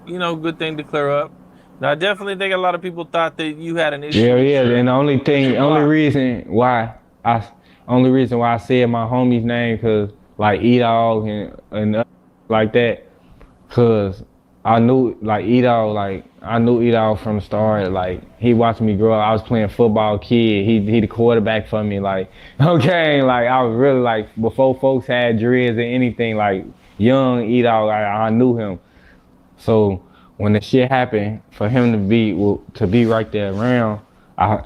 You know, good thing to clear up. Now, I definitely think a lot of people thought that you had an issue. Yeah. And the only reason why I said my homie's name, cause like E-Dog and like that, cause I knew like E-Dog, I knew E-Dog from the start. Like, he watched me grow up. I was playing football kid. He the quarterback for me. Like, okay, like I was really like before folks had dreads or anything. Like, young E-Dog, I knew him. So when the shit happened, for him to be right there around,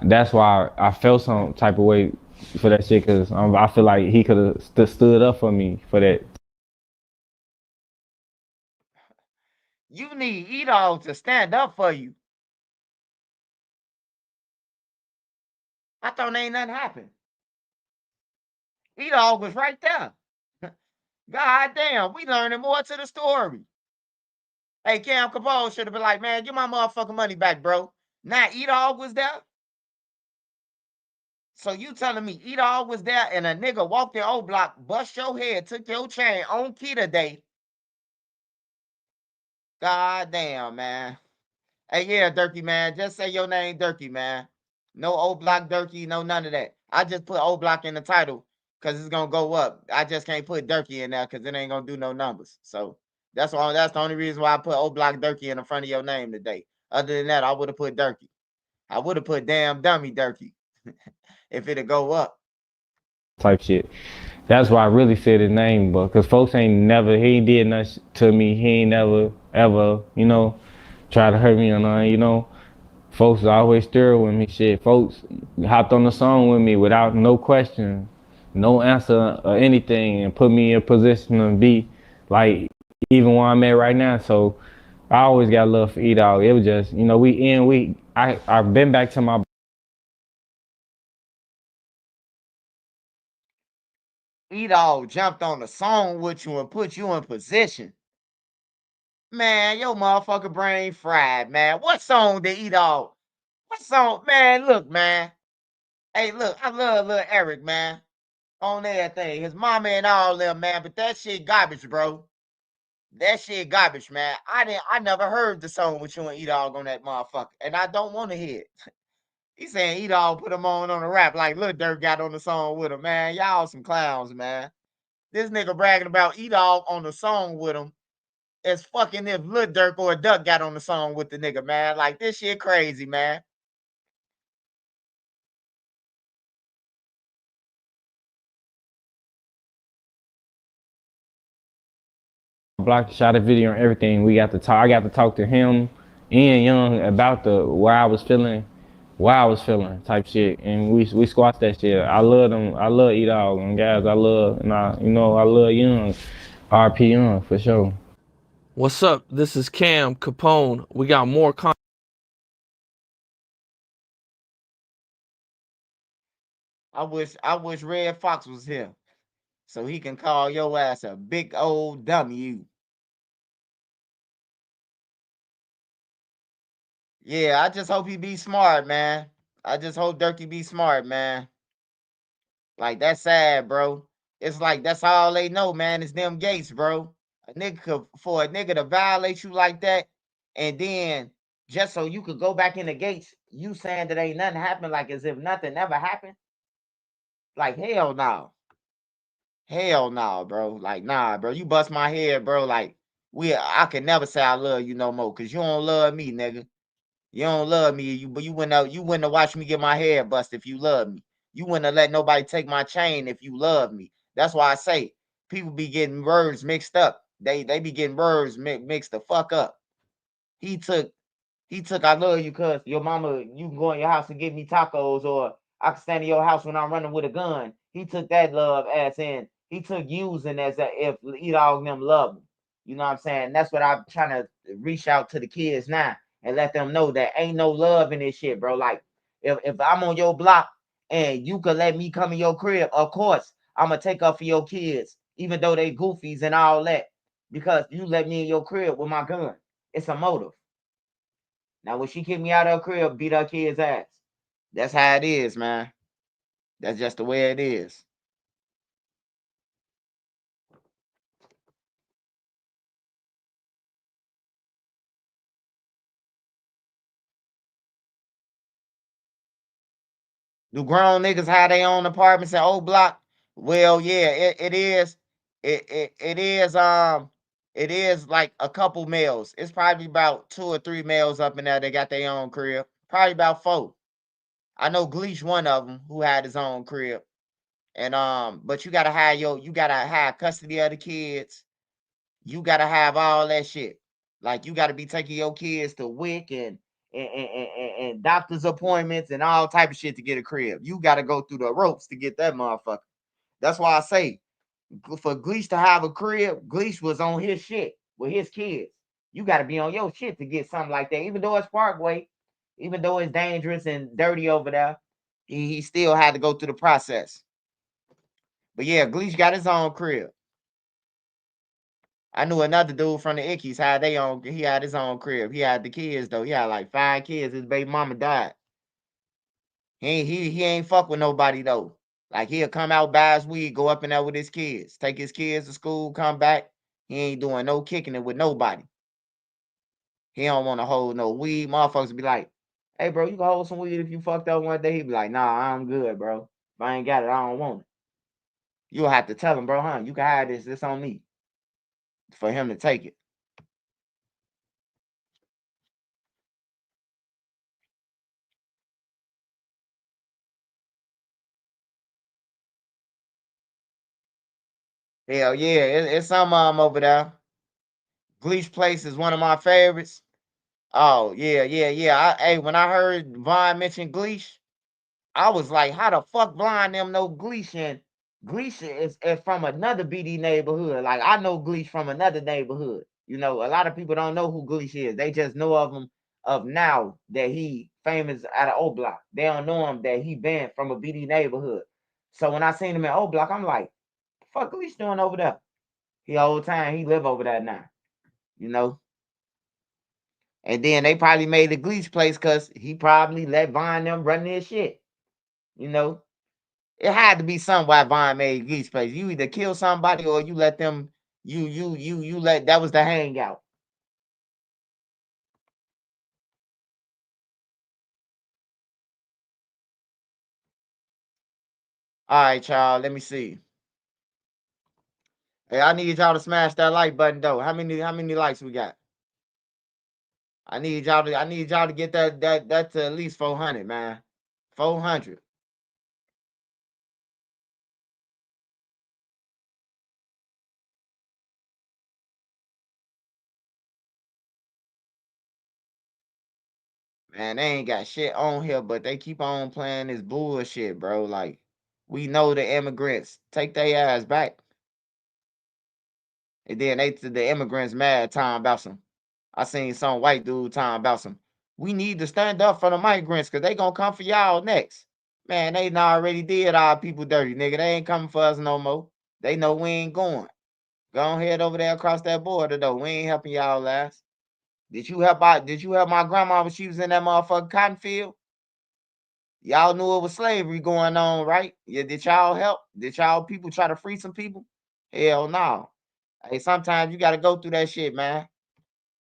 that's why I felt some type of way for that shit, cause I feel like he could have stood up for me for that. You need E-Dog to stand up for you. I thought ain't nothing happened. E-Dog was right there. God damn, we learning more to the story. Hey, Cam Capone should have been like, man, give my motherfucking money back, bro. Now E-Dog was there. So you telling me E-Dog was there and a nigga walked in O Block, bust your head, took your chain on key today. God damn, man. Hey, yeah, Durkee, man. Just say your name, Durkee, man. No O Block Durkee, no none of that. I just put O Block in the title because it's gonna go up. I just can't put Durkee in there because it ain't gonna do no numbers. So that's the only reason why I put O Block Durkee in the front of your name today. Other than that, I would have put Durkee. I would have put damn dummy Durkee if it'd go up. Type shit. That's why I really said his name, but cause folks he ain't did nothing to me. He ain't never ever, try to hurt me or nothing, Folks always stir with me, shit. Folks hopped on the song with me without no question, no answer or anything, and put me in a position to be like even where I'm at right now. So I always got love for E-Dog. It was just, I've been back to my E-Dog jumped on the song with you and put you in position. Man, your motherfucker brain fried, man. What song did E-Dog? What song? Man, look, man. Hey, look, I love little Eric, man. On everything. His mama and all them, man. But that shit garbage, bro. That shit garbage, man. I never heard the song with you and E-Dog on that motherfucker. And I don't want to hear it. He's saying E-Dog put him on the rap like Lil Durk got on the song with him, man. Y'all some clowns, man. This nigga bragging about E-Dog on the song with him. As fucking if Lil Durk or a Duck got on the song with the nigga, man. Like, this shit crazy, man. block shot a video and everything. I got to talk to him and Young about why I was feeling type shit, and we squashed that shit. I love them. I love E-Dog and guys. I love Young, RP Young for sure. What's up? This is Cam Capone. We got more content. I wish Red Fox was here so he can call your ass a big old dummy. You. Yeah, I just hope he be smart, man. I just hope Durkee be smart, man. Like, that's sad, bro. It's like that's all they know, man, is them gates, bro. For a nigga to violate you like that, and then just so you could go back in the gates, you saying that ain't nothing happened, like as if nothing ever happened. Like, hell no. Hell no, bro. Like, nah, bro. You bust my head, bro. Like, I can never say I love you no more, cause you don't love me, nigga. You don't love me, but you wouldn't have watched me get my head bust if you love me. You wouldn't have let nobody take my chain if you love me. That's why I say people be getting words mixed up. They be getting words mixed the fuck up. He took I love you cuz your mama, you can go in your house and give me tacos, or I can stand in your house when I'm running with a gun. He took that love as in, he took using as if E-Dog them love him. You know what I'm saying? That's what I'm trying to reach out to the kids now and let them know that ain't no love in this shit, bro. Like, if I'm on your block and you could let me come in your crib, of course, I'm going to take up for your kids, even though they goofies and all that, because you let me in your crib with my gun. It's a motive. Now, when she kicked me out of her crib, beat her kid's ass. That's how it is, man. That's just the way it is. Do grown niggas have their own apartments in O Block? Well, yeah, it is. It is like a couple males. It's probably about 2 or 3 males up in there. They got their own crib. Probably about 4. I know Gleesh one of them who had his own crib. And but you gotta have custody of the kids. You gotta have all that shit. Like, you gotta be taking your kids to WIC and doctor's appointments and all type of shit to get a crib. You gotta go through the ropes to get that motherfucker. That's why I say, for Gleesh to have a crib, Gleesh was on his shit with his kids. You gotta be on your shit to get something like that. Even though it's Parkway, even though it's dangerous and dirty over there, He still had to go through the process. But yeah, Gleesh got his own crib. I knew another dude from the Ickies he had his own crib. He had the kids though. He had like 5 kids. His baby mama died. He ain't fuck with nobody though. Like he'll come out, buy his weed, go up in there with his kids, take his kids to school, come back. He ain't doing no kicking it with nobody. He don't want to hold no weed. Motherfuckers be like, hey bro, you can hold some weed if you fucked up one day. He be like, nah, I'm good, bro. If I ain't got it, I don't want it. You'll have to tell him, bro, you can have this on me. For him to take it. Hell yeah, it's some over there. Gleesh Place is one of my favorites. Oh yeah. When I heard Vaughn mention Gleesh, I was like, how the fuck blind them know Gleesh? And Gleesh is from another BD neighborhood. Like I know Gleesh from another neighborhood. You know, a lot of people don't know who Gleesh is. They just know of him of now that he famous out of O Block. They don't know him that he been from a BD neighborhood. So when I seen him in O Block, I'm like, fuck Gleesh doing over there? He whole time he live over there now. You know? And then they probably made the Gleesh Place because he probably let Vaughn them run their shit. You know? It had to be something why Vaughn made Gleesh Place. You either kill somebody or you let them you let that was the hangout. All right, y'all. Let me see. Hey, I need y'all to smash that like button though. How many likes we got? I need y'all to get that to at least 400, man. 400. Man, they ain't got shit on here, but they keep on playing this bullshit, bro. Like, we know the immigrants. Take their ass back. And then the immigrants mad talking about some. I seen some white dude talking about some. We need to stand up for the migrants because they gonna come for y'all next. Man, they already did our people dirty, nigga. They ain't coming for us no more. They know we ain't going. Go on head over there across that border though. We ain't helping y'all last. Did you help my grandma when she was in that motherfucking cotton field? Y'all knew it was slavery going on, right? Yeah, did y'all help? Did y'all people try to free some people? Hell no. Hey, sometimes you gotta go through that shit, man.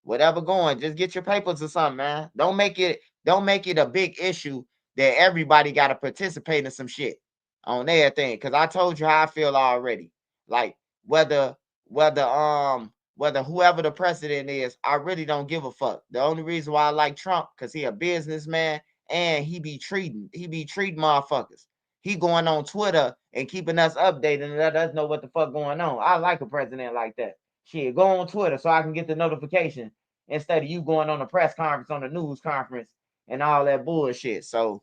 Whatever going, just get your papers or something, man. Don't make it a big issue that everybody gotta participate in some shit on their thing. Cause I told you how I feel already. Like whether whoever the president is, I really don't give a fuck. The only reason why I like Trump, cause he a businessman and he be treating motherfuckers. He going on Twitter and keeping us updated and let us know what the fuck going on. I like a president like that. Shit, go on Twitter so I can get the notification instead of you going on a press conference, on a news conference, and all that bullshit. So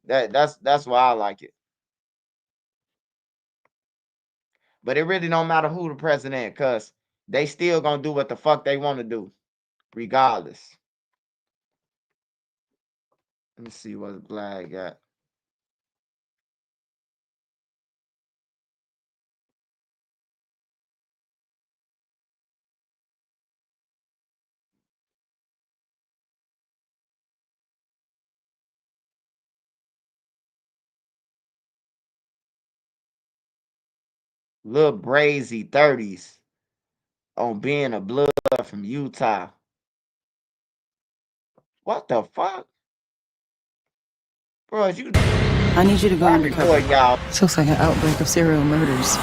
that's why I like it. But it really don't matter who the president, cause they still gonna do what the fuck they want to do, regardless. Let me see what Black got. Lil Brazy 30s on being a blood from Utah. What the fuck? Bro, I need you to go undercover. Y'all. This looks like an outbreak of serial murders.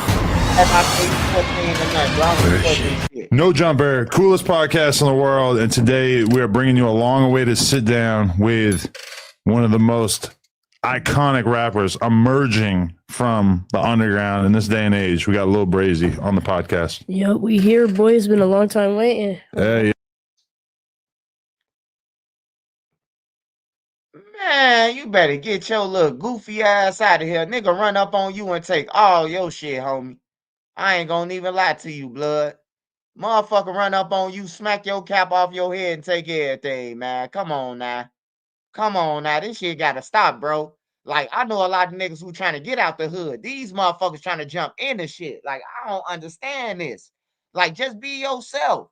No Jumper, coolest podcast in the world, and today we are bringing you a long-awaited sit-down with one of the most iconic rappers emerging from the underground in this day and age. We got Lil Brazy on the podcast. Yep, we here, boy. It's been a long time waiting. Hey. Man, you better get your little goofy ass out of here. Nigga run up on you and take all your shit, homie. I ain't gonna even lie to you, blood. Motherfucker run up on you, smack your cap off your head and take everything, man. Come on now. Come on now. This shit gotta stop, bro. Like, I know a lot of niggas who trying to get out the hood. These motherfuckers trying to jump into shit. Like, I don't understand this. Like, just be yourself.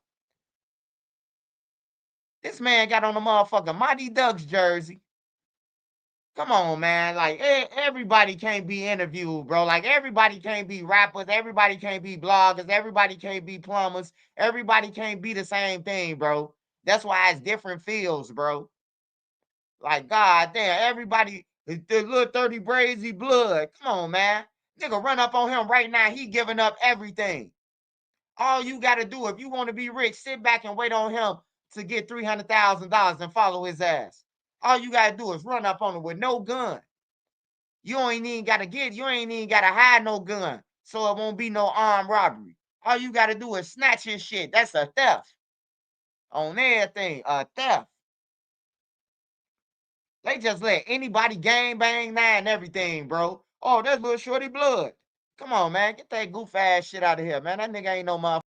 This man got on the motherfucking Mighty Ducks jersey. Come on, man. Like, everybody can't be interviewed, bro. Like, everybody can't be rappers. Everybody can't be bloggers. Everybody can't be plumbers. Everybody can't be the same thing, bro. That's why it's different fields, bro. Like, god damn, everybody, the little 30 brazy blood. Come on, man. Nigga, run up on him right now. He giving up everything. All you got to do, if you want to be rich, sit back and wait on him to get $300,000 and follow his ass. All you got to do is run up on him with no gun. You ain't even got to hide no gun, so it won't be no armed robbery. All you got to do is snatch his shit. That's a theft. On everything, a theft. They just let anybody gang bang now and everything, bro. Oh, that's little shorty blood. Come on, man. Get that goof ass shit out of here, man. That nigga ain't no motherfucker.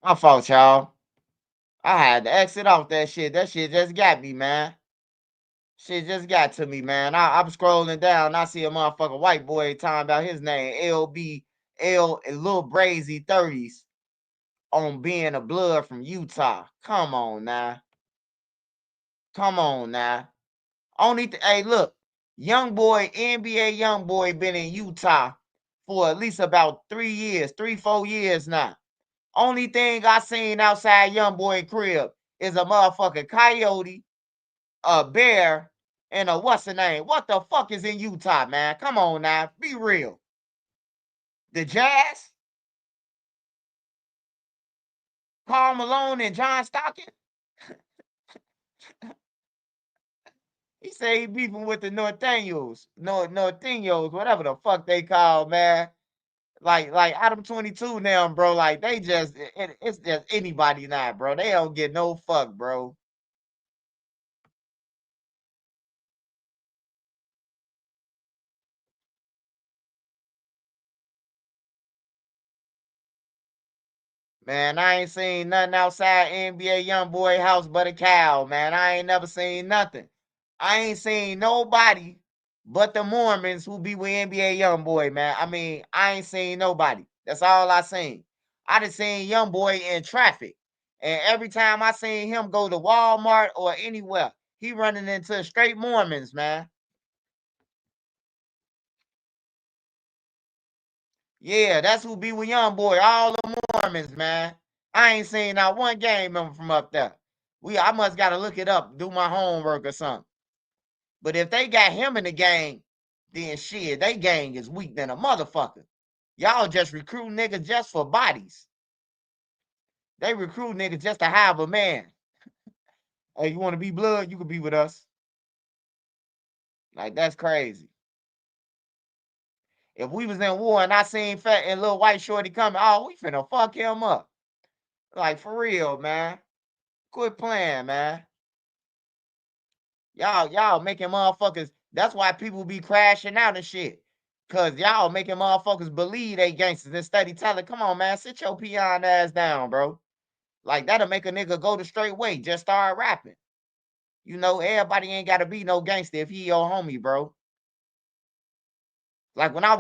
My fault, y'all. I had to exit off that shit. That shit just got me, man. Shit just got to me, man. I'm scrolling down. I see a motherfucking white boy talking about his name, Lil Brazy 30s, on being a blood from Utah. Come on now. Come on now. Hey, look, NBA young boy been in Utah for at least about 4 years now. Only thing I seen outside young boy crib is a motherfucking coyote, a bear, and a what's the name? What the fuck is in Utah, man? Come on now, be real. The Jazz, Karl Malone, and John Stockton. He say he beefing with the Norteños, whatever the fuck they call, man. Like Adam 22 now, bro. Like they just, it's just anybody now, bro. They don't get no fuck, bro. Man, I ain't seen nothing outside NBA YoungBoy house but a cow, man. I ain't never seen nothing. I ain't seen nobody but the Mormons who be with NBA YoungBoy, man. I mean, I ain't seen nobody. That's all I seen. I done seen YoungBoy in traffic. And every time I seen him go to Walmart or anywhere, he running into straight Mormons, man. Yeah, that's who be with YoungBoy, all the Mormons, man. I ain't seen not one gang member from up there. I must gotta look it up, do my homework or something. But if they got him in the gang, then shit, they gang is weak than a motherfucker. Y'all just recruit niggas just for bodies. They recruit niggas just to have a man. Hey, you want to be blood? You can be with us. Like, that's crazy. If we was in war and I seen Fat and little white shorty coming, oh, we finna fuck him up. Like, for real, man. Quit playing, man. Y'all making motherfuckers. That's why people be crashing out and shit. Cause y'all making motherfuckers believe they gangsters and steady telling, come on, man, sit your peon ass down, bro. Like that'll make a nigga go the straight way. Just start rapping. You know, everybody ain't gotta be no gangster if he your homie, bro. Like when I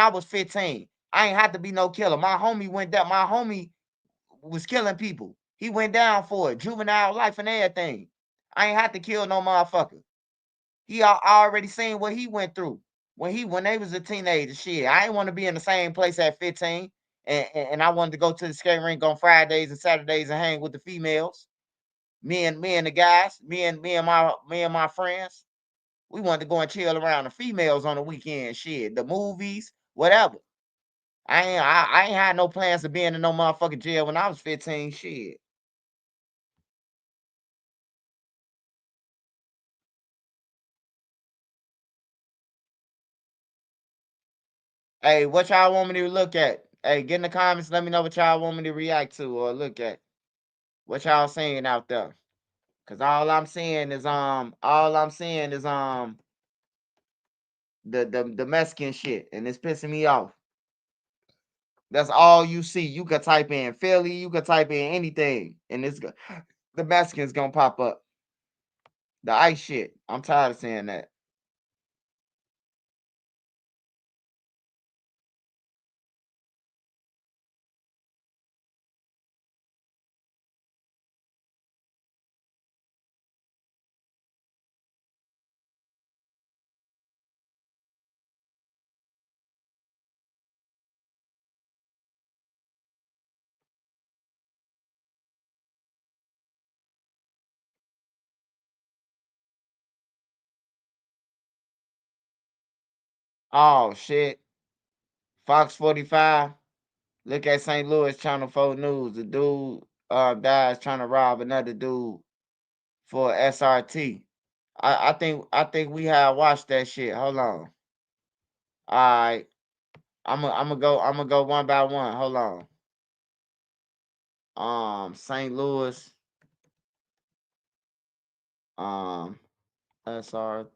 was 15, I ain't had to be no killer. My homie went down. My homie was killing people. He went down for it, juvenile life and everything. I ain't had to kill no motherfucker. He already seen what he went through when they was a teenager. Shit, I ain't want to be in the same place at 15, and I wanted to go to the skate rink on Fridays and Saturdays and hang with the females. Me and the guys, me and my friends. We wanted to go and chill around the females on the weekend. Shit, the movies, whatever. I ain't had no plans of being in no motherfucking jail when I was 15. Shit. Hey, what y'all want me to look at? Hey, get in the comments. Let me know what y'all want me to react to or look at. What y'all saying out there? Cause all I'm seeing is the Mexican shit, and it's pissing me off. That's all you see. You could type in Philly, you could type in anything, and the Mexican's gonna pop up. The ice shit. I'm tired of seeing that. Oh shit. Fox 45. Look at St. Louis Channel 4 News. The dude dies trying to rob another dude for SRT. I think we have watched that shit. Hold on. Alright. I'm gonna go one by one. Hold on. St. Louis. SR.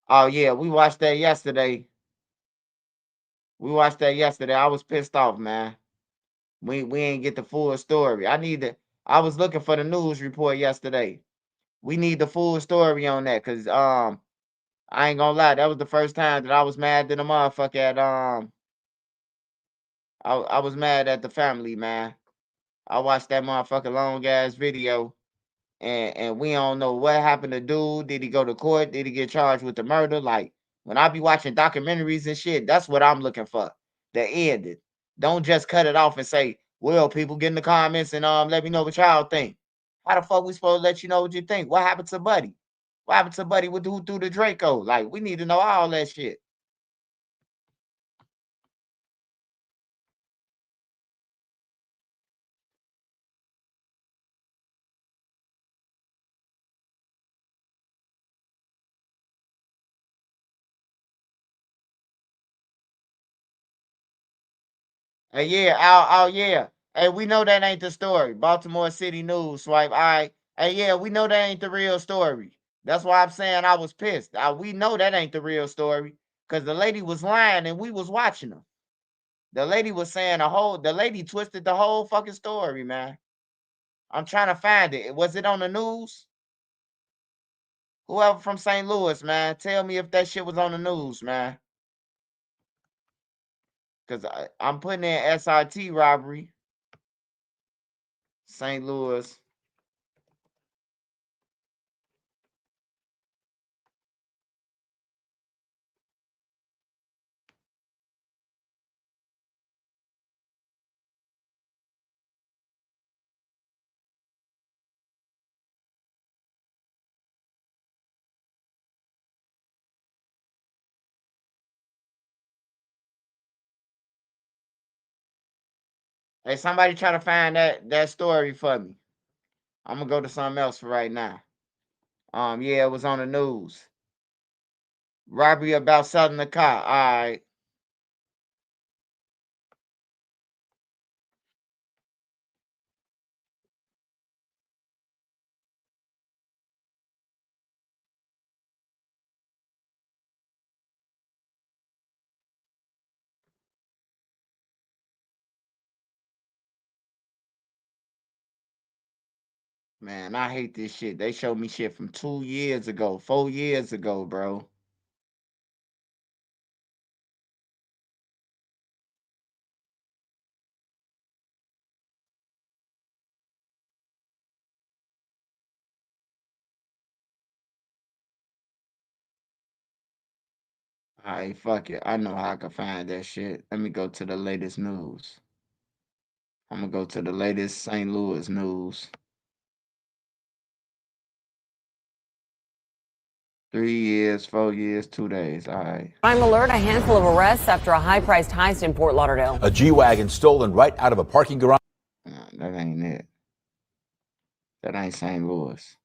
Oh yeah, we watched that yesterday. I was pissed off, man. We ain't get the full story. I was looking for the news report yesterday. We need the full story on that, cause I ain't gonna lie, that was the first time that I was mad at the motherfucker at I was mad at the family, man. I watched that motherfucker long ass video, and we don't know what happened to dude. Did he go to court? Did he get charged with the murder? Like, when I be watching documentaries and shit, that's what I'm looking for. The ending. Don't just cut it off and say, well, people get in the comments and let me know what y'all think. How the fuck we supposed to let you know what you think? What happened to Buddy? What happened to Buddy with who threw the Draco? Like, we need to know all that shit. Hey, yeah, yeah. Hey, we know that ain't the story. Baltimore City News, swipe. All right. Hey, yeah, we know that ain't the real story. That's why I'm saying I was pissed. We know that ain't the real story. Because the lady was lying and we was watching her. The lady was saying the lady twisted the whole fucking story, man. I'm trying to find it. Was it on the news? Whoever from St. Louis, man, tell me if that shit was on the news, man. Because I'm putting in SRT robbery. St. Louis. Hey, somebody try to find that story for me. I'm gonna go to something else for right now. Yeah, it was on the news. Robbery about selling the car. All right. Man, I hate this shit. They showed me shit from 2 years ago, 4 years ago, bro. All right, fuck it. I know how I can find that shit. Let me go to the latest news. I'm gonna go to the latest St. Louis news. 3 years, 4 years, 2 days. All right. Crime alert, a handful of arrests after a high-priced heist in Fort Lauderdale. A G-Wagon stolen right out of a parking garage. Nah, that ain't it. That ain't St. Louis.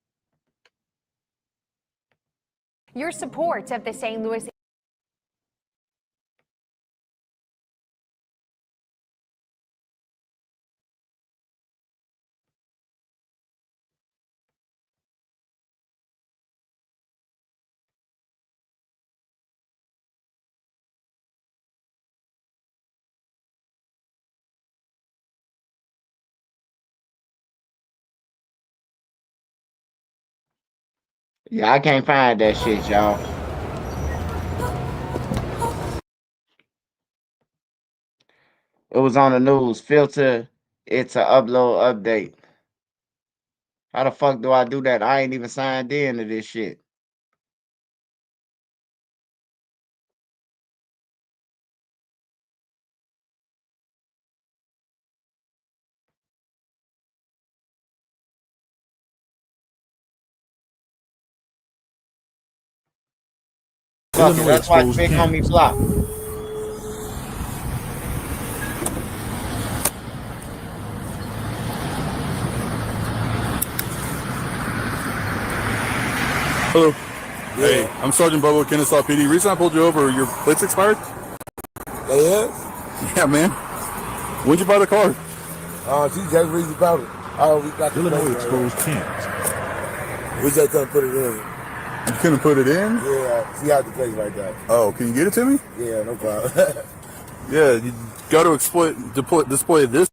Your support of the St. Louis Yeah, I can't find that shit, y'all. It was on the news. Filter it to upload update. How the fuck do I do that? I ain't even signed in to this shit. Fuck it. That's why big homie blocked. Hello. Hey, I'm Sergeant Bubba with Kennesaw PD. Reason I pulled you over, your plates expired? They is? Yeah, man. When'd you buy the car? She just reads about it. Oh, we got the Illinois exposed cans. We just couldn't put it in. You couldn't put it in? Yeah, she had the place like that. Oh, can you get it to me? Yeah, no problem. Yeah, you got to display this.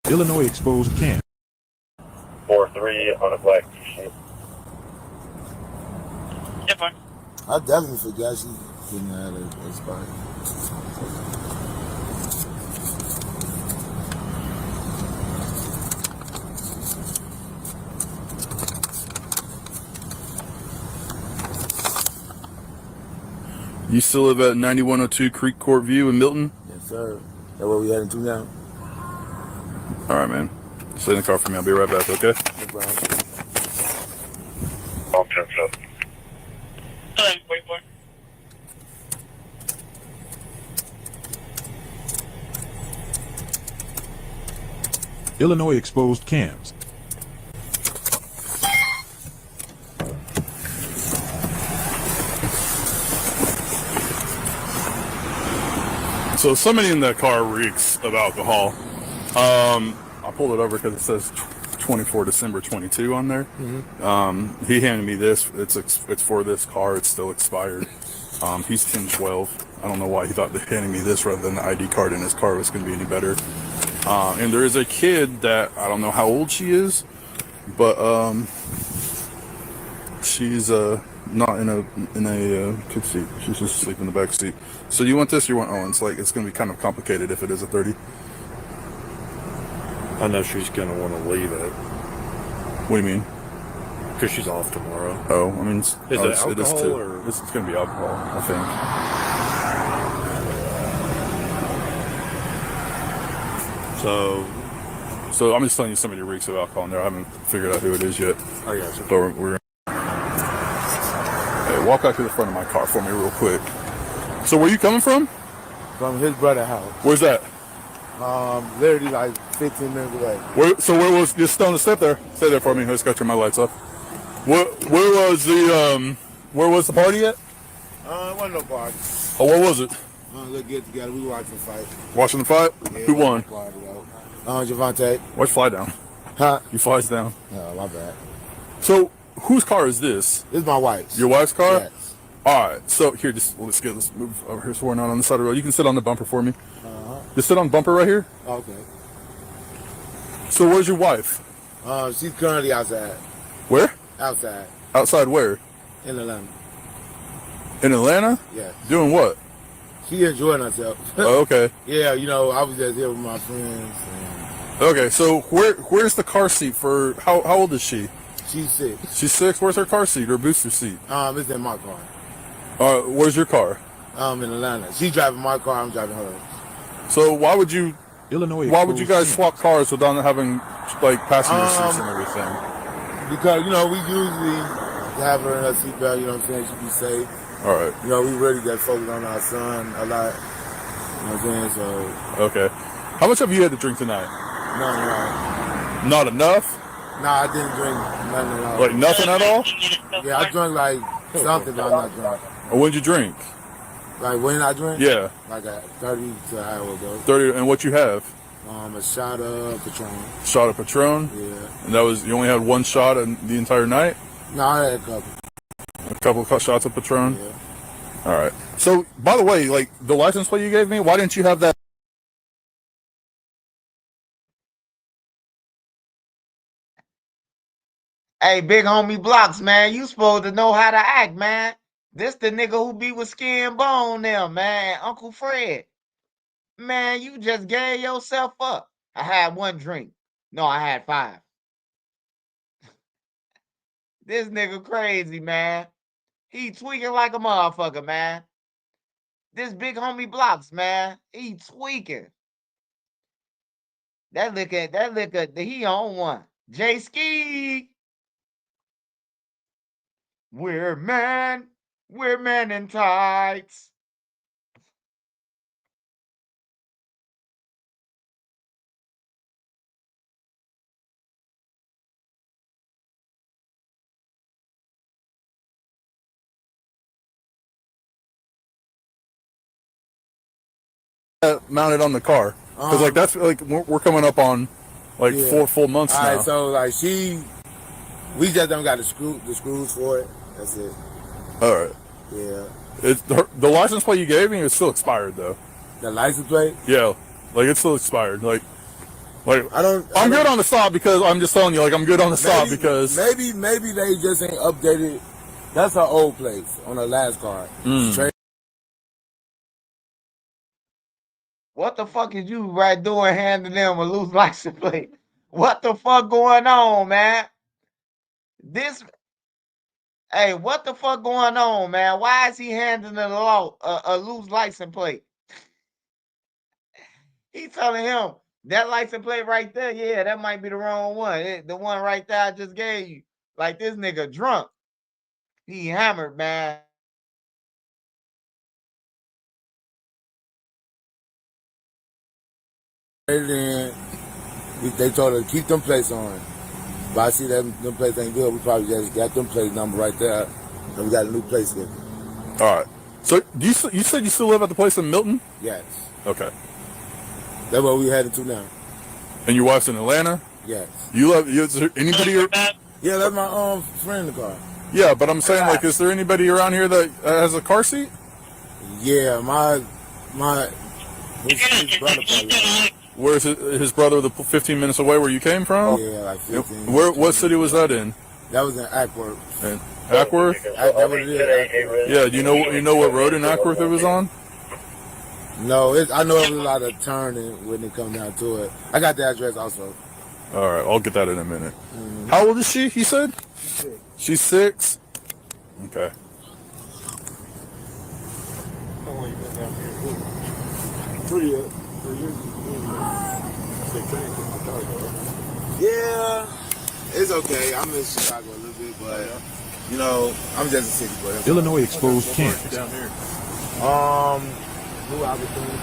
Illinois exposed can. 4-3 on a black sheet. Yeah, fine. I definitely forgot she didn't have it expired. You still live at 9102 Creek Court View in Milton? Yes, sir. That's where we heading to now. All right, man. Stay in the car for me. I'll be right back, okay? No problem. All turned up. Wait for it. Illinois exposed cams. So somebody in that car reeks of alcohol. I pulled it over because it says 24 December 22 on there. He handed me this. It's for this car. It's still expired. He's 10-12. I don't know why he thought that handing me this rather than the ID card in his car was going to be any better. And there is a kid that I don't know how old she is, but she's not in a kid seat. She's just asleep in the back seat. So you want this? Or you want Owens? Like, it's going to be kind of complicated if it is a 30. I know she's going to want to leave it. What do you mean? Because she's off tomorrow. Oh, I mean, Is it alcohol or? It's going to be alcohol, I think. So I'm just telling you somebody reeks of alcohol in there. I haven't figured out who it is yet. I got you. But we're hey, walk out to the front of my car for me real quick. So where you coming from? From his brother's house. Where's that? Literally like 15 minutes away. Where was just on the step there? Stay there for me. I just got to turn my lights off. Where was the party at? It wasn't no party. Oh, what was it? Let's get together. We watching the fight. Watching the fight? Yeah, Who won? Javante. Why'd you fly down? Huh? You flies down. No, my bad. So, whose car is this? This is my wife's. Your wife's car? Yes. All right. So here, let's move over here so we're not on the side of the road. You can sit on the bumper for me. Just sit on the bumper right here. Okay. So where's your wife? She's currently outside. Where? Outside. Outside where? In Atlanta. In Atlanta? Yeah. Doing what? She enjoying herself. Oh, okay. Yeah, I was just here with my friends. Okay, so where's the car seat for? How old is she? She's 6. She's 6. Where's her car seat or booster seat? It's in my car. Where's your car? In Atlanta. She's driving my car. I'm driving hers. So why would you guys swap cars without having like passenger seats and everything? Because we usually have her in her seatbelt. You know what I'm saying? She be safe. All right. We really just focus on our son a lot. You know what I'm saying? So. Okay. How much have you had to drink tonight? No. Not enough? Nah, I didn't drink nothing at all. Like nothing at all? Yeah, I drank like something, but I'm not drunk. When'd you drink? Like when I drink? Yeah. Like 30 to an hour ago. 30, and what you have? A shot of Patron. Shot of Patron? Yeah. And you only had one shot in the entire night? No, I had a couple. A couple of shots of Patron? Yeah. All right. So, by the way, like the license plate you gave me, why didn't you have that Hey, big homie Blocks, man, you supposed to know how to act, man. This the nigga who be with Skin Bone now, man. Uncle Fred. Man, you just gave yourself up. I had 1 drink. No, I had 5. This nigga crazy, man. He tweaking like a motherfucker, man. This big homie Blocks, man. He tweaking. That liquor, he on one. J Ski. We're men in tights. Mounted on the car because like that's like we're coming up on like 4 full months now. All right, so like we just don't got the screws for it. That's it. All right. Yeah. It's the license plate you gave me is still expired though. The license plate? Yeah, like it's still expired. Like I'm good on the stop because I'm just telling you, like I'm good on the stop because maybe they just ain't updated. That's our old place on the last card. What the fuck is you right doing handing them a loose license plate? What the fuck going on, man? Hey, what the fuck going on, man? Why is he handing a loose license plate? He telling him that license plate right there, yeah, that might be the wrong one. The one right there I just gave you. Like this nigga drunk. He hammered, man. Then they told her to keep them plates on. But I see that them plates ain't good. We probably just got them plate number right there. And we got a new place here. All right. So you said you still live at the place in Milton? Yes. Okay. That's where we headed to now. And your wife's in Atlanta? Yes. Is there anybody? Yeah, that's my friend in the car. Yeah, but I'm saying like, is there anybody around here that has a car seat? Yeah, his brother probably. Where's his brother? 15 minutes away where you came from? Yeah, like 15. What city was that in? That was in Ackworth. In Ackworth? That's what it is. Yeah. Do you know what road in Ackworth it was on? No, I know it was a lot of turning when it come down to it. I got the address also. All right, I'll get that in a minute. How old is she? He said. She's 6. Okay. Yeah, it's okay. I'm in Chicago a little bit, but you know, I'm just a city boy. Illinois exposed campus. New opportunity.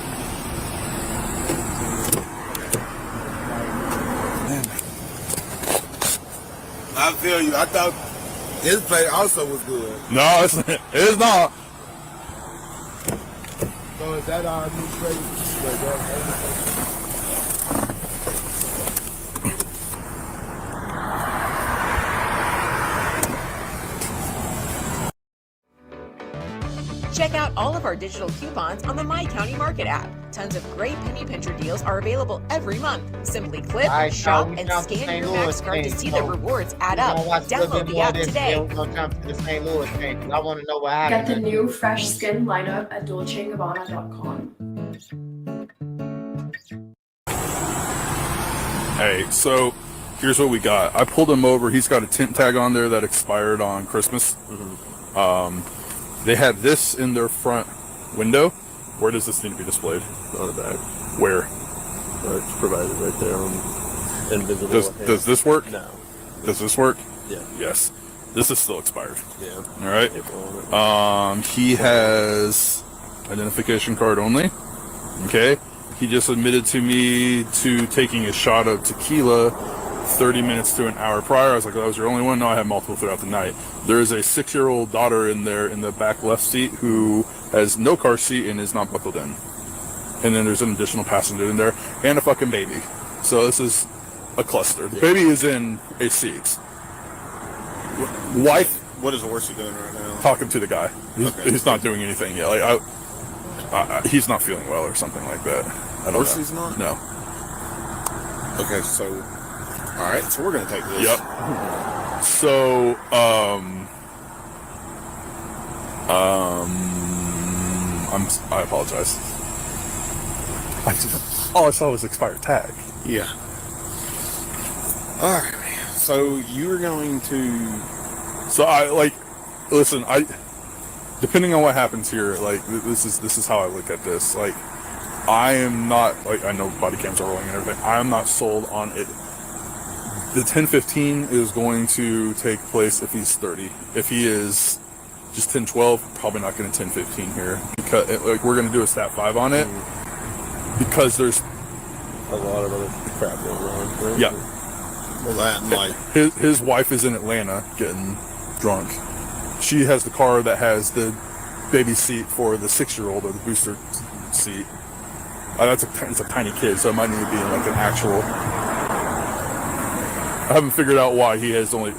I feel you. I thought this place also was good. No, it's not. So is that our new place? Check out all of our digital coupons on the My County Market app. Tons of great penny pincher deals are available every month. Simply clip, shop, and scan your Max card to see the rewards add up. Download the app today. We're gonna jump to the St. Louis thing. I want to know what happened. Get the new fresh skin lineup at dolcegabbana.com. Hey, so here's what we got. I pulled him over. He's got a tint tag on there that expired on Christmas. They have this in their front window. Where does this need to be displayed? On the back. Where? It's provided right there on invisible. Does this work? No. Does this work? Yeah. Yes. This is still expired. Yeah. All right. He has identification card only. Okay. He just admitted to me to taking a shot of tequila 30 minutes to an hour prior. I was like, oh, that was your only one? No, I had multiple throughout the night. There is a 6-year-old daughter in there in the back left seat who has no car seat and is not buckled in. And then there's an additional passenger in there and a fucking baby. So this is a cluster. The baby is in a seat. Wife. What is the worst he doing right now? Talking to the guy. He's not doing anything yet. Like he's not feeling well or something like that. I don't know. He's not? No. Okay, so all right, so we're gonna take this. Yep. So, I apologize. All I saw was expired tag. Yeah. All right, man. So you were going to. So listen. Depending on what happens here, like this is how I look at this. Like, I am not I know body cams are rolling and everything. I am not sold on it. The 10-15 is going to take place if he's 30. If he is just 10-12, probably not going to 10-15 here, because we're going to do a stat 5 on it because there's a lot of other crap going on. Right? Yeah. Well, that and like his wife is in Atlanta getting drunk. She has the car that has the baby seat for the 6-year-old or the booster seat. It's a tiny kid, so it might need to be in like an actual. I haven't figured out why he only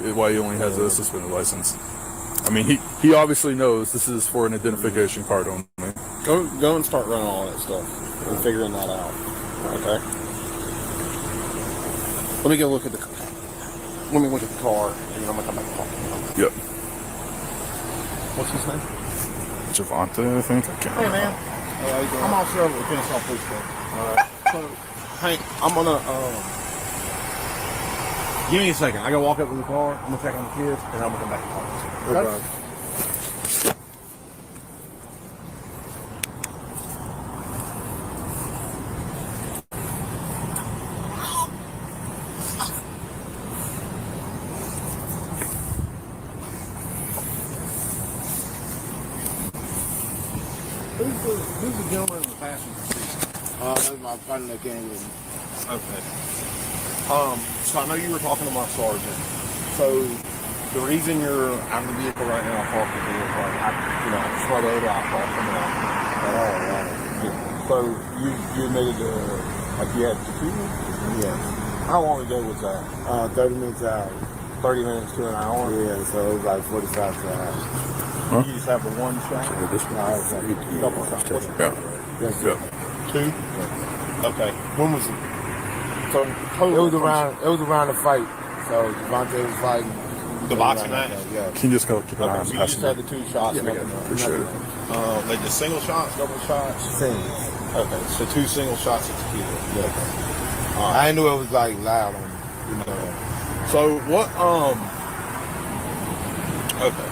has a suspended license. I mean, he obviously knows this is for an identification card only. Go and start running all that stuff and figuring that out. Okay. Let me look at the car, and then I'm gonna come back and talk to you. Yep. What's his name? Javante, I think. I can't remember. Hey man, I'm Officer of the Kennesaw Police Department. Alright. So, Hank, I'm gonna give me a second. I gotta walk up to the car. I'm gonna check on the kids, and I'm gonna come back and talk to you. Okay? Who's the gentleman in the passenger seat? That's my partner that came with me. Okay. So I know you were talking to my sergeant. So the reason you're out of the vehicle right now talking to me is like I smelled odor alcohol coming out. So you admitted like you had security? Yes. How long ago was that? 30 minutes out. 30 minutes to an hour? Yeah, so it was like 45 to an hour. Huh? You just have the one shot? No, it's like a couple shots. Yes. Yeah. 2? Okay. When was it? So it was around the fight. So Javante was fighting. The boxing match? Yeah. Can you just go keep an eye on so you just had the 2 shots? Yeah, appreciate it. They just single shots, double shots? Singles. Okay, so 2 single shots at tequila. Yeah. I knew it was like loud on me. So what? Okay.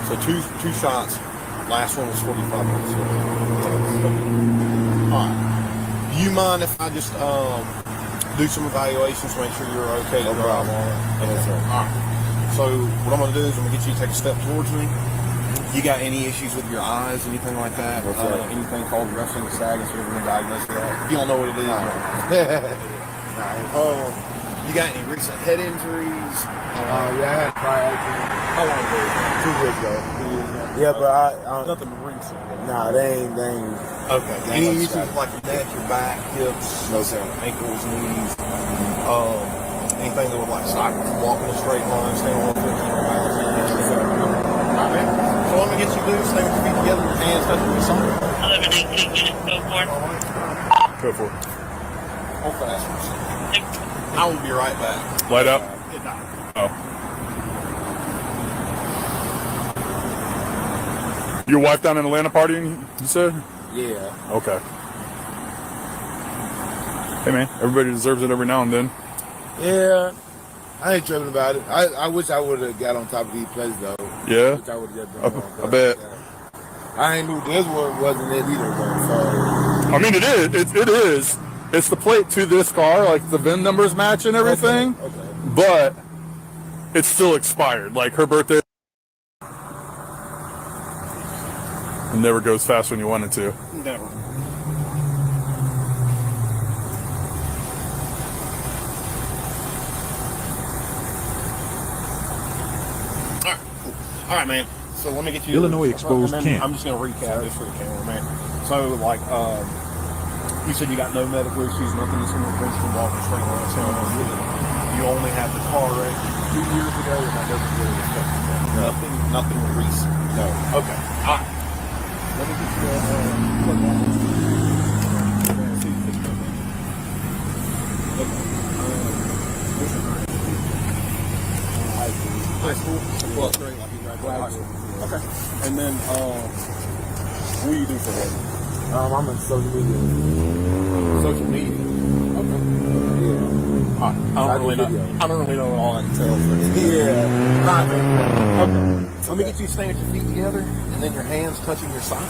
So two shots. Last one was 45 minutes. All right. Do you mind if I just do some evaluations to make sure you're okay to drive on? Okay. All right. So what I'm gonna do is I'm gonna get you to take a step towards me. You got any issues with your eyes, anything like that? Anything called resting stagnant, so we're gonna diagnose that. If you don't know what it is, you got any recent head injuries? Yeah, I had prior accident. How long ago? 2 years ago. Yeah, but I nothing recent. Nah, they ain't. Okay. Any issues with like your neck, your back, hips, no sir. Ankles, knees? Anything that would like stop you from walking a straight line, staying on 15 miles? Alright. So let me get you loose, stay with your feet together, your hands touching the side. 1118 unit, go for it. Go for it. Hold fast. I will be right back. Light up. Oh. Your wife down in Atlanta partying, you said? Yeah. Okay. Hey man, everybody deserves it every now and then. Yeah. I ain't tripping about it. I wish I would have got on top of these plays though. Yeah? I wish I would have got I bet. I ain't knew this one wasn't it either though, so. I mean, it is. It's the plate to this car, like the VIN numbers match and everything. Okay. But it's still expired. Like her birthday. It never goes fast when you want it to. Never. All right, man. So let me get you. Illinois exposed camp. I'm just gonna recap this for the camera, man. So like, you said you got no medical issues, nothing that's gonna prevent you from walking straight line. So you only had the car wreck 2 years ago, and that doesn't really affect you. Nothing recent. No. Okay. All right. Let me get you. then, what do you do for work? I'm in social media. Social media? Okay. Yeah. I don't really know what all that entails. Yeah. Okay. Let me get you to stand your feet together, and then your hands touching your side.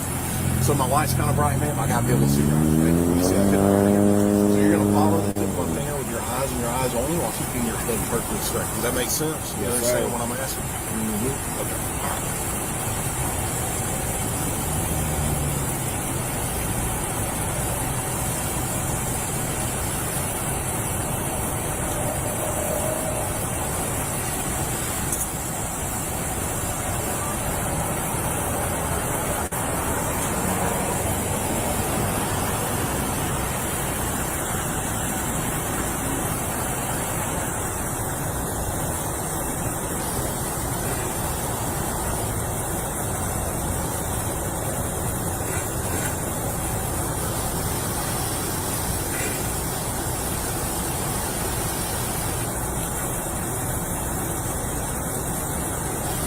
So my light's kind of bright, man. I gotta be able to see your eyes, right? You see that tip of my finger? So you're gonna follow the tip of my finger with your eyes and your eyes only while keeping your head perfectly straight. Does that make sense? You understand what I'm asking? Mm-hmm. Okay. All right.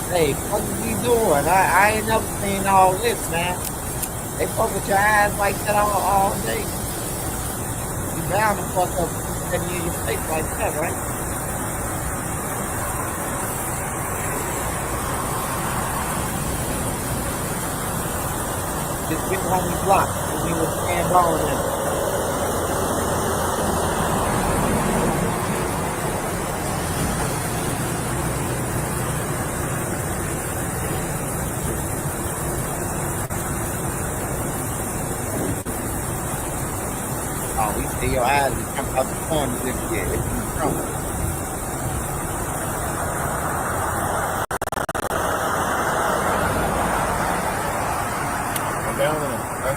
Hey, what are you doing? I ain't never seen all this, man. They fuck with your eyes like that all day. You bound to fuck up in your face like that, right? Just get homie blocked. We will stand on them. Oh, we see your eyes and jump out the corners if you drunk. Come down in it, okay?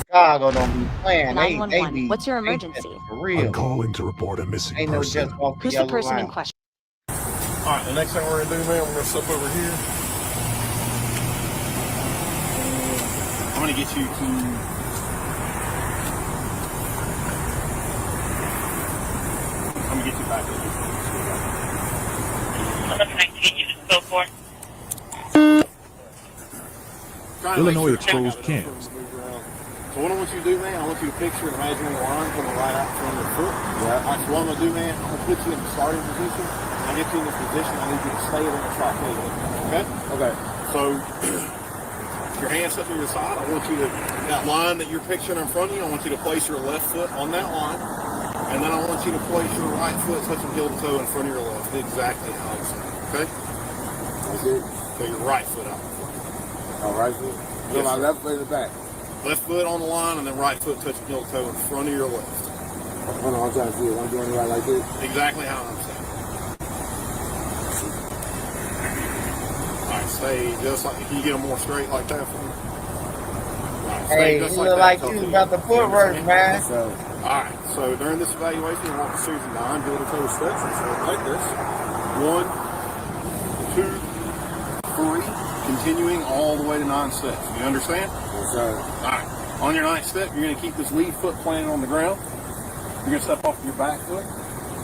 Chicago don't be playing. 911. What's your emergency? For real. I'm calling to report a missing Ain't no person. just walk Who's the person in question? All right, the next thing we're gonna do, man, we're gonna step over here. I'm gonna get you to. I'm gonna get you back over Number 19, you just go for. Illinois exposed cams. So what I want you to do, man, I want you to picture an imaginary line coming right out from your foot. Yeah. All right, so what I'm going to do, man, I'm going to put you in the starting position. I get you in this position, I need you to stay there and try to play with it. Okay? Okay. So, your hands up to your side, I want you to, that line that you're picturing in front of you, I want you to place your left foot on that line. And then I want you to place your right foot touching heel to toe in front of your left. Exactly how it's okay? That's it. So your right foot out. All right, foot. So my left foot in the back. Left foot on the line, and then right foot touching heel to toe in front of your left. Hold on, I'm trying to see it. I'm doing it right like this. Exactly how I'm saying. Alright, stay just like, can you get them more straight like that for me? Right, Hey, you look like you about the footwork, man. Alright, so during this evaluation, you walk a series of 9 heel to toe steps, and so like this. 1, 2, 3, continuing all the way to 9 steps. You understand? Yes, sir. Alright, on your 9th step, you're going to keep this lead foot planted on the ground. You're going to step off your back foot,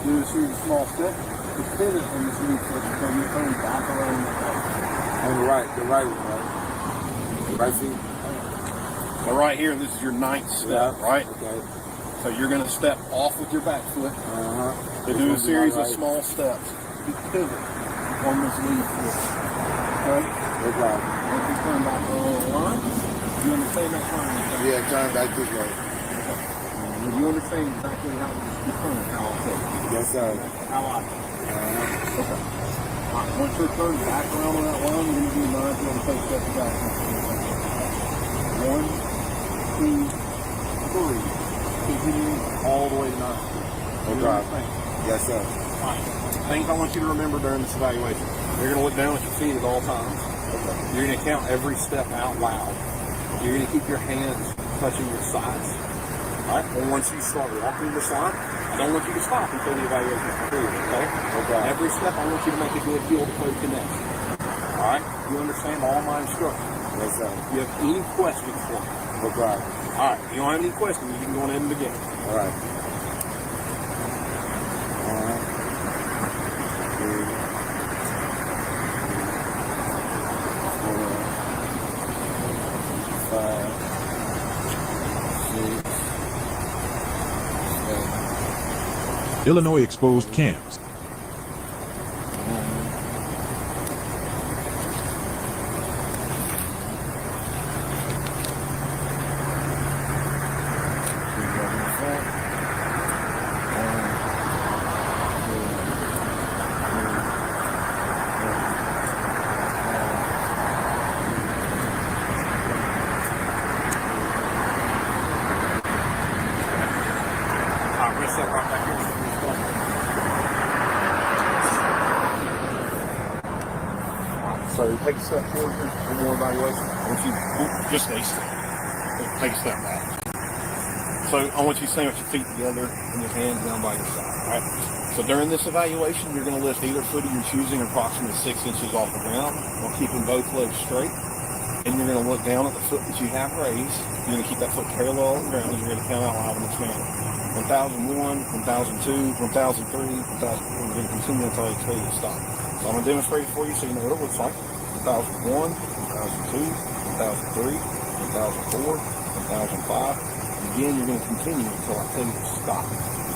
do a series of small steps, to pivot on this lead foot, so you're turning back around the back. On the right one, right? The right feet? So right here, this is your 9th step, right? Okay. So you're going to step off with your back foot, to do a series of small steps, to pivot on this lead foot. Okay? No problem. Once you turn back on the line, you understand that turn? Yeah, turn back this way. You understand exactly how you turn, how I'll say it? Yes, sir. How I do. Okay. Alright, once you're turned back around on that line, you're going to do 9, you're going to take steps back. 1, 2, 3. Continuing all the way to 9. No problem. Yes, sir. Alright. Things I want you to remember during this evaluation. You're going to look down at your feet at all times. Okay. You're going to count every step out loud. You're going to keep your hands touching your sides. Alright? And once you start walking the slide, I don't want you to stop until the evaluation is completed, okay? Okay. Every step, I want you to make a good heel to toe connection. Alright? You understand all my instructions? Yes, sir. If you have any questions for me, No problem. All right. If you don't have any questions, you can go ahead and begin. All right. Illinois exposed camps. So take a step forward here, one more evaluation. I want you just stay still. Take a step back. So I want you to stand with your feet together and your hands down by your side. All right. So during this evaluation, you're going to lift either foot of your choosing approximately 6 inches off the ground while keeping both legs straight. And you're going to look down at the foot that you have raised. You're going to keep that foot parallel on the ground, and you're going to count out loud in this manner. 1001, 1002, 1003, 1004. You're going to continue until I tell you to stop. So I'm going to demonstrate it for you so you know what it looks like. 1001, 1002, 1003, 1004, 1005. Again, you're going to continue until I tell you to stop.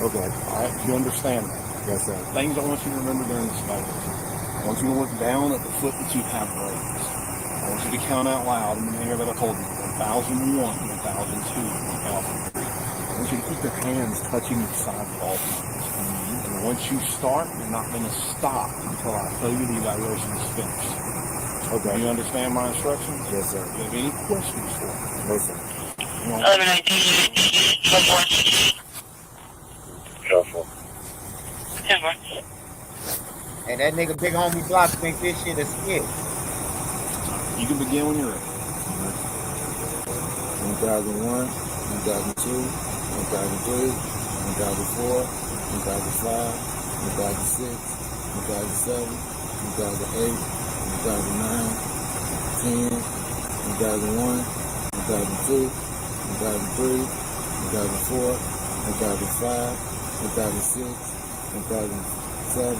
Okay. All right. You understand that? Yes, sir. Things I want you to remember during this evaluation. I want you to look down at the foot that you have raised. I want you to count out loud in the manner that I told you. 1001, 1002, 1003. I want you to keep your hands touching the side of all times. And once you start, you're not going to stop until I tell you the evaluation is finished. Okay. You understand my instructions? Yes, sir. Do you have any questions for me? No, sir. 1119, Careful. And that nigga Big Homie Block think this shit is skit. You can begin when you're ready. 1001, 1002, 1003, 1004, 1005, 1006, 1007, 1008, 1009, 10, 1001, 1002, 1003, 1004, 1005, 1006, 1007,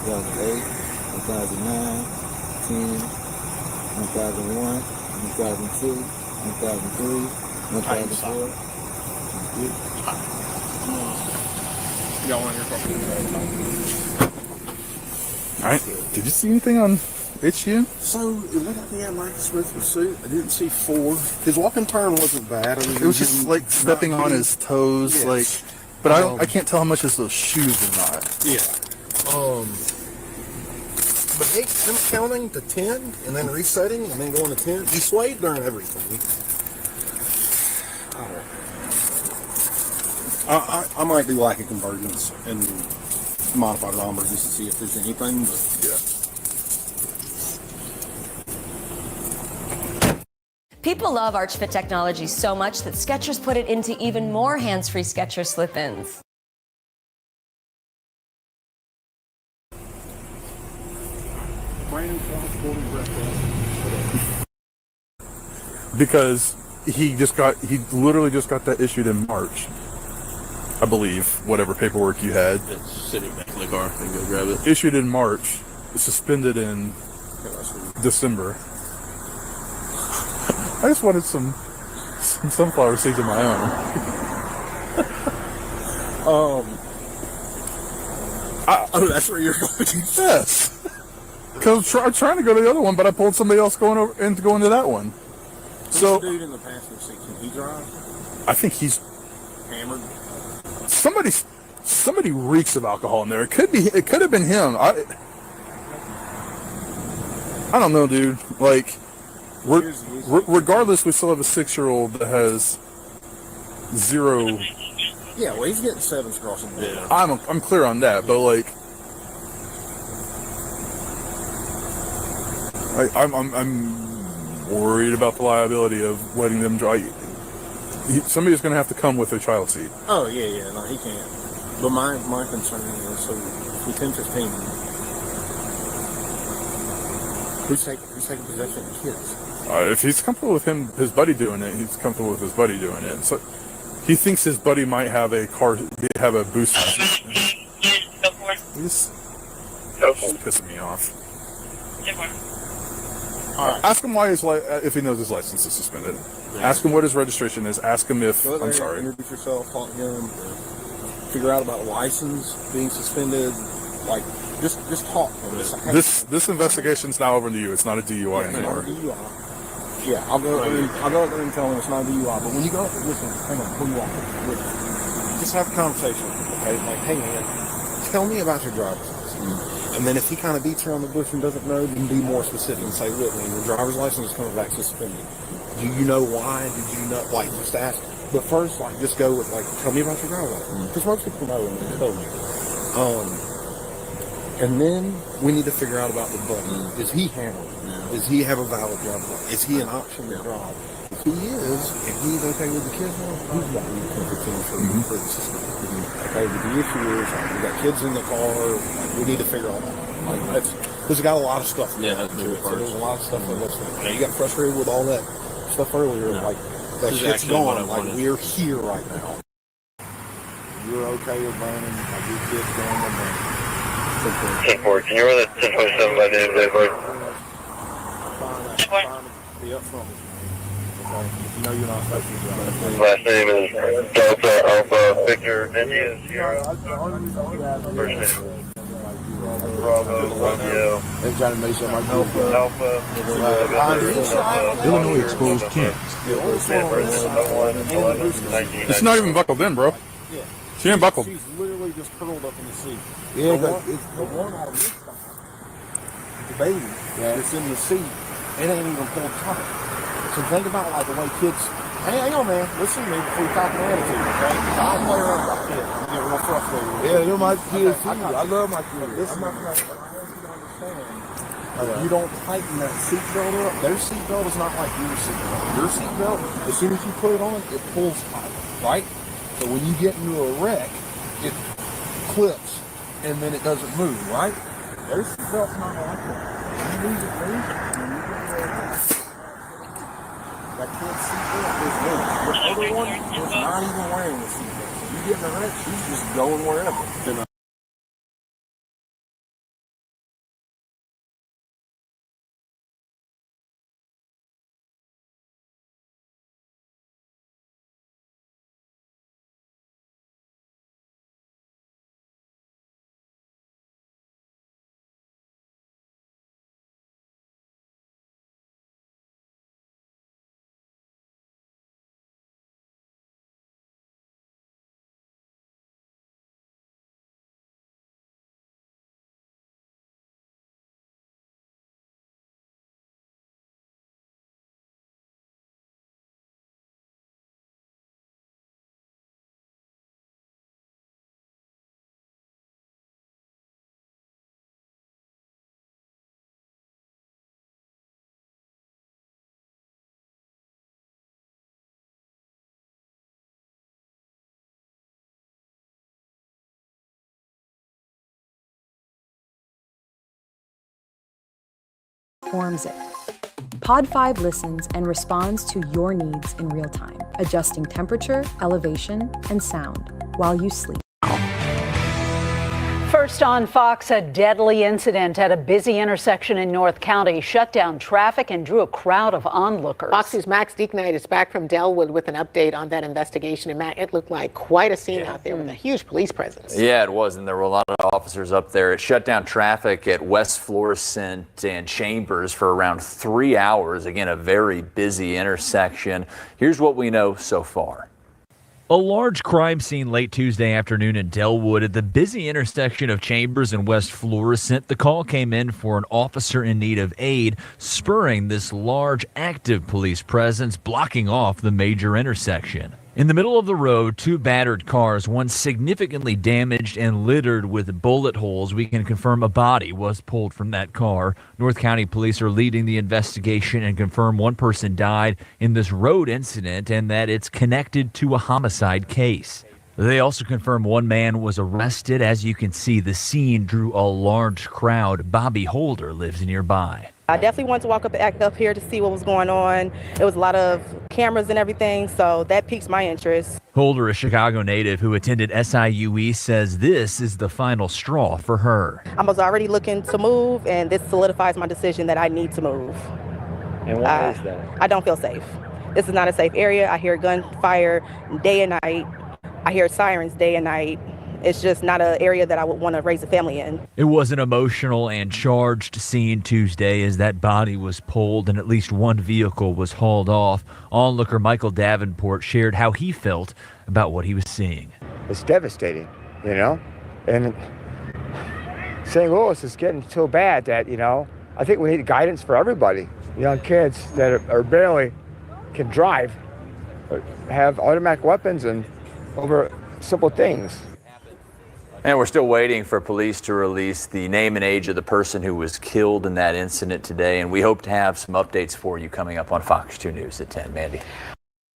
1008, 1009, 10, 1001, 1002, 1003, 1004. Y'all want to hear from All right. Did you see anything on HGN? So, it looked like he had Michael Smith pursuit. I didn't see 4. His walk and turn wasn't bad. I mean, It was just like stepping on his toes, Yes. like. But I can't tell how much is those shoes or not. Yeah. But him counting to 10 and then resetting and then going to 10, he swayed during everything. I might do like a convergence and modified romper just to see if there's anything, but yeah. People love ArchFit technology so much that Skechers put it into even more hands-free Skechers slip-ins. Because he literally just got that issued in March, I believe, whatever paperwork you had. It's sitting back in the car. I can go grab it. Issued in March, suspended in December. I just wanted some sunflower seeds of my own. That's where you're going. Yes. Because I'm trying to go to the other one, but I pulled somebody else going to that one. So, the dude in the passenger seat, can he drive? I think he's Hammered. Somebody reeks of alcohol in there. It could have been him. I don't know, dude. Like, regardless, we still have a 6-year-old that has 0. Yeah, well, he's getting 7s crossing the board. I'm clear on that, but like, I'm worried about the liability of letting them drive. Somebody's going to have to come with a child seat. Oh, yeah, no, he can't. But my concern is, so we 10-15. Who's taking possession of the kids? If he's comfortable with his buddy doing it, he's comfortable with his buddy doing it. So he thinks his buddy might have a boost. He's pissing me off. Ask him why if he knows his license is suspended. Ask him what his registration is. Ask him if I'm sorry. Introduce yourself, talk to him, figure out about license being suspended. Like just talk. This investigation's now over to you. It's not a DUI anymore. Yeah, I'll go up there and tell him it's not a DUI. But when you go up, listen, hang on, before you walk, just have a conversation. Okay, like, hey man, tell me about your driver's license. And then if he kind of beats around the bush and doesn't know, then be more specific and say, look, man, your driver's license is coming back suspended. Do you know why? Did you know? Like, just ask. But first, like, just go with, like, tell me about your driver's license. Because most people know and they tell you. And then we need to figure out about the buddy. Is he handled? Does he have a valid driver's license? Is he an option to drive? If he is, and he's okay with the kids, he's got to be continue for the system. Okay, but the issue is, like, we got kids in the car. Like, we need to figure all that. Like, because we got a lot of stuff. Yeah, that's to it. So there's a lot of stuff in this thing. You got frustrated with all that stuff earlier. Like, that shit's gone. Like, we're here right now. You're okay with burning. Like, your kids going to burn. 10-4, can you run that 10.7 by the end of Be up front. Okay, if you know you're not supposed to drive. Last name is Delta Alpha Victor Ninja Sierra. First name is Bravo Romeo. They're trying to make sure my Alpha. Illinois exposed camps. It's not even buckled in, bro. Yeah. She ain't buckled. She's literally just curled up in the seat. Yeah, the one on this side, the baby that's in the seat, it ain't even pulled tight. So think about like the way kids. Hey, hang on, man. Listen to me before you talk an attitude, okay? I'll play around with my kid. I get real frustrated. Yeah, they're my kids too. I love my kids. This is not right. I want you to understand. You don't tighten that seatbelt up. Their seatbelt is not like your seatbelt. Your seatbelt, as soon as you put it on, it pulls tight, right? So when you get into a wreck, it clips and then it doesn't move, right? Their seatbelt's not like that. You lose it, that kid's seatbelt is loose. The other one is not even wearing the seatbelt. So you get in a wreck, she's just going wherever. Forms it. Pod 5 listens and responds to your needs in real time, adjusting temperature, elevation, and sound while you sleep. First on Fox, a deadly incident at a busy intersection in North County shut down traffic and drew a crowd of onlookers. Fox's Max Deeknight is back from Delwood with an update on that investigation. And Matt, it looked like quite a scene out there with a huge police presence. Yeah, it was, and there were a lot of officers up there. It shut down traffic at West Florissant and Chambers for around 3 hours. Again, a very busy intersection. Here's what we know so far. A large crime scene late Tuesday afternoon in Delwood at the busy intersection of Chambers and West Florissant. The call came in for an officer in need of aid, spurring this large active police presence blocking off the major intersection. In the middle of the road, two battered cars, one significantly damaged and littered with bullet holes. We can confirm a body was pulled from that car. North County police are leading the investigation and confirm one person died in this road incident and that it's connected to a homicide case. They also confirm one man was arrested. As you can see, the scene drew a large crowd. Bobby Holder lives nearby. I definitely wanted to walk back up here to see what was going on. There was a lot of cameras and everything, so that piques my interest. Holder, a Chicago native who attended SIUE, says this is the final straw for her. I was already looking to move, and this solidifies my decision that I need to move. And why is that? I don't feel safe. This is not a safe area. I hear gunfire day and night. I hear sirens day and night. It's just not an area that I would want to raise a family in. It was an emotional and charged scene Tuesday as that body was pulled and at least one vehicle was hauled off. Onlooker Michael Davenport shared how he felt about what he was seeing. It's devastating, you know, and St. Louis is getting so bad that, you know, I think we need guidance for everybody. Young kids that are barely can drive, have automatic weapons and over simple things. And we're still waiting for police to release the name and age of the person who was killed in that incident today. And we hope to have some updates for you coming up on Fox 2 News at 10. Mandy.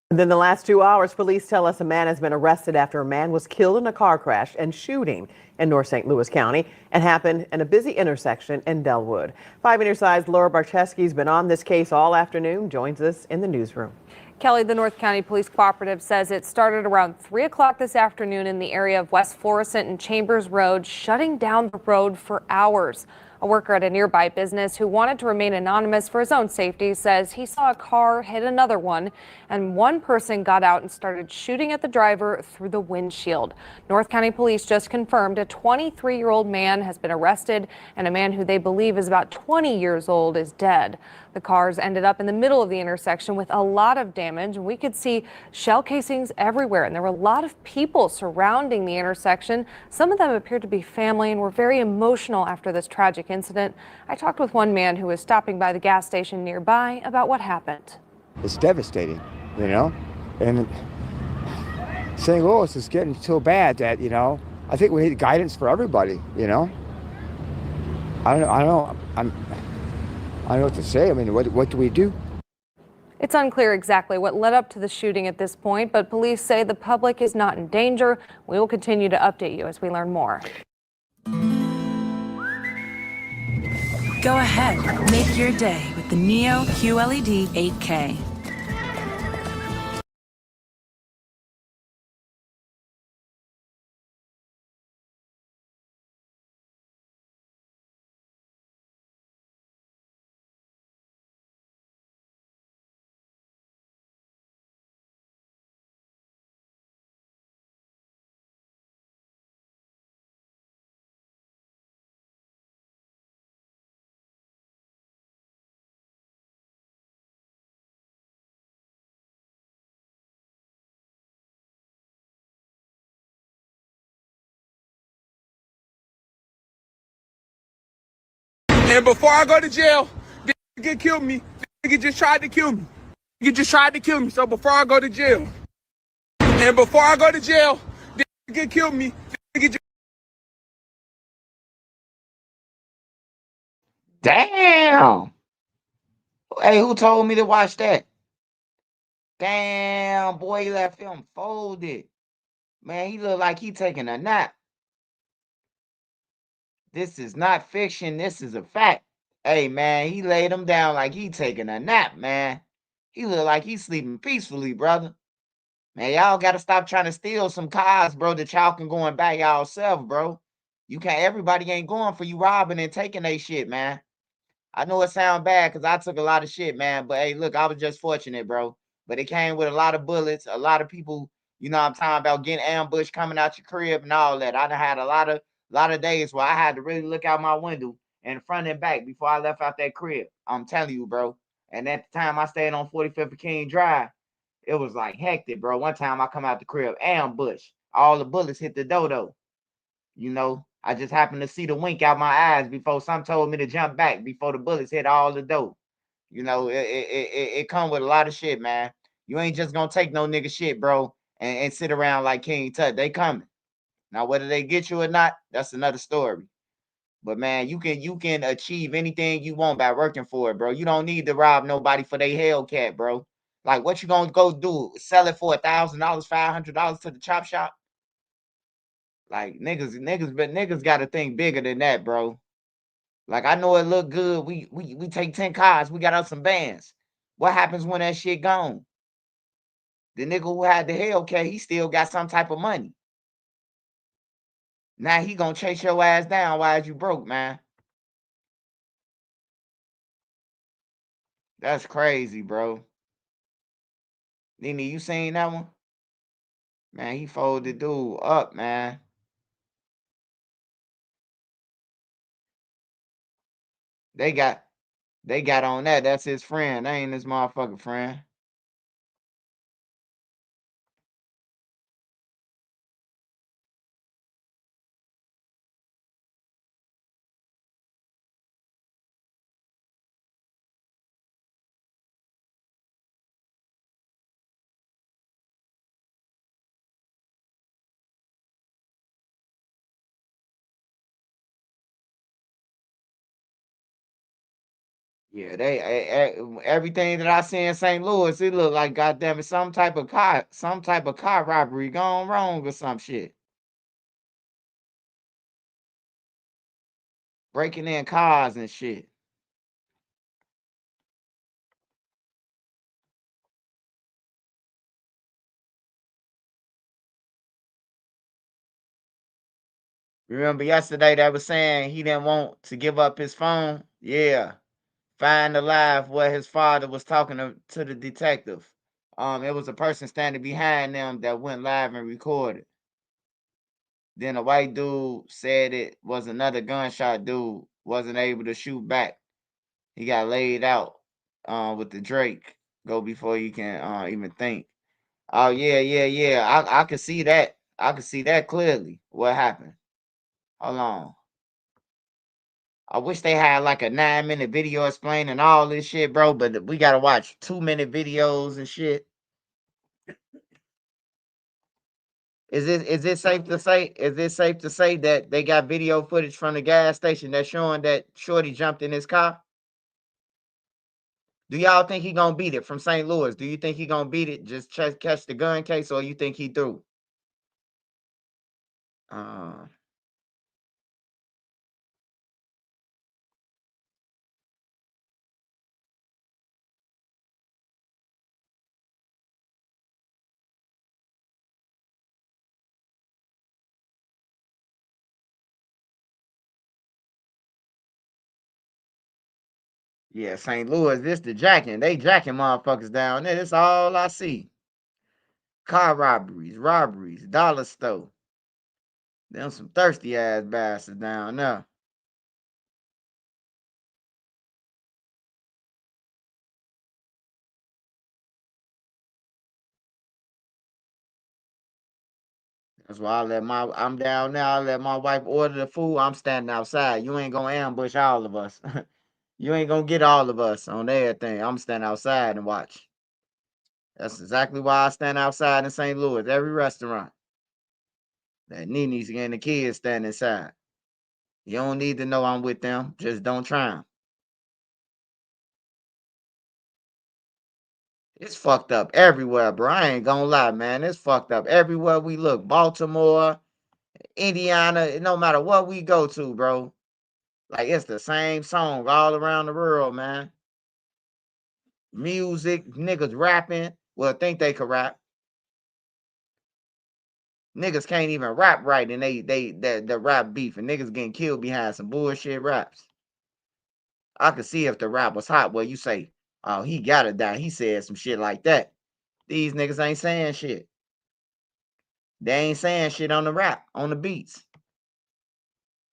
Then the last 2 hours, police tell us a man has been arrested after a man was killed in a car crash and shooting in North St. Louis County and happened in a busy intersection in Delwood. 5 News Side's Laura Barcheski's been on this case all afternoon, joins us in the newsroom. Kelly, the North County Police Cooperative says it started around 3 o'clock this afternoon in the area of West Florissant and Chambers Road, shutting down the road for hours. A worker at a nearby business who wanted to remain anonymous for his own safety says he saw a car hit another one, and one person got out and started shooting at the driver through the windshield. North County Police just confirmed a 23-year-old man has been arrested, and a man who they believe is about 20 years old is dead. The cars ended up in the middle of the intersection with a lot of damage. We could see shell casings everywhere, and there were a lot of people surrounding the intersection. Some of them appeared to be family and were very emotional after this tragic incident. I talked with one man who was stopping by the gas station nearby about what happened. It's devastating, you know, and St. Louis is getting so bad that, you know, I think we need guidance for everybody, you know. I don't know what to say. I mean, what do we do? It's unclear exactly what led up to the shooting at this point, but police say the public is not in danger. We will continue to update you as we learn more. Go ahead, make your day with the Neo QLED 8K. And before I go to jail, this nigga killed me. This nigga just tried to kill me. He just tried to kill me. So before I go to jail, and before I go to jail, this nigga killed me. This nigga just... Damn. Hey, who told me to watch that? Damn, boy, he left him folded. Man, he looked like he taking a nap. This is not fiction. This is a fact. Hey, man, he laid him down like he taking a nap, man. He look like he's sleeping peacefully, brother. Man, y'all got to stop trying to steal some cars, bro, that y'all can go and buy y'all self, bro. You can't, everybody ain't going for you robbing and taking their shit, man. I know it sound bad because I took a lot of shit, man. But, hey, look, I was just fortunate, bro. But it came with a lot of bullets, a lot of people, you know what I'm talking about, getting ambushed, coming out your crib and all that. I done had a lot of days where I had to really look out my window and front and back before I left out that crib. I'm telling you, bro. And at the time I stayed on 45th King Drive, it was like hectic, bro. One time I come out the crib, ambush. All the bullets hit the dodo. You know, I just happened to see the wink out my eyes before some told me to jump back before the bullets hit all the dough. You know, it come with a lot of shit, man. You ain't just gonna take no nigga shit, bro, and sit around like King Tut. They coming. Now, whether they get you or not, that's another story. But man, you can achieve anything you want by working for it, bro. You don't need to rob nobody for their Hellcat, bro. Like, what you gonna go do? Sell it for $1,000, $500 to the chop shop? Like, niggas got to think bigger than that, bro. Like, I know it look good. We take 10 cars. We got us some bands. What happens when that shit gone? The nigga who had the Hellcat, he still got some type of money. Now he gonna chase your ass down while you broke, man. That's crazy, bro. Nene, you seen that one? Man, he folded dude up, man. They got on that. That's his friend. That ain't his motherfucking friend. Yeah, everything that I see in St. Louis, it look like goddamn it, some type of car robbery gone wrong or some shit. Breaking in cars and shit. Remember yesterday they was saying he didn't want to give up his phone? Yeah. Find alive where his father was talking to the detective. It was a person standing behind them that went live and recorded. Then a white dude said it was another gunshot dude, wasn't able to shoot back. He got laid out with the Drake. Go before you can even think. Oh yeah. I could see that. I could see that clearly. What happened? Hold on. I wish they had like a 9-minute video explaining all this shit, bro. But we gotta watch 2-minute videos and shit. Is it safe to say? Is it safe to say that they got video footage from the gas station that's showing that Shorty jumped in his car? Do y'all think he gonna beat it from St. Louis? Do you think he gonna beat it? Just catch the gun case, or you think he through? Uh, yeah, St. Louis, this the jacking. They jacking motherfuckers down there. That's all I see. Car robberies, dollar store. Them some thirsty ass bastards down there. That's why I'm down now. I let my wife order the food. I'm standing outside. You ain't gonna ambush all of us. You ain't gonna get all of us on everything. I'm standing outside and watch. That's exactly why I stand outside in St. Louis, every restaurant. That Nene's and the kids stand inside. You don't need to know I'm with them. Just don't try them. It's fucked up everywhere, bro. I ain't gonna lie, man. It's fucked up everywhere we look. Baltimore, Indiana, no matter what we go to, bro. Like, it's the same song all around the world, man. Music, niggas rapping. Well, think they could rap. Niggas can't even rap right, and the rap beef, and niggas getting killed behind some bullshit raps. I could see if the rap was hot. Well, you say, oh, he gotta die. He said some shit like that. These niggas ain't saying shit. They ain't saying shit on the rap, on the beats.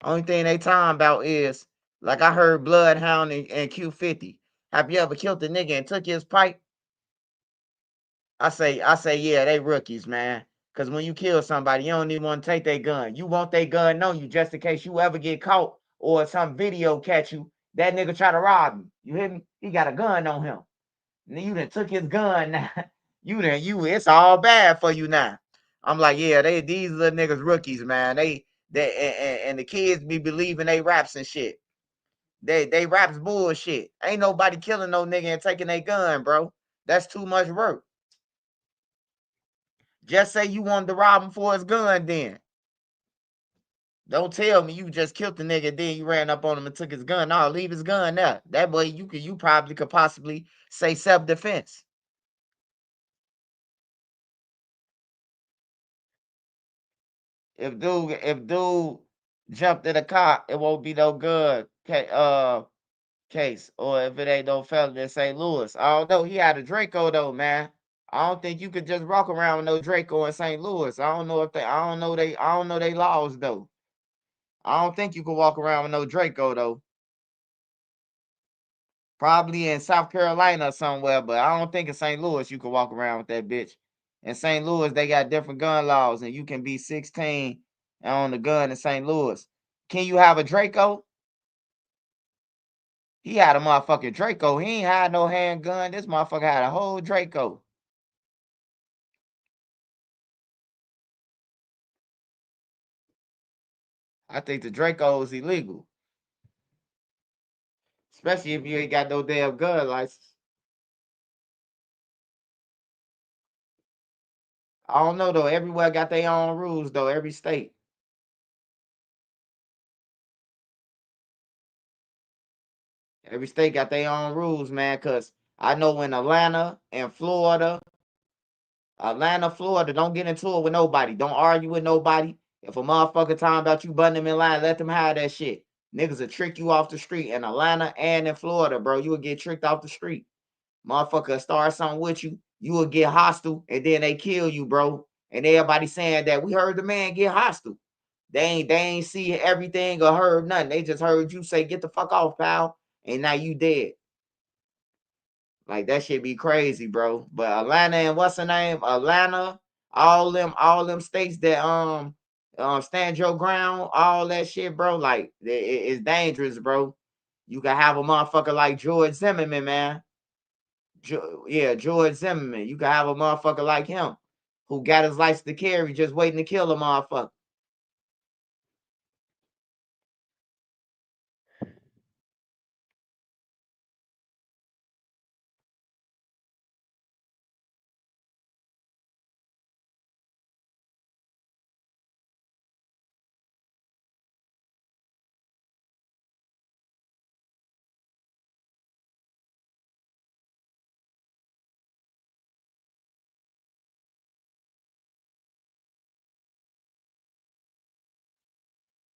Only thing they talking about is, like I heard Bloodhound and Q50. Have you ever killed a nigga and took his pipe? I say, yeah, they rookies, man. Cause when you kill somebody, you don't even want to take their gun. You want their gun on you just in case you ever get caught or some video catch you. That nigga try to rob you. You hear me? He got a gun on him. And you done took his gun now. It's all bad for you now. I'm like, yeah, these little niggas rookies, man. And the kids be believing they raps and shit. They raps bullshit. Ain't nobody killing no nigga and taking their gun, bro. That's too much work. Just say you wanted to rob him for his gun then. Don't tell me you just killed the nigga, then you ran up on him and took his gun. No, leave his gun there. That way you probably could possibly say self-defense. If dude jumped in a car, it won't be no gun case. Or if it ain't no felon in St. Louis. I don't know. He had a Draco though, man. I don't think you could just walk around with no Draco in St. Louis. I don't know they laws though. I don't think you can walk around with no Draco though. Probably in South Carolina or somewhere, but I don't think in St. Louis you can walk around with that bitch. In St. Louis, they got different gun laws, and you can be 16 and own the gun in St. Louis. Can you have a Draco? He had a motherfucking Draco. He ain't had no handgun. This motherfucker had a whole Draco. I think the Draco is illegal. Especially if you ain't got no damn gun license. I don't know though. Everywhere got their own rules though. Every state. Every state got their own rules, man. Cause I know in Atlanta and Florida, Florida, don't get into it with nobody. Don't argue with nobody. If a motherfucker talking about you butting them in line, let them have that shit. Niggas will trick you off the street in Atlanta and in Florida, bro. You will get tricked off the street. Motherfucker start something with you, you will get hostile, and then they kill you, bro. And everybody saying that we heard the man get hostile. They ain't see everything or heard nothing. They just heard you say, "Get the fuck off, pal," and now you dead. Like that shit be crazy, bro. But Atlanta and what's the name? Atlanta, all them states that stand your ground, all that shit, bro. Like it's dangerous, bro. You can have a motherfucker like George Zimmerman, man. George Zimmerman. You can have a motherfucker like him who got his license to carry, just waiting to kill a motherfucker.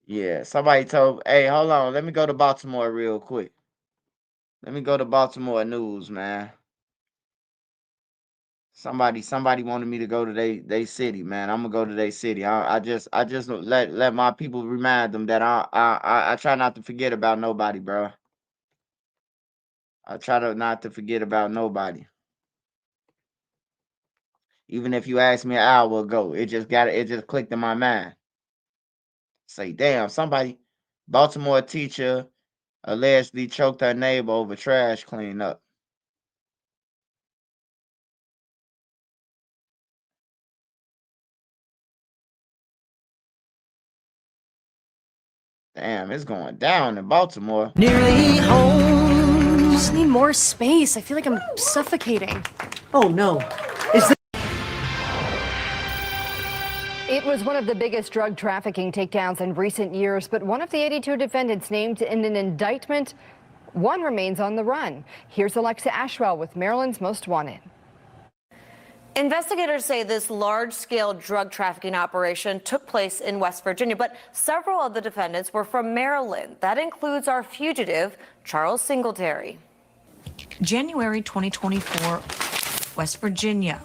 Yeah, somebody told, hey, hold on, let me go to Baltimore real quick. Let me go to Baltimore news, man. Somebody wanted me to go to they city, man. I'm gonna go to their city. I just let my people remind them that I try not to forget about nobody, bro. I try not to forget about nobody. Even if you asked me an hour ago, it just clicked in my mind. Say, damn, Baltimore teacher allegedly choked her neighbor over trash cleanup. Damn, it's going down in Baltimore. Nearly home. Just need more space. I feel like I'm suffocating. Oh no. Is this It was one of the biggest drug trafficking takedowns in recent years, but one of the 82 defendants named in an indictment, one remains on the run. Here's Alexa Ashwell with Maryland's Most Wanted. Investigators say this large-scale drug trafficking operation took place in West Virginia, but several of the defendants were from Maryland. That includes our fugitive, Charles Singletary. January 2024, West Virginia.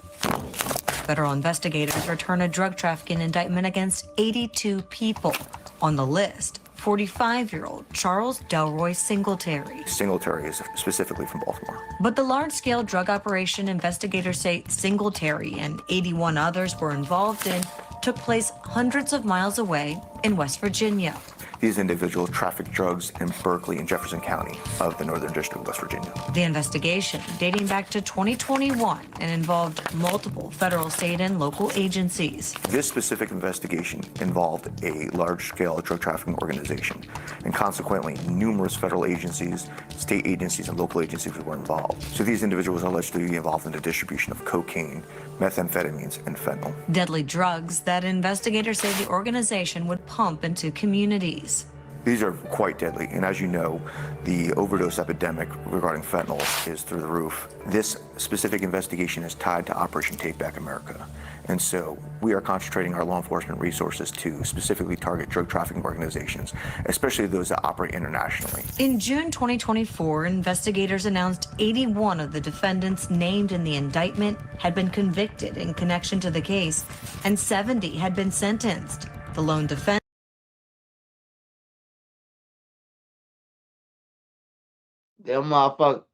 Federal investigators return a drug trafficking indictment against 82 people. On the list, 45-year-old Charles Delroy Singletary. Singletary is specifically from Baltimore. But the large-scale drug operation investigators say Singletary and 81 others were involved in took place hundreds of miles away in West Virginia. These individuals trafficked drugs in Berkeley and Jefferson County of the Northern District of West Virginia. The investigation, dating back to 2021, and involved multiple federal, state, and local agencies. This specific investigation involved a large-scale drug trafficking organization, and consequently, numerous federal agencies, state agencies, and local agencies were involved. So these individuals are alleged to be involved in the distribution of cocaine, methamphetamines, and fentanyl. Deadly drugs that investigators say the organization would pump into communities. These are quite deadly, and as you know, the overdose epidemic regarding fentanyl is through the roof. This specific investigation is tied to Operation Take Back America, and so we are concentrating our law enforcement resources to specifically target drug trafficking organizations, especially those that operate internationally. In June 2024, investigators announced 81 of the defendants named in the indictment had been convicted in connection to the case, and 70 had been sentenced. The lone defendant Them motherfucker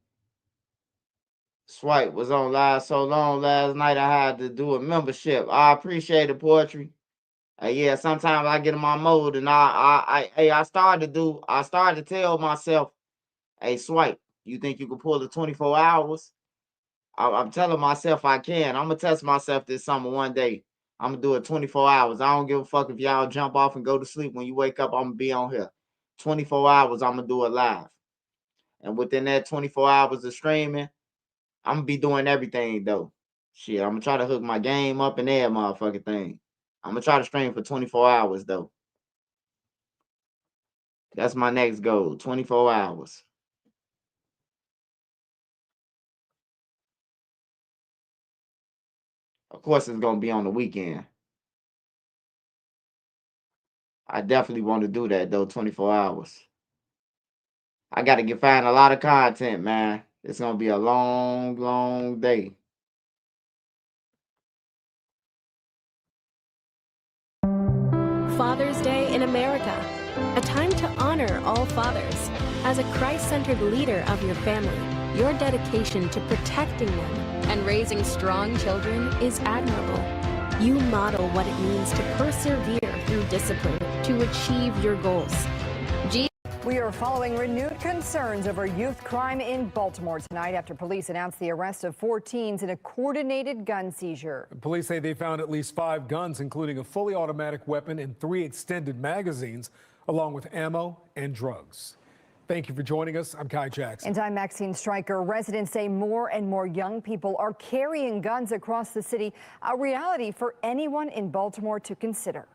Swipe was on live so long last night I had to do a membership. I appreciate the poetry. Yeah, sometimes I get in my mode and I started to tell myself, hey, Swipe, you think you can pull the 24 hours? I'm telling myself I can. I'm gonna test myself this summer one day. I'm gonna do it 24 hours. I don't give a fuck if y'all jump off and go to sleep. When you wake up, I'm gonna be on here. 24 hours, I'm gonna do it live. And within that 24 hours of streaming, I'm gonna be doing everything though. Shit, I'm gonna try to hook my game up and every motherfucking thing. I'm gonna try to stream for 24 hours though. That's my next goal, 24 hours. Of course, it's gonna be on the weekend. I definitely want to do that though, 24 hours. I gotta find a lot of content, man. It's gonna be a long, long day. Father's Day in America, a time to honor all fathers. As a Christ-centered leader of your family, your dedication to protecting them and raising strong children is admirable. You model what it means to persevere through discipline to achieve your goals. We are following renewed concerns over youth crime in Baltimore tonight after police announced the arrest of 4 teens in a coordinated gun seizure. Police say they found at least 5 guns, including a fully automatic weapon and 3 extended magazines, along with ammo and drugs. Thank you for joining us. I'm Kai Jackson. And I'm Maxine Stryker. Residents say more and more young people are carrying guns across the city, a reality for anyone in Baltimore to consider.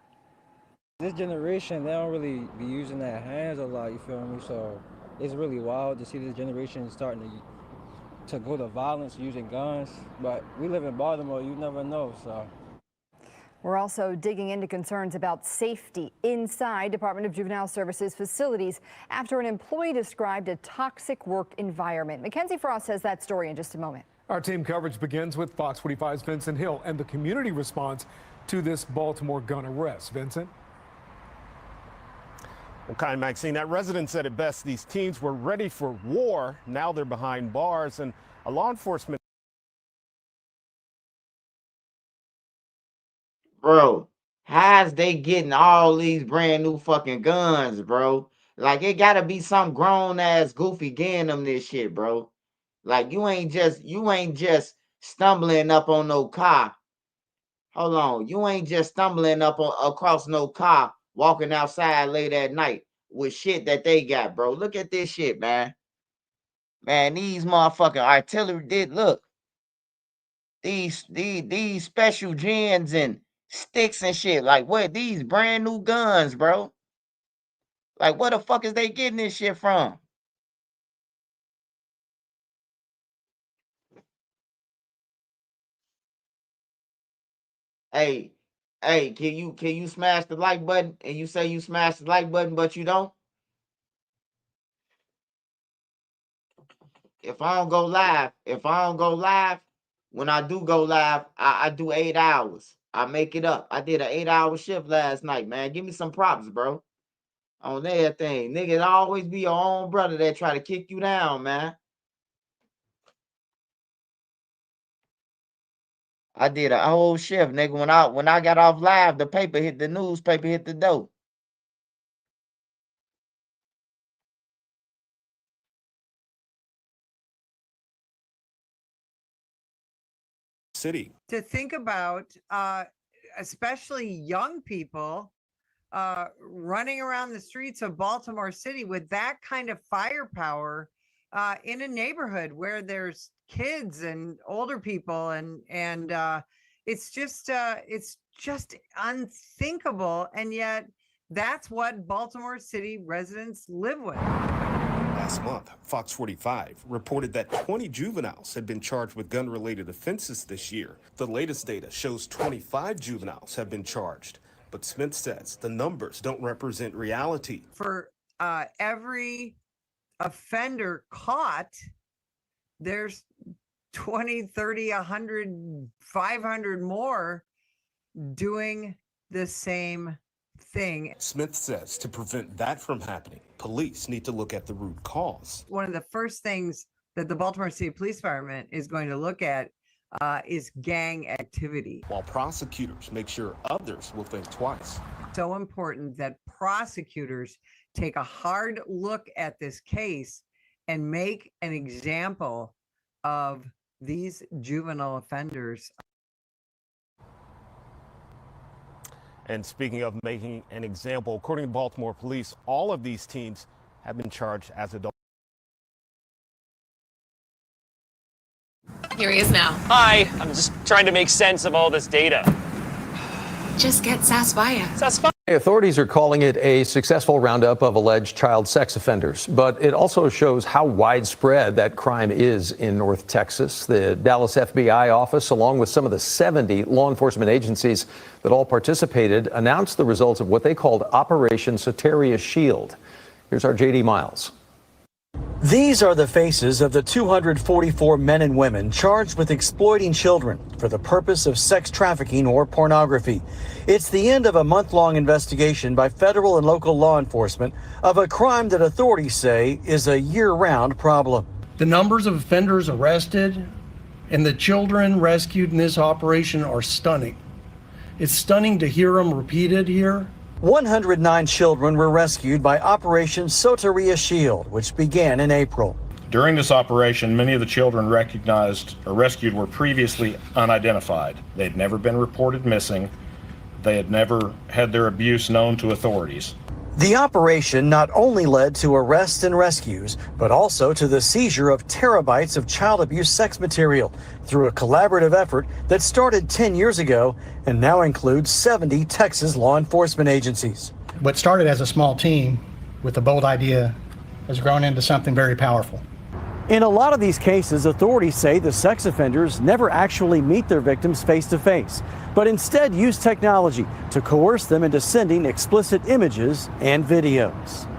This generation, they don't really be using their hands a lot, you feel me? So it's really wild to see this generation starting to go to violence using guns. But we live in Baltimore, you never know, so. We're also digging into concerns about safety inside Department of Juvenile Services facilities after an employee described a toxic work environment. Mackenzie Frost has that story in just a moment. Our team coverage begins with Fox 45's Vincent Hill and the community response to this Baltimore gun arrest. Vincent? Well, Kai and Maxine, that resident said it best. These teens were ready for war. Now they're behind bars, and a law enforcement. Bro, how's they getting all these brand new fucking guns, bro? Like, it gotta be some grown ass goofy getting them this shit, bro. Like, you ain't just stumbling up on no car. Hold on, you ain't just stumbling up across no car walking outside late at night with shit that they got, bro. Look at this shit, man. Man, these motherfucking artillery did look. These special gens and sticks and shit. Like, what? These brand new guns, bro. Like, where the fuck is they getting this shit from? Hey, can you smash the like button? And you say you smash the like button, but you don't? If I don't go live, when I do go live, I do 8 hours. I make it up. I did an 8-hour shift last night, man. Give me some props, bro. On everything. Nigga, it always be your own brother that try to kick you down, man. I did a whole shift, nigga. When I got off live, the newspaper hit the door. City. To think about, especially young people running around the streets of Baltimore City with that kind of firepower in a neighborhood where there's kids and older people, and it's just unthinkable, and yet that's what Baltimore City residents live with. Last month, Fox 45 reported that 20 juveniles had been charged with gun-related offenses this year. The latest data shows 25 juveniles have been charged, but Smith says the numbers don't represent reality. For every offender caught, there's 20, 30, 100, 500 more doing the same thing. Smith says to prevent that from happening, police need to look at the root cause. One of the first things that the Baltimore City Police Department is going to look at is gang activity. While prosecutors make sure others will think twice. So important that prosecutors take a hard look at this case and make an example of these juvenile offenders. And speaking of making an example, according to Baltimore police, all of these teens have been charged as adults. Here he is now. Hi, I'm just trying to make sense of all this data. Just get Saspaya. Authorities are calling it a successful roundup of alleged child sex offenders, but it also shows how widespread that crime is in North Texas. The Dallas FBI office, along with some of the 70 law enforcement agencies that all participated, announced the results of what they called Operation Soteria Shield. Here's our J.D. Miles. These are the faces of the 244 men and women charged with exploiting children for the purpose of sex trafficking or pornography. It's the end of a month-long investigation by federal and local law enforcement of a crime that authorities say is a year-round problem. The numbers of offenders arrested and the children rescued in this operation are stunning. It's stunning to hear them repeated here. 109 children were rescued by Operation Soteria Shield, which began in April. During this operation, many of the children recognized or rescued were previously unidentified. They'd never been reported missing. They had never had their abuse known to authorities. The operation not only led to arrests and rescues, but also to the seizure of terabytes of child abuse sex material through a collaborative effort that started 10 years ago and now includes 70 Texas law enforcement agencies. What started as a small team with a bold idea has grown into something very powerful. In a lot of these cases, authorities say the sex offenders never actually meet their victims face to face, but instead use technology to coerce them into sending explicit images and videos.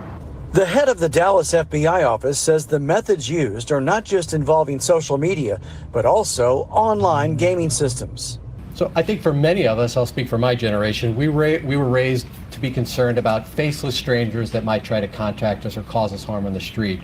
The head of the Dallas FBI office says the methods used are not just involving social media, but also online gaming systems. So I think for many of us, I'll speak for my generation, we were raised to be concerned about faceless strangers that might try to contact us or cause us harm on the street.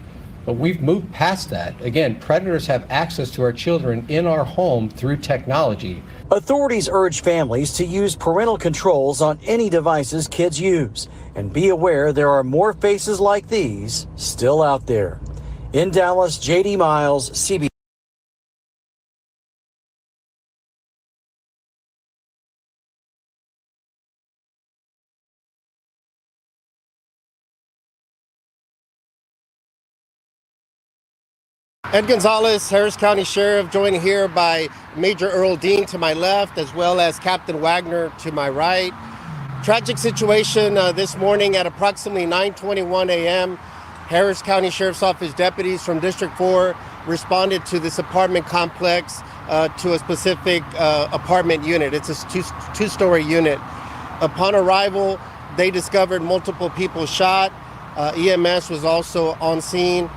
But we've moved past that. Again, predators have access to our children in our home through technology. Authorities urge families to use parental controls on any devices kids use and be aware there are more faces like these still out there. In Dallas, J.D. Miles, CBS. Ed Gonzalez, Harris County Sheriff, joined here by Major Earl Dean to my left, as well as Captain Wagner to my right. Tragic situation this morning at approximately 9:21 a.m. Harris County Sheriff's Office deputies from District 4 responded to this apartment complex to a specific apartment unit. It's a two-story unit. Upon arrival, they discovered multiple people shot. EMS was also on scene.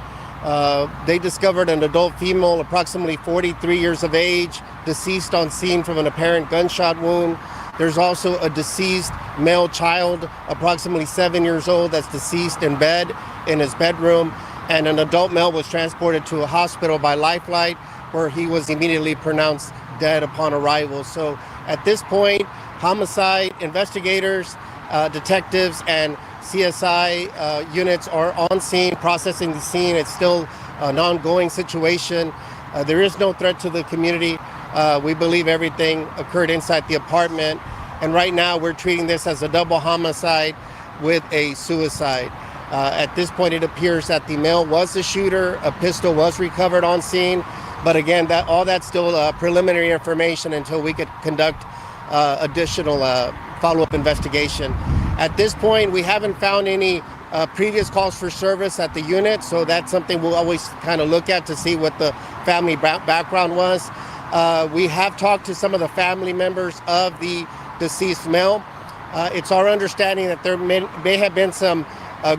They discovered an adult female, approximately 43 years of age, deceased on scene from an apparent gunshot wound. There's also a deceased male child, approximately 7 years old, that's deceased in bed in his bedroom. And an adult male was transported to a hospital by Lifeline, where he was immediately pronounced dead upon arrival. So at this point, homicide investigators, detectives, and CSI units are on scene, processing the scene. It's still an ongoing situation. There is no threat to the community. We believe everything occurred inside the apartment. And right now we're treating this as a double homicide with a suicide. At this point, it appears that the male was the shooter. A pistol was recovered on scene. But again, all that's still preliminary information until we could conduct additional follow-up investigation. At this point, we haven't found any previous calls for service at the unit, so that's something we'll always kind of look at to see what the family background was. We have talked to some of the family members of the deceased male. It's our understanding that there may have been some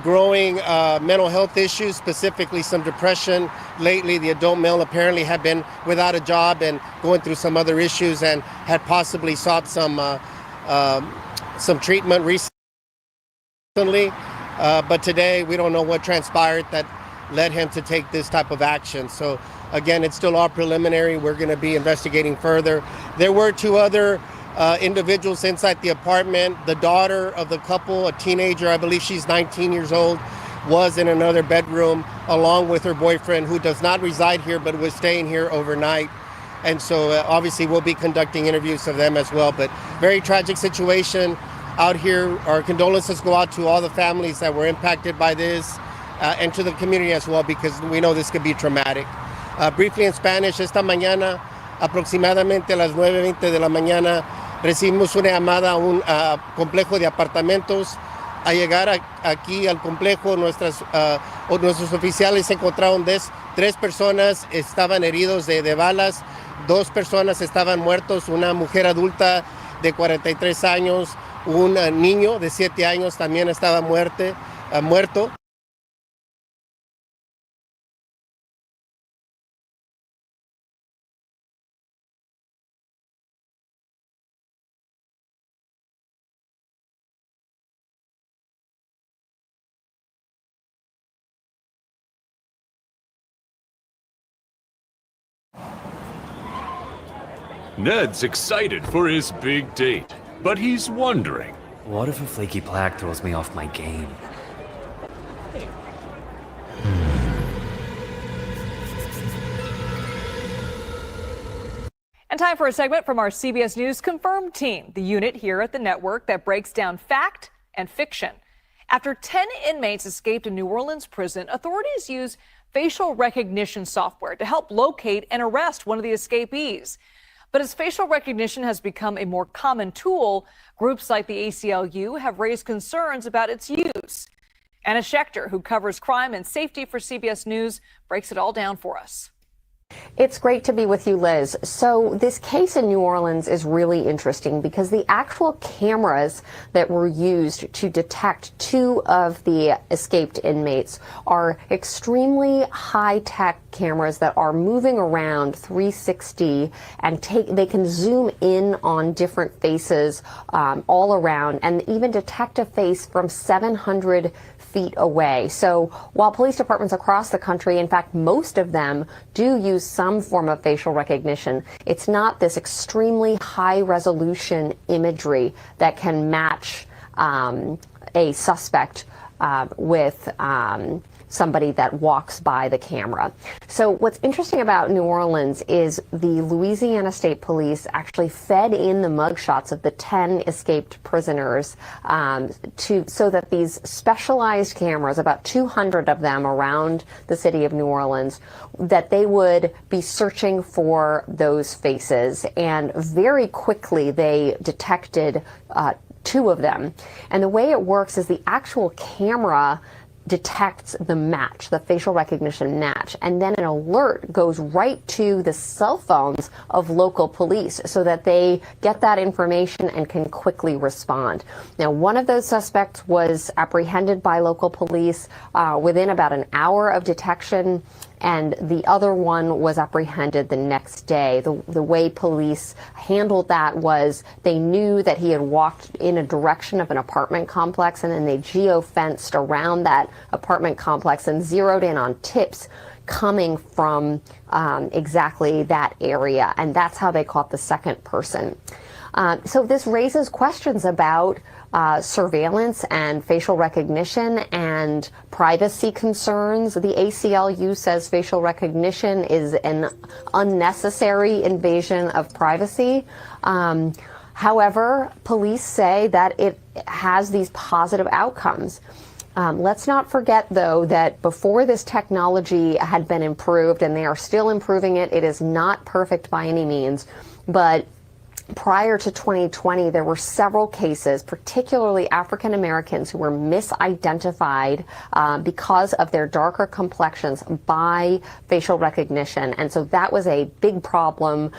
growing mental health issues, specifically some depression. Lately, the adult male apparently had been without a job and going through some other issues and had possibly sought some treatment recently. But today, we don't know what transpired that led him to take this type of action. So again, it's still all preliminary. We're going to be investigating further. There were two other individuals inside the apartment. The daughter of the couple, a teenager, I believe she's 19 years old, was in another bedroom along with her boyfriend, who does not reside here but was staying here overnight. And so obviously we'll be conducting interviews of them as well. But very tragic situation out here. Our condolences go out to all the families that were impacted by this and to the community as well, because we know this could be traumatic. Briefly in Spanish, esta mañana, aproximadamente a las 9:20 de la mañana, recibimos una llamada a un complejo de apartamentos. A llegar aquí al complejo, nuestros oficiales encontraron tres personas estaban heridos de balas, 2 personas estaban muertos, una mujer adulta de 43 años, un niño de 7 años también estaba muerto. Ned's excited for his big date, but he's wondering. What if a flaky plaque throws me off my game? And time for a segment from our CBS News Confirmed team, the unit here at the network that breaks down fact and fiction. After 10 inmates escaped a New Orleans prison, authorities use facial recognition software to help locate and arrest one of the escapees. But as facial recognition has become a more common tool, groups like the ACLU have raised concerns about its use. Anna Schechter, who covers crime and safety for CBS News, breaks it all down for us. It's great to be with you, Liz. So this case in New Orleans is really interesting because the actual cameras that were used to detect 2 of the escaped inmates are extremely high-tech cameras that are moving around 360 and they can zoom in on different faces all around and even detect a face from 700 feet away. So while police departments across the country, in fact, most of them do use some form of facial recognition, it's not this extremely high resolution imagery that can match a suspect with somebody that walks by the camera. So what's interesting about New Orleans is the Louisiana State Police actually fed in the mugshots of the 10 escaped prisoners so that these specialized cameras, about 200 of them around the city of New Orleans, that they would be searching for those faces. And very quickly they detected 2 of them. And the way it works is the actual camera detects the match, the facial recognition match, and then an alert goes right to the cell phones of local police so that they get that information and can quickly respond. Now, one of those suspects was apprehended by local police within about an hour of detection, and the other one was apprehended the next day. The way police handled that was they knew that he had walked in a direction of an apartment complex, and then they geo-fenced around that apartment complex and zeroed in on tips coming from exactly that area, and that's how they caught the second person. So this raises questions about surveillance and facial recognition and privacy concerns. The ACLU says facial recognition is an unnecessary invasion of privacy. However, police say that it has these positive outcomes. Let's not forget, though, that before this technology had been improved, and they are still improving it, it is not perfect by any means, but prior to 2020, there were several cases, particularly African Americans, who were misidentified because of their darker complexions by facial recognition. And so that was a big problem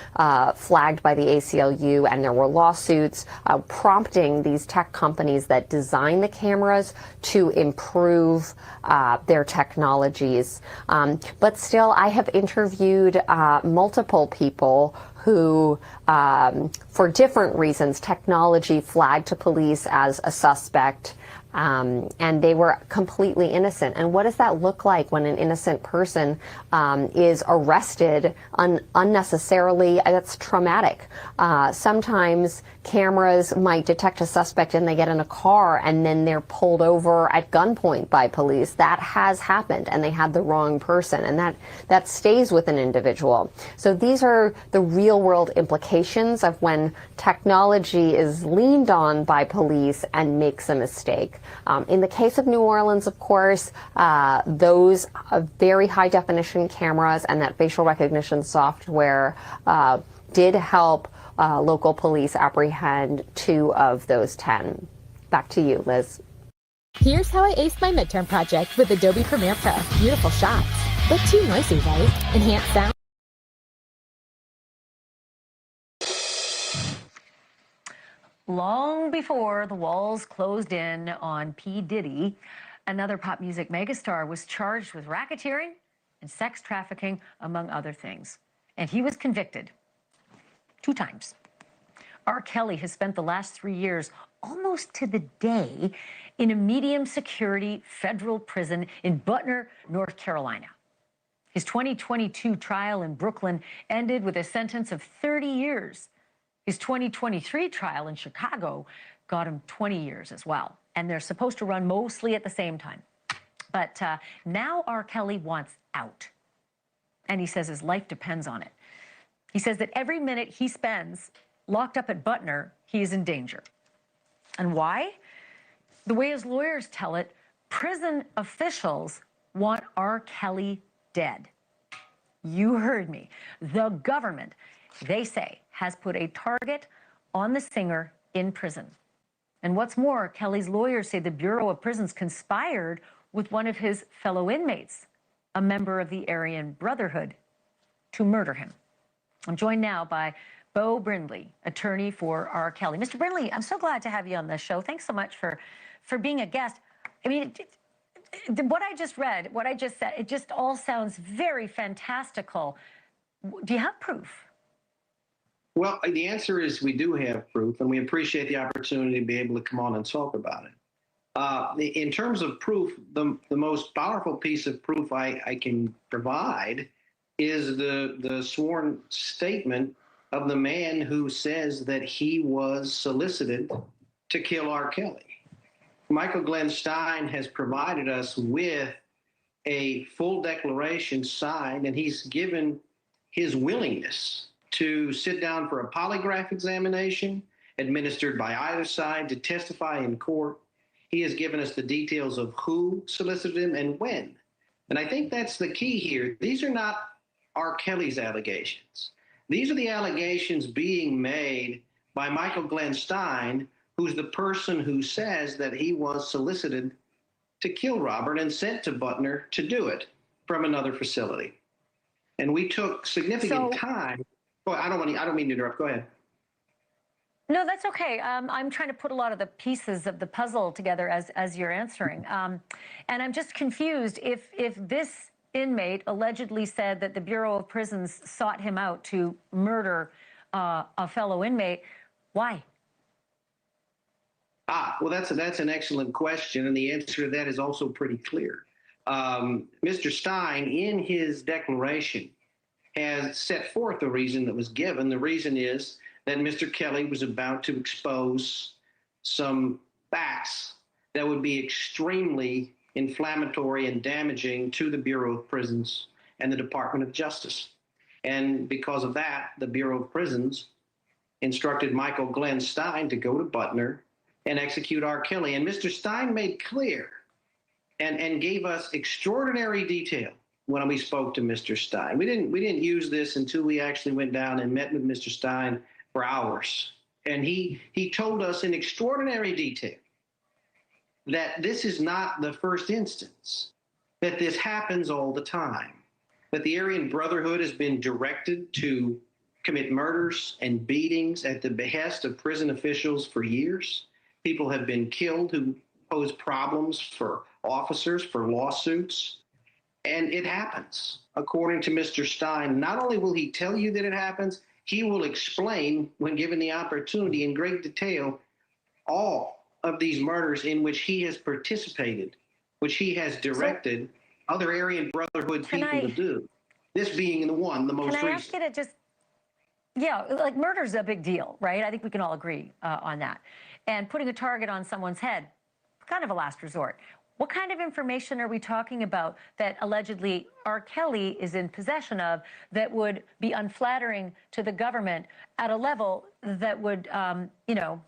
flagged by the ACLU, and there were lawsuits prompting these tech companies that design the cameras to improve their technologies. But still, I have interviewed multiple people who, for different reasons, technology flagged to police as a suspect, and they were completely innocent. And what does that look like when an innocent person is arrested unnecessarily? That's traumatic. Sometimes cameras might detect a suspect and they get in a car and then they're pulled over at gunpoint by police. That has happened, and they had the wrong person, and that stays with an individual. So these are the real world implications of when technology is leaned on by police and makes a mistake. In the case of New Orleans, of course, those very high definition cameras and that facial recognition software did help local police apprehend 2 of those 10. Back to you, Liz. Here's how I aced my midterm project with Adobe Premiere Pro. Beautiful shots, but too noisy, right? Enhanced sound. Long before the walls closed in on P. Diddy, another pop music megastar was charged with racketeering and sex trafficking, among other things. And he was convicted 2 times. R. Kelly has spent the last 3 years, almost to the day, in a medium security federal prison in Butner, North Carolina. His 2022 trial in Brooklyn ended with a sentence of 30 years. His 2023 trial in Chicago got him 20 years as well. And they're supposed to run mostly at the same time. But now R. Kelly wants out. And he says his life depends on it. He says that every minute he spends locked up at Butner, he is in danger. And why? The way his lawyers tell it, prison officials want R. Kelly dead. You heard me. The government, they say, has put a target on the singer in prison. And what's more, Kelly's lawyers say the Bureau of Prisons conspired with one of his fellow inmates, a member of the Aryan Brotherhood, to murder him. I'm joined now by Beau Brindley, attorney for R. Kelly. Mr. Brindley, I'm so glad to have you on the show. Thanks so much for being a guest. I mean, what I just read, what I just said, it just all sounds very fantastical. Do you have proof? Well, the answer is we do have proof, and we appreciate the opportunity to be able to come on and talk about it. In terms of proof, the most powerful piece of proof I can provide is the sworn statement of the man who says that he was solicited to kill R. Kelly. Michael Glenn Stein has provided us with a full declaration signed, and he's given his willingness to sit down for a polygraph examination administered by either side to testify in court. He has given us the details of who solicited him and when. And I think that's the key here. These are not R. Kelly's allegations. These are the allegations being made by Michael Glenn Stein, who's the person who says that he was solicited to kill Robert and sent to Butner to do it from another facility. And we took significant time. Well, I don't mean to interrupt. Go ahead. No, that's okay. I'm trying to put a lot of the pieces of the puzzle together as you're answering. And I'm just confused if this inmate allegedly said that the Bureau of Prisons sought him out to murder a fellow inmate. Why? Well, that's an excellent question, and the answer to that is also pretty clear. Mr. Stein, in his declaration, has set forth the reason that was given. The reason is that Mr. Kelly was about to expose some facts that would be extremely inflammatory and damaging to the Bureau of Prisons and the Department of Justice. And because of that, the Bureau of Prisons instructed Michael Glenn Stein to go to Butner and execute R. Kelly. And Mr. Stein made clear and gave us extraordinary detail when we spoke to Mr. Stein. We didn't use this until we actually went down and met with Mr. Stein for hours. And he told us in extraordinary detail that this is not the first instance, that this happens all the time, that the Aryan Brotherhood has been directed to commit murders and beatings at the behest of prison officials for years. People have been killed who pose problems for officers, for lawsuits, and it happens. According to Mr. Stein, not only will he tell you that it happens, he will explain, when given the opportunity in great detail, all of these murders in which he has participated, which he has directed other Aryan Brotherhood people to do. This being the most recent. Can I ask you to just, yeah, like murder's a big deal, right? I think we can all agree on that. And putting a target on someone's head, kind of a last resort. What kind of information are we talking about that allegedly R. Kelly is in possession of that would be unflattering to the government at a level that would, you know,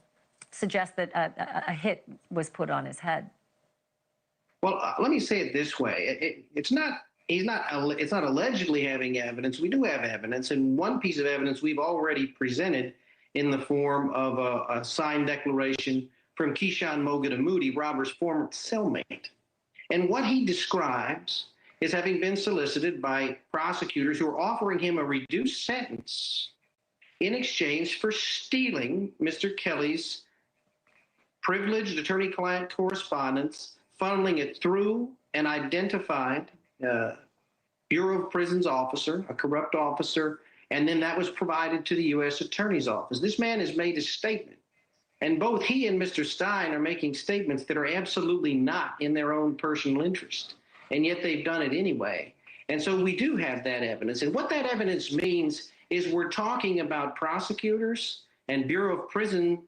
suggest that a hit was put on his head? Well, let me say it this way. It's not allegedly having evidence. We do have evidence, and one piece of evidence we've already presented in the form of a signed declaration from Keyshawn Mogadamudi, Robert's former cellmate. And what he describes is having been solicited by prosecutors who are offering him a reduced sentence in exchange for stealing Mr. Kelly's privileged attorney-client correspondence, funneling it through an identified Bureau of Prisons officer, a corrupt officer, and then that was provided to the U.S. Attorney's Office. This man has made a statement, and both he and Mr. Stein are making statements that are absolutely not in their own personal interest, and yet they've done it anyway. And so we do have that evidence, and what that evidence means is we're talking about prosecutors and Bureau of Prison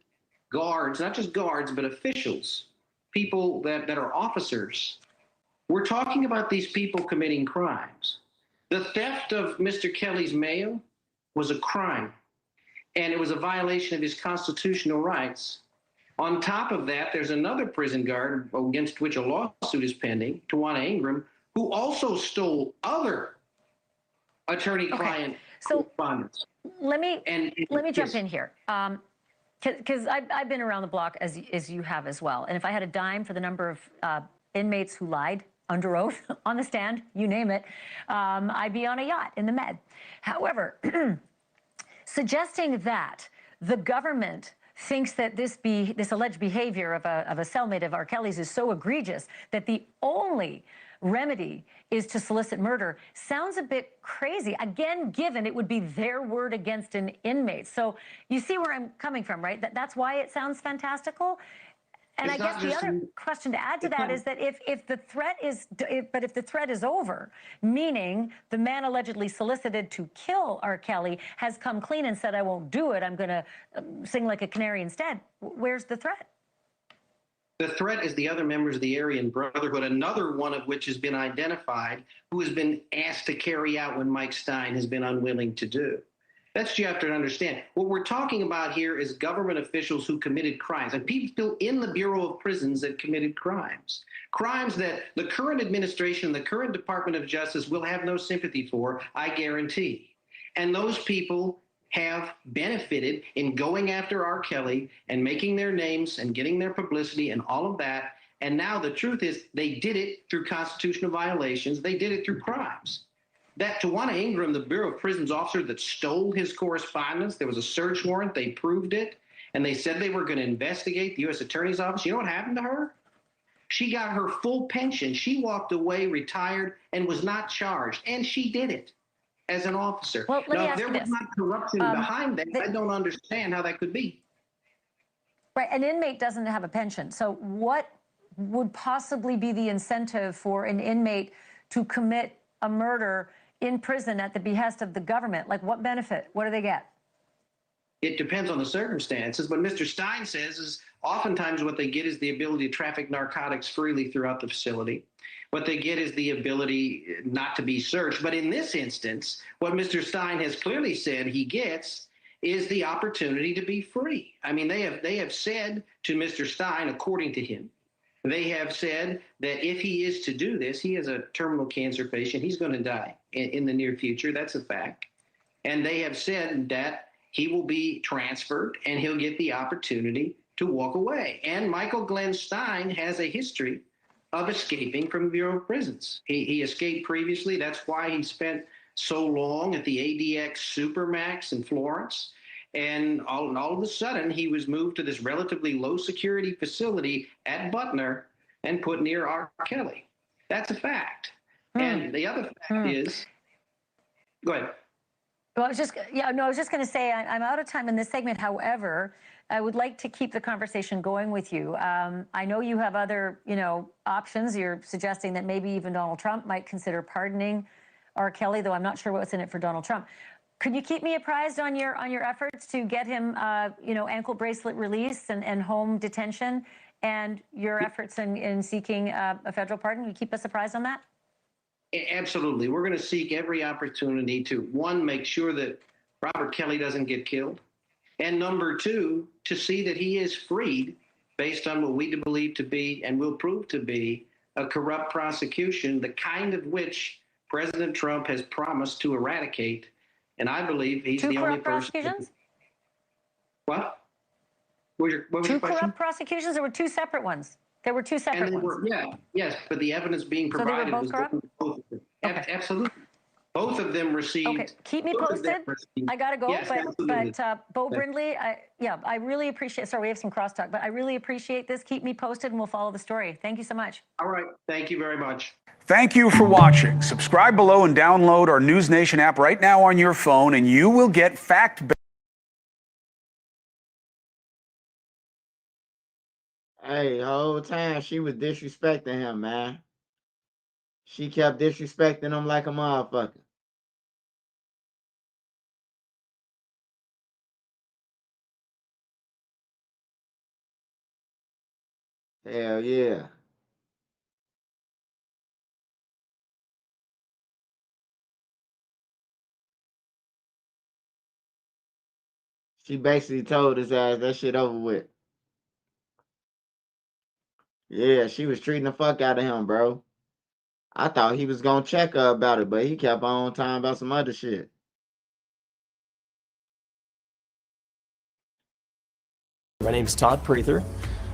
guards, not just guards, but officials, people that are officers. We're talking about these people committing crimes. The theft of Mr. Kelly's mail was a crime, and it was a violation of his constitutional rights. On top of that, there's another prison guard against which a lawsuit is pending, Tawana Ingram, who also stole other attorney-client correspondence. Let me jump in here. Because I've been around the block as you have as well. And if I had a dime for the number of inmates who lied under oath, on the stand, you name it, I'd be on a yacht in the Med. However, suggesting that the government thinks that this alleged behavior of a cellmate of R. Kelly's is so egregious that the only remedy is to solicit murder sounds a bit crazy. Again, given it would be their word against an inmate. So you see where I'm coming from, right? That's why it sounds fantastical. And I guess the other question to add to that is that if the threat is over, meaning the man allegedly solicited to kill R. Kelly has come clean and said, I won't do it, I'm going to sing like a canary instead, where's the threat? The threat is the other members of the Aryan Brotherhood, another one of which has been identified, who has been asked to carry out what Mike Stein has been unwilling to do. That's what you have to understand. What we're talking about here is government officials who committed crimes, and people in the Bureau of Prisons that committed crimes. Crimes that the current administration, the current Department of Justice will have no sympathy for, I guarantee. And those people have benefited in going after R. Kelly and making their names and getting their publicity and all of that. And now the truth is they did it through constitutional violations. They did it through crimes. That Tawana Ingram, the Bureau of Prisons officer that stole his correspondence, there was a search warrant, they proved it, and they said they were going to investigate the U.S. Attorney's Office. You know what happened to her? She got her full pension. She walked away, retired, and was not charged, and she did it as an officer. Well, let me ask there you was this. not corruption behind that. I don't understand how that could be. Right, an inmate doesn't have a pension. So what would possibly be the incentive for an inmate to commit a murder in prison at the behest of the government? Like, what benefit? What do they get? It depends on the circumstances. What Mr. Stein says is oftentimes what they get is the ability to traffic narcotics freely throughout the facility. What they get is the ability not to be searched. But in this instance, what Mr. Stein has clearly said he gets is the opportunity to be free. I mean, they have said to Mr. Stein, according to him, They have said that if he is to do this, he is a terminal cancer patient. He's going to die in the near future. That's a fact. And they have said that he will be transferred and he'll get the opportunity to walk away. And Michael Glenn Stein has a history of escaping from the Bureau of Prisons. He escaped previously. That's why he spent so long at the ADX Supermax in Florence. And all of a sudden, he was moved to this relatively low security facility at Butner and put near R. Kelly. That's a fact. And the other fact is, go ahead. Well, I was just going to say I'm out of time in this segment. However, I would like to keep the conversation going with you. I know you have other, options. You're suggesting that maybe even Donald Trump might consider pardoning R. Kelly, though I'm not sure what's in it for Donald Trump. Could you keep me apprised on your efforts to get him, ankle bracelet release and home detention, and your efforts in seeking a federal pardon? Will you keep us apprised on that? Absolutely. We're going to seek every opportunity to, one, make sure that Robert Kelly doesn't get killed, and number two, to see that he is freed based on what we believe to be and will prove to be a corrupt prosecution, the kind of which President Trump has promised to eradicate. And I believe he's the only person. Two corrupt prosecutions? What? What was your question? Corrupt prosecutions? There were two separate ones. There were two separate ones. Yes, but the evidence being provided so they were both corrupt? Both of them. Okay. Absolutely. Both of them received. Okay, keep me posted. I gotta go, yes, but Bo Brindley, I really appreciate. Sorry, we have some crosstalk, but I really appreciate this. Keep me posted, and we'll follow the story. Thank you so much. All right, thank you very much. Thank you for watching. Subscribe below and download our News Nation app right now on your phone, and you will get fact-based. Hey, the whole time she was disrespecting him, man. She kept disrespecting him like a motherfucker. Hell yeah. She basically told his ass that shit over with. Yeah, she was treating the fuck out of him, bro. I thought he was gonna check her about it, but he kept on talking about some other shit. My name's Todd Prather.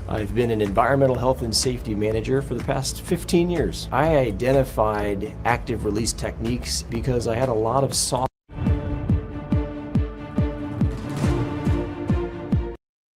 I've been an environmental health and safety manager for the past 15 years. I identified active release techniques because I had a lot of soft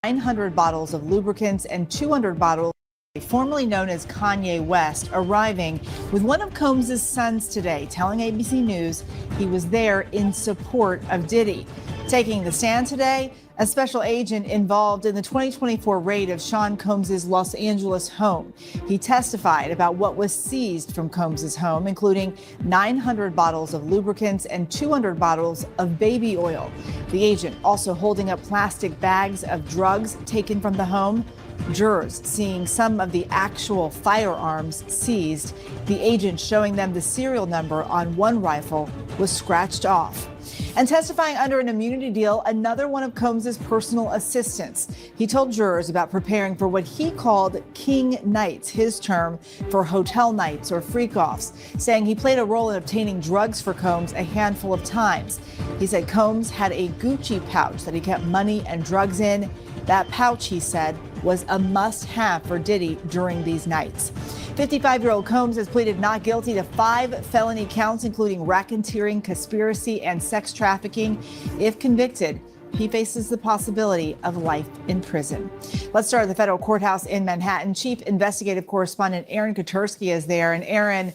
900 bottles of lubricants and 200 bottles, formerly known as Kanye West, arriving with one of Combs' sons today, telling ABC News he was there in support of Diddy. Taking the stand today, a special agent involved in the 2024 raid of Sean Combs' Los Angeles home. He testified about what was seized from Combs' home, including 900 bottles of lubricants and 200 bottles of baby oil. The agent also holding up plastic bags of drugs taken from the home. Jurors seeing some of the actual firearms seized. The agent showing them the serial number on one rifle was scratched off. And testifying under an immunity deal, another one of Combs' personal assistants. He told jurors about preparing for what he called King Nights, his term for hotel nights or freak-offs, saying he played a role in obtaining drugs for Combs a handful of times. He said Combs had a Gucci pouch that he kept money and drugs in. That pouch, he said, was a must-have for Diddy during these nights. 55-year-old Combs has pleaded not guilty to 5 felony counts, including racketeering, conspiracy, and sex trafficking. If convicted, he faces the possibility of life in prison. Let's start at the federal courthouse in Manhattan. Chief investigative correspondent Aaron Kotursky is there. And Aaron,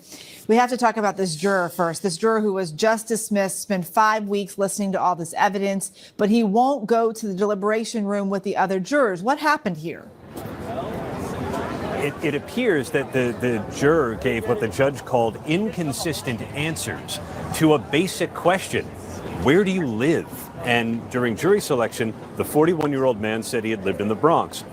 we have to talk about this juror first. This juror who was just dismissed, spent 5 weeks listening to all this evidence, but he won't go to the deliberation room with the other jurors. What happened here? It appears that the juror gave what the judge called inconsistent answers to a basic question. Where do you live? And during jury selection, the 41-year-old man said he had lived in the Bronx.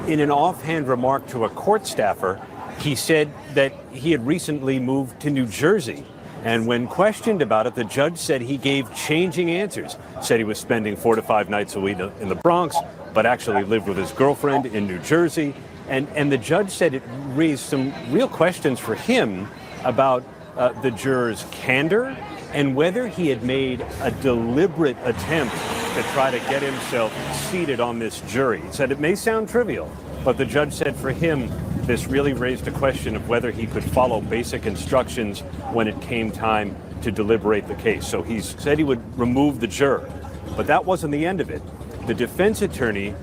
In an offhand remark to a court staffer, he said that he had recently moved to New Jersey. And when questioned about it, the judge said he gave changing answers. Said he was spending 4 to 5 nights a week in the Bronx, but actually lived with his girlfriend in New Jersey. And the judge said it raised some real questions for him about the juror's candor and whether he had made a deliberate attempt to try to get himself seated on this jury. He said it may sound trivial, but the judge said for him, this really raised a question of whether he could follow basic instructions when it came time to deliberate the case. So he said he would remove the juror, but that wasn't the end of it. The defense attorney,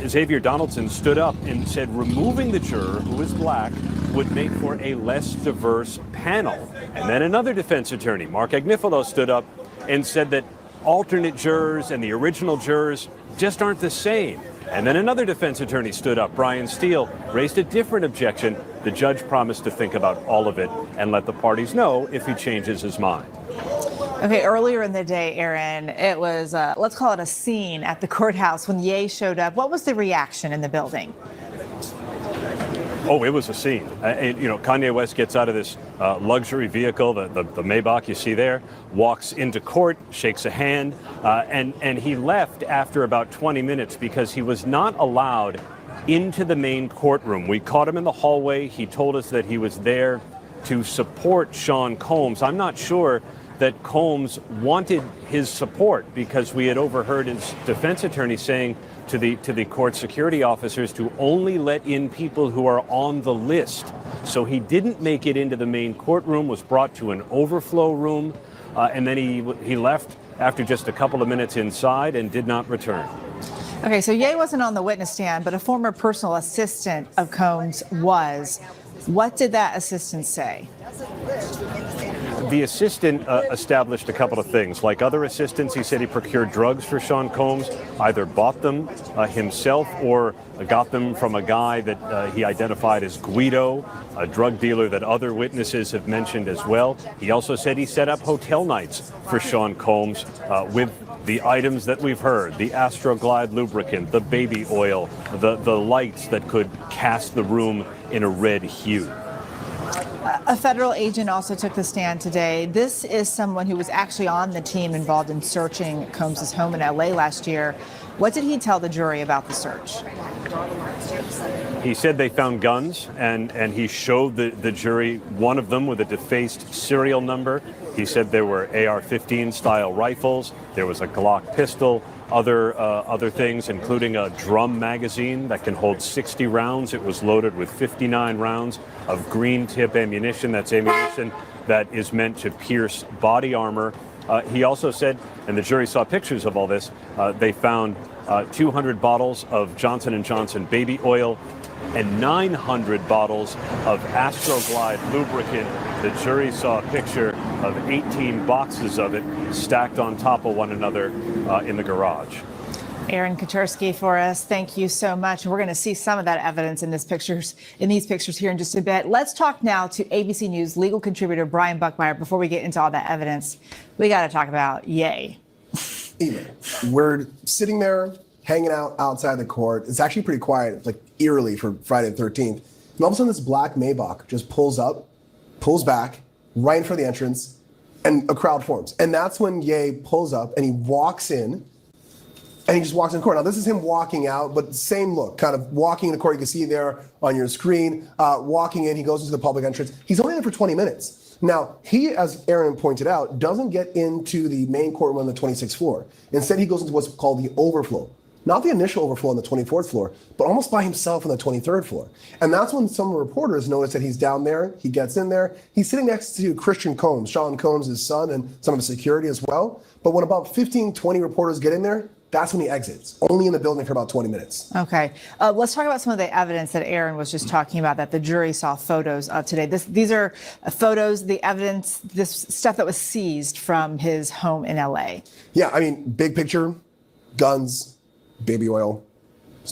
Xavier Donaldson, stood up and said removing the juror, who is black, would make for a less diverse panel. And then another defense attorney, Mark Agnifilo, stood up and said that alternate jurors and the original jurors just aren't the same. And then another defense attorney stood up, Brian Steele, raised a different objection. The judge promised to think about all of it and let the parties know if he changes his mind. Okay, earlier in the day, Aaron, it was, let's call it a scene at the courthouse when Ye showed up. What was the reaction in the building? Oh, it was a scene. Kanye West gets out of this luxury vehicle, the Maybach you see there, walks into court, shakes a hand, and he left after about 20 minutes because he was not allowed into the main courtroom. We caught him in the hallway. He told us that he was there to support Sean Combs. I'm not sure that Combs wanted his support because we had overheard his defense attorney saying to the court security officers to only let in people who are on the list. So he didn't make it into the main courtroom, was brought to an overflow room, and then he left after just a couple of minutes inside and did not return. Okay, so Ye wasn't on the witness stand, but a former personal assistant of Combs was. What did that assistant say? The assistant established a couple of things. Like other assistants, he said he procured drugs for Sean Combs, either bought them himself or got them from a guy that he identified as Guido, a drug dealer that other witnesses have mentioned as well. He also said he set up hotel nights for Sean Combs with the items that we've heard, the Astroglide lubricant, the baby oil, the lights that could cast the room in a red hue. A federal agent also took the stand today. This is someone who was actually on the team involved in searching Combs' home in LA last year. What did he tell the jury about the search? He said they found guns, and he showed the jury one of them with a defaced serial number. He said there were AR-15 style rifles, there was a Glock pistol, other things, including a drum magazine that can hold 60 rounds. It was loaded with 59 rounds of green tip ammunition. That's ammunition that is meant to pierce body armor. He also said, and the jury saw pictures of all this, they found 200 bottles of Johnson & Johnson baby oil and 900 bottles of Astroglide lubricant. The jury saw a picture of 18 boxes of it stacked on top of one another in the garage. Aaron Kaczorski for us. Thank you so much. We're going to see some of that evidence in these pictures here in just a bit. Let's talk now to ABC News legal contributor Brian Buckmeyer. Before we get into all that evidence, we got to talk about Ye. We're sitting there hanging out outside the court. It's actually pretty quiet, like eerily for Friday the 13th. And all of a sudden this black Maybach just pulls back right in front of the entrance, and a crowd forms. And that's when Ye pulls up and he walks in. And he just walks in the court. Now, this is him walking out, but same look, kind of walking in the court. You can see there on your screen, walking in. He goes into the public entrance. He's only there for 20 minutes. Now, he, as Aaron pointed out, doesn't get into the main courtroom on the 26th floor. Instead, he goes into what's called the overflow. Not the initial overflow on the 24th floor, but almost by himself on the 23rd floor. And that's when some reporters notice that he's down there. He gets in there. He's sitting next to Christian Combs, Sean Combs' son, and some of his security as well. But when about 15, 20 reporters get in there, that's when he exits, only in the building for about 20 minutes. Okay. Let's talk about some of the evidence that Aaron was just talking about that the jury saw photos of today. These are photos, the evidence, this stuff that was seized from his home in LA. Yeah, I mean, big picture, guns, baby oil,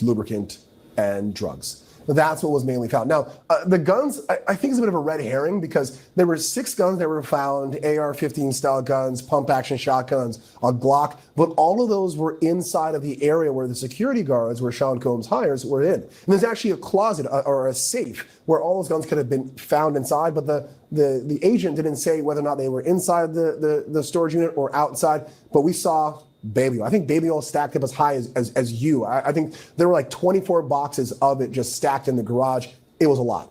lubricant, and drugs. That's what was mainly found. Now, the guns, I think is a bit of a red herring because there were 6 guns that were found, AR-15 style guns, pump action shotguns, a Glock, but all of those were inside of the area where the security guards, where Sean Combs hires, were in. And there's actually a closet or a safe where all those guns could have been found inside, but the agent didn't say whether or not they were inside the storage unit or outside, but we saw baby oil. I think baby oil stacked up as high as you. I think there were like 24 boxes of it just stacked in the garage. It was a lot.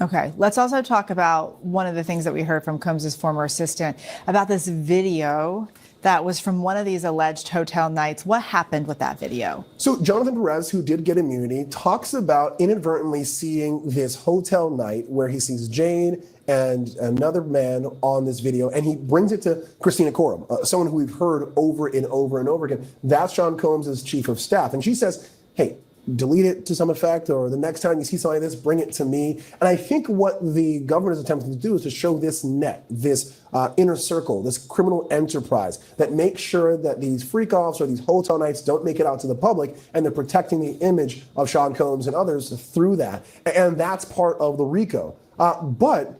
Okay, let's also talk about one of the things that we heard from Combs's former assistant about this video that was from one of these alleged hotel nights. What happened with that video? So Jonathan Perez, who did get immunity, talks about inadvertently seeing this hotel night where he sees Jane and another man on this video, and he brings it to Christina Coram, someone who we've heard over and over and over again. That's Sean Combs's chief of staff. And she says, hey, delete it to some effect, or the next time you see something like this, bring it to me. And I think what the governor is attempting to do is to show this net, this inner circle, this criminal enterprise that makes sure that these freak-offs or these hotel nights don't make it out to the public, and they're protecting the image of Sean Combs and others through that. And that's part of the RICO. But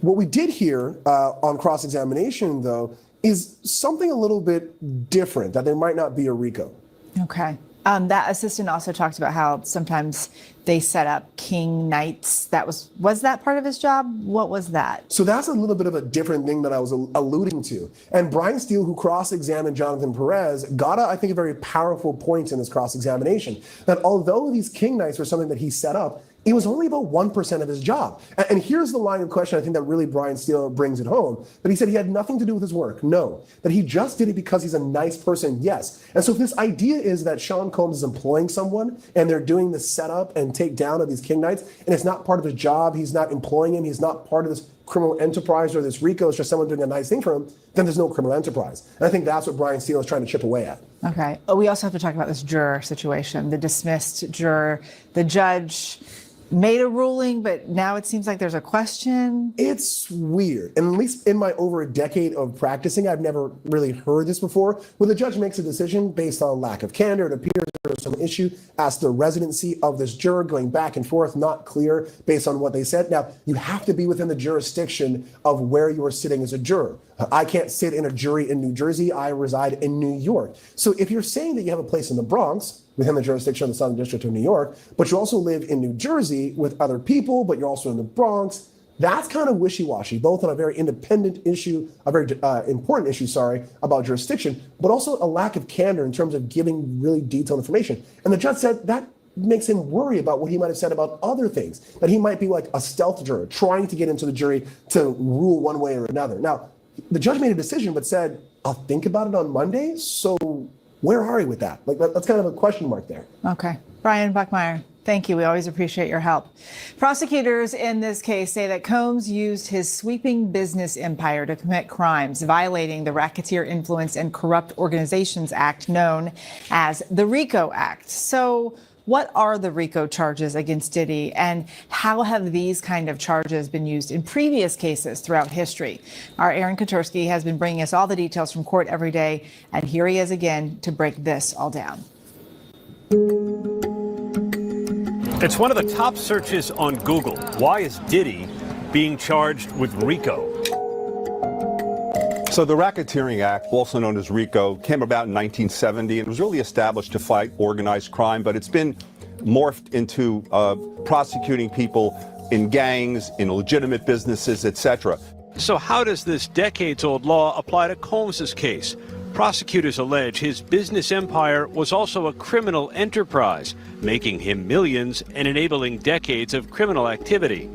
what we did hear on cross-examination, though, is something a little bit different, that there might not be a RICO. Okay. That assistant also talked about how sometimes they set up king nights. Was that part of his job? What was that? So that's a little bit of a different thing that I was alluding to. And Brian Steele, who cross-examined Jonathan Perez, got, I think, a very powerful point in his cross-examination, that although these king nights were something that he set up, it was only about 1% of his job. And here's the line of question I think that really Brian Steele brings it home. But he said he had nothing to do with his work. No. That he just did it because he's a nice person. Yes. And so if this idea is that Sean Combs is employing someone and they're doing the setup and take down of these king nights, and it's not part of his job, he's not employing him, he's not part of this criminal enterprise or this RICO, it's just someone doing a nice thing for him, then there's no criminal enterprise. And I think that's what Brian Steele is trying to chip away at. Okay. We also have to talk about this juror situation, the dismissed juror. The judge made a ruling, but now it seems like there's a question. It's weird. And at least in my over a decade of practicing, I've never really heard this before, where the judge makes a decision based on lack of candor. It appears there's some issue as to the residency of this juror, going back and forth, not clear based on what they said. Now, you have to be within the jurisdiction of where you are sitting as a juror. I can't sit in a jury in New Jersey. I reside in New York. So if you're saying that you have a place in the Bronx, within the jurisdiction of the Southern District of New York, but you also live in New Jersey with other people, but you're also in the Bronx, that's kind of wishy-washy, both on a very independent issue, a very important issue, about jurisdiction, but also a lack of candor in terms of giving really detailed information. And the judge said that makes him worry about what he might have said about other things, that he might be like a stealth juror, trying to get into the jury to rule one way or another. Now, the judge made a decision, but said, I'll think about it on Monday, so where are we with that? Like, that's kind of a question mark there. Okay. Brian Buckmeyer, thank you. We always appreciate your help. Prosecutors in this case say that Combs used his sweeping business empire to commit crimes, violating the Racketeer Influence and Corrupt Organizations Act, known as the RICO Act. So what are the RICO charges against Diddy, and how have these kind of charges been used in previous cases throughout history? Our Aaron Kotursky has been bringing us all the details from court every day, and here he is again to break this all down. It's one of the top searches on Google. Why is Diddy being charged with RICO? So the Racketeering Act, also known as RICO, came about in 1970 and was really established to fight organized crime, but it's been morphed into prosecuting people in gangs, in legitimate businesses, etc. So how does this decades-old law apply to Combs's case? Prosecutors allege his business empire was also a criminal enterprise, making him millions and enabling decades of criminal activity.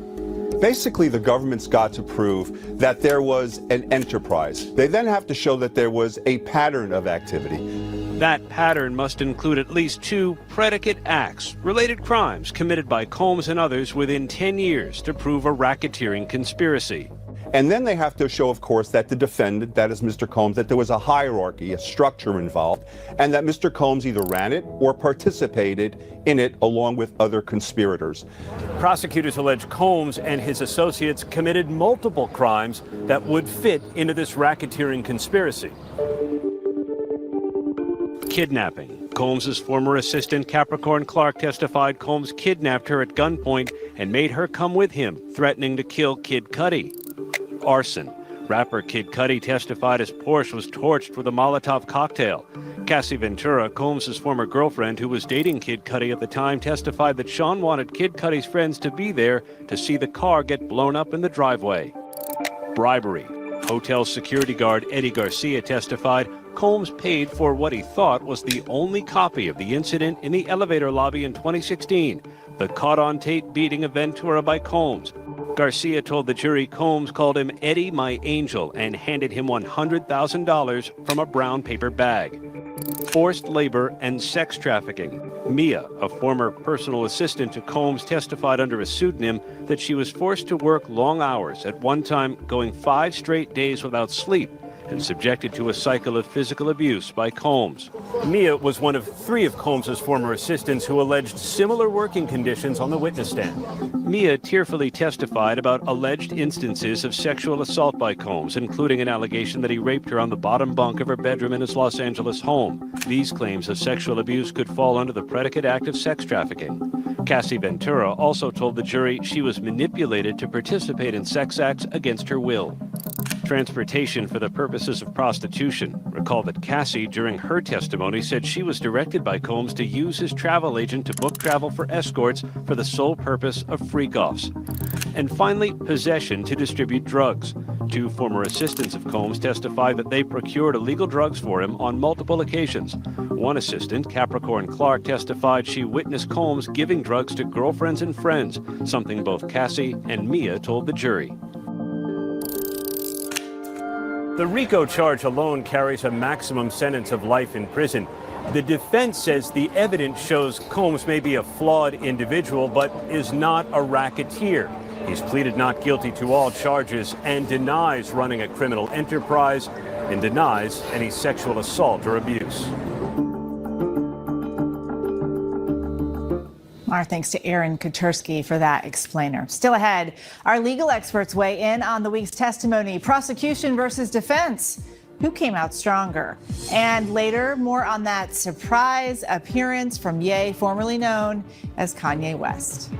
Basically, the government's got to prove that there was an enterprise. They then have to show that there was a pattern of activity. That pattern must include at least 2 predicate acts, related crimes committed by Combs and others within 10 years to prove a racketeering conspiracy. And then they have to show, of course, that the defendant, that is Mr. Combs, that there was a hierarchy, a structure involved, and that Mr. Combs either ran it or participated in it along with other conspirators. Prosecutors allege Combs and his associates committed multiple crimes that would fit into this racketeering conspiracy. Kidnapping. Combs' former assistant Capricorn Clark testified Combs kidnapped her at gunpoint and made her come with him, threatening to kill Kid Cudi. Arson. Rapper Kid Cudi testified his Porsche was torched with a Molotov cocktail. Cassie Ventura, Combs' former girlfriend who was dating Kid Cudi at the time, testified that Sean wanted Kid Cudi's friends to be there to see the car get blown up in the driveway. Bribery. Hotel security guard Eddie Garcia testified Combs paid for what he thought was the only copy of the incident in the elevator lobby in 2016, the caught-on-tape beating of Ventura by Combs. Garcia told the jury Combs called him Eddie my angel and handed him $100,000 from a brown paper bag. Forced labor and sex trafficking. Mia, a former personal assistant to Combs, testified under a pseudonym that she was forced to work long hours, at one time going 5 straight days without sleep, and subjected to a cycle of physical abuse by Combs. Mia was one of 3 of Combs's former assistants who alleged similar working conditions on the witness stand. Mia tearfully testified about alleged instances of sexual assault by Combs, including an allegation that he raped her on the bottom bunk of her bedroom in his Los Angeles home. These claims of sexual abuse could fall under the predicate act of sex trafficking. Cassie Ventura also told the jury she was manipulated to participate in sex acts against her will. Transportation for the purposes of prostitution. Recall that Cassie, during her testimony, said she was directed by Combs to use his travel agent to book travel for escorts for the sole purpose of freak-offs. And finally, possession to distribute drugs. 2 former assistants of Combs testified that they procured illegal drugs for him on multiple occasions. One assistant, Capricorn Clark, testified she witnessed Combs giving drugs to girlfriends and friends, something both Cassie and Mia told the jury. The RICO charge alone carries a maximum sentence of life in prison. The defense says the evidence shows Combs may be a flawed individual, but is not a racketeer. He's pleaded not guilty to all charges and denies running a criminal enterprise and denies any sexual assault or abuse. Our thanks to Aaron Kotursky for that explainer. Still ahead, our legal experts weigh in on the week's testimony, prosecution versus defense. Who came out stronger? And later, more on that surprise appearance from Ye, formerly known as Kanye West.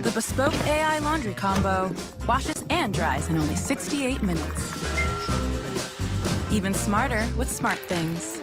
The bespoke AI laundry combo washes and dries in only 68 minutes. Even smarter with smart things.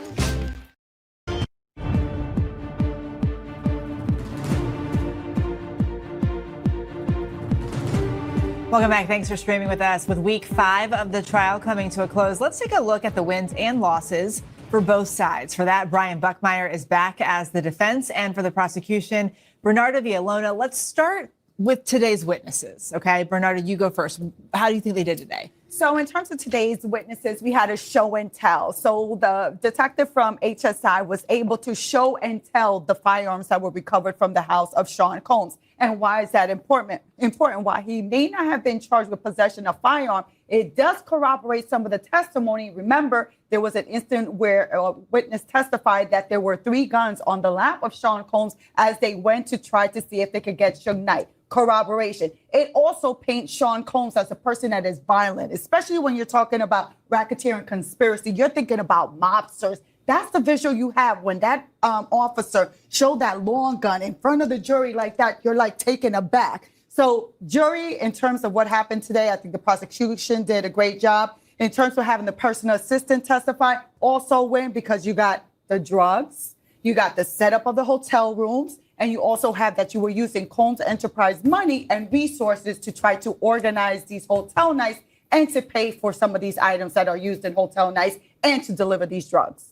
Welcome back. Thanks for streaming with us. With week 5 of the trial coming to a close, let's take a look at the wins and losses for both sides. For that, Brian Buckmeyer is back as the defense, and for the prosecution, Bernardo Villalona. Let's start with today's witnesses. Okay, Bernardo, you go first. How do you think they did today? So in terms of today's witnesses, we had a show and tell. So the detective from HSI was able to show and tell the firearms that were recovered from the house of Sean Combs. And why is that important? Why he may not have been charged with possession of firearm. It does corroborate some of the testimony. Remember, there was an incident where a witness testified that there were 3 guns on the lap of Sean Combs as they went to try to see if they could get Suge Knight. Corroboration. It also paints Sean Combs as a person that is violent, especially when you're talking about racketeering conspiracy. You're thinking about mobsters. That's the visual you have when that officer showed that long gun in front of the jury like that. You're like taken aback. So jury, in terms of what happened today, I think the prosecution did a great job. In terms of having the personal assistant testify, also win because you got the drugs, you got the setup of the hotel rooms, and you also have that you were using Combs Enterprise money and resources to try to organize these hotel nights and to pay for some of these items that are used in hotel nights and to deliver these drugs.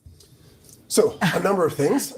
So a number of things.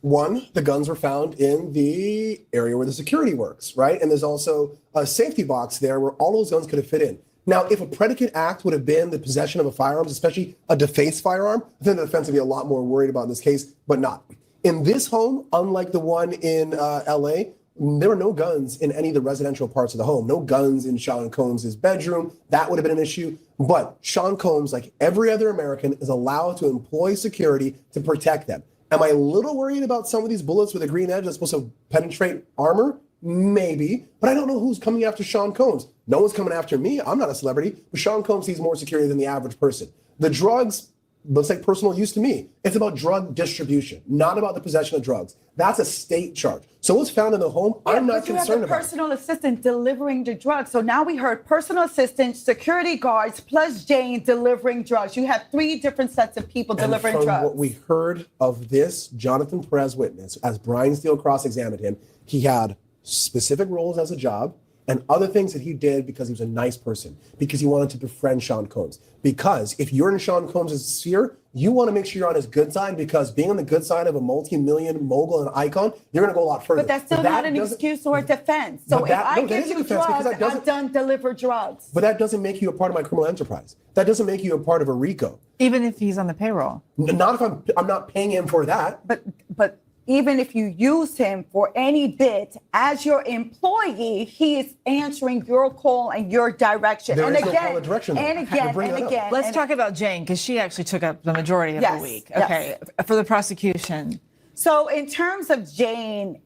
One, the guns were found in the area where the security works, right? And there's also a safety box there where all those guns could have fit in. Now, if a predicate act would have been the possession of a firearm, especially a defaced firearm, I think the defense would be a lot more worried about in this case, but not. In this home, unlike the one in LA, there were no guns in any of the residential parts of the home. No guns in Sean Combs' bedroom. That would have been an issue. But Sean Combs, like every other American, is allowed to employ security to protect them. Am I a little worried about some of these bullets with a green edge that's supposed to penetrate armor? Maybe. But I don't know who's coming after Sean Combs. No one's coming after me. I'm not a celebrity. But Sean Combs sees more security than the average person. The drugs, looks like personal use to me. It's about drug distribution, not about the possession of drugs. That's a state charge. So what's found in the home, I'm not concerned about. Personal assistant delivering the drugs. So now we heard personal assistant, security guards, plus Jane delivering drugs. You have 3 different sets of people delivering from drugs. What we heard of this Jonathan Perez witness, as Brian Steele cross-examined him, he had specific roles as a job and other things that he did because he was a nice person, because he wanted to befriend Sean Combs. Because if you're in Sean Combs' sphere, you want to make sure you're on his good side, because being on the good side of a multi-million mogul and icon, you're going to go a lot further. But that's still not an excuse or a defense. So if I give you drugs, I've done deliver drugs. But that doesn't make you a part of my criminal enterprise. That doesn't make you a part of a RICO. Even if he's on the payroll. Not if I'm not paying him for that. But even if you use him for any bit as your employee, he is answering your call and your direction. There and is no again, call or direction, though. and again. Let's talk about Jane, because she actually took up the majority of the week. Okay, for the prosecution. So in terms of Jane,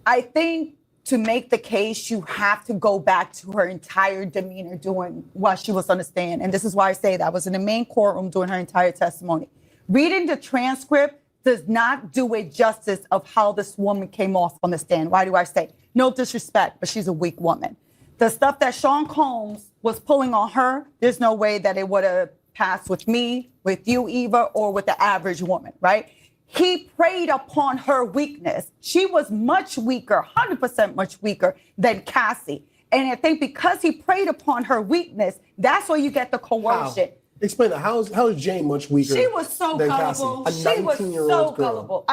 I think to make the case, you have to go back to her entire demeanor doing while she was on the stand. And this is why I say that. I was in the main courtroom doing her entire testimony. Reading the transcript does not do it justice of how this woman came off on the stand. Why do I say? No disrespect, but she's a weak woman. The stuff that Sean Combs was pulling on her, there's no way that it would have passed with me, with you, Eva, or with the average woman, right? He preyed upon her weakness. She was much weaker, 100% much weaker than Cassie. And I think because he preyed upon her weakness, that's where you get the coercion. Explain that. How is Jane much weaker? She was so gullible. She was so gullible.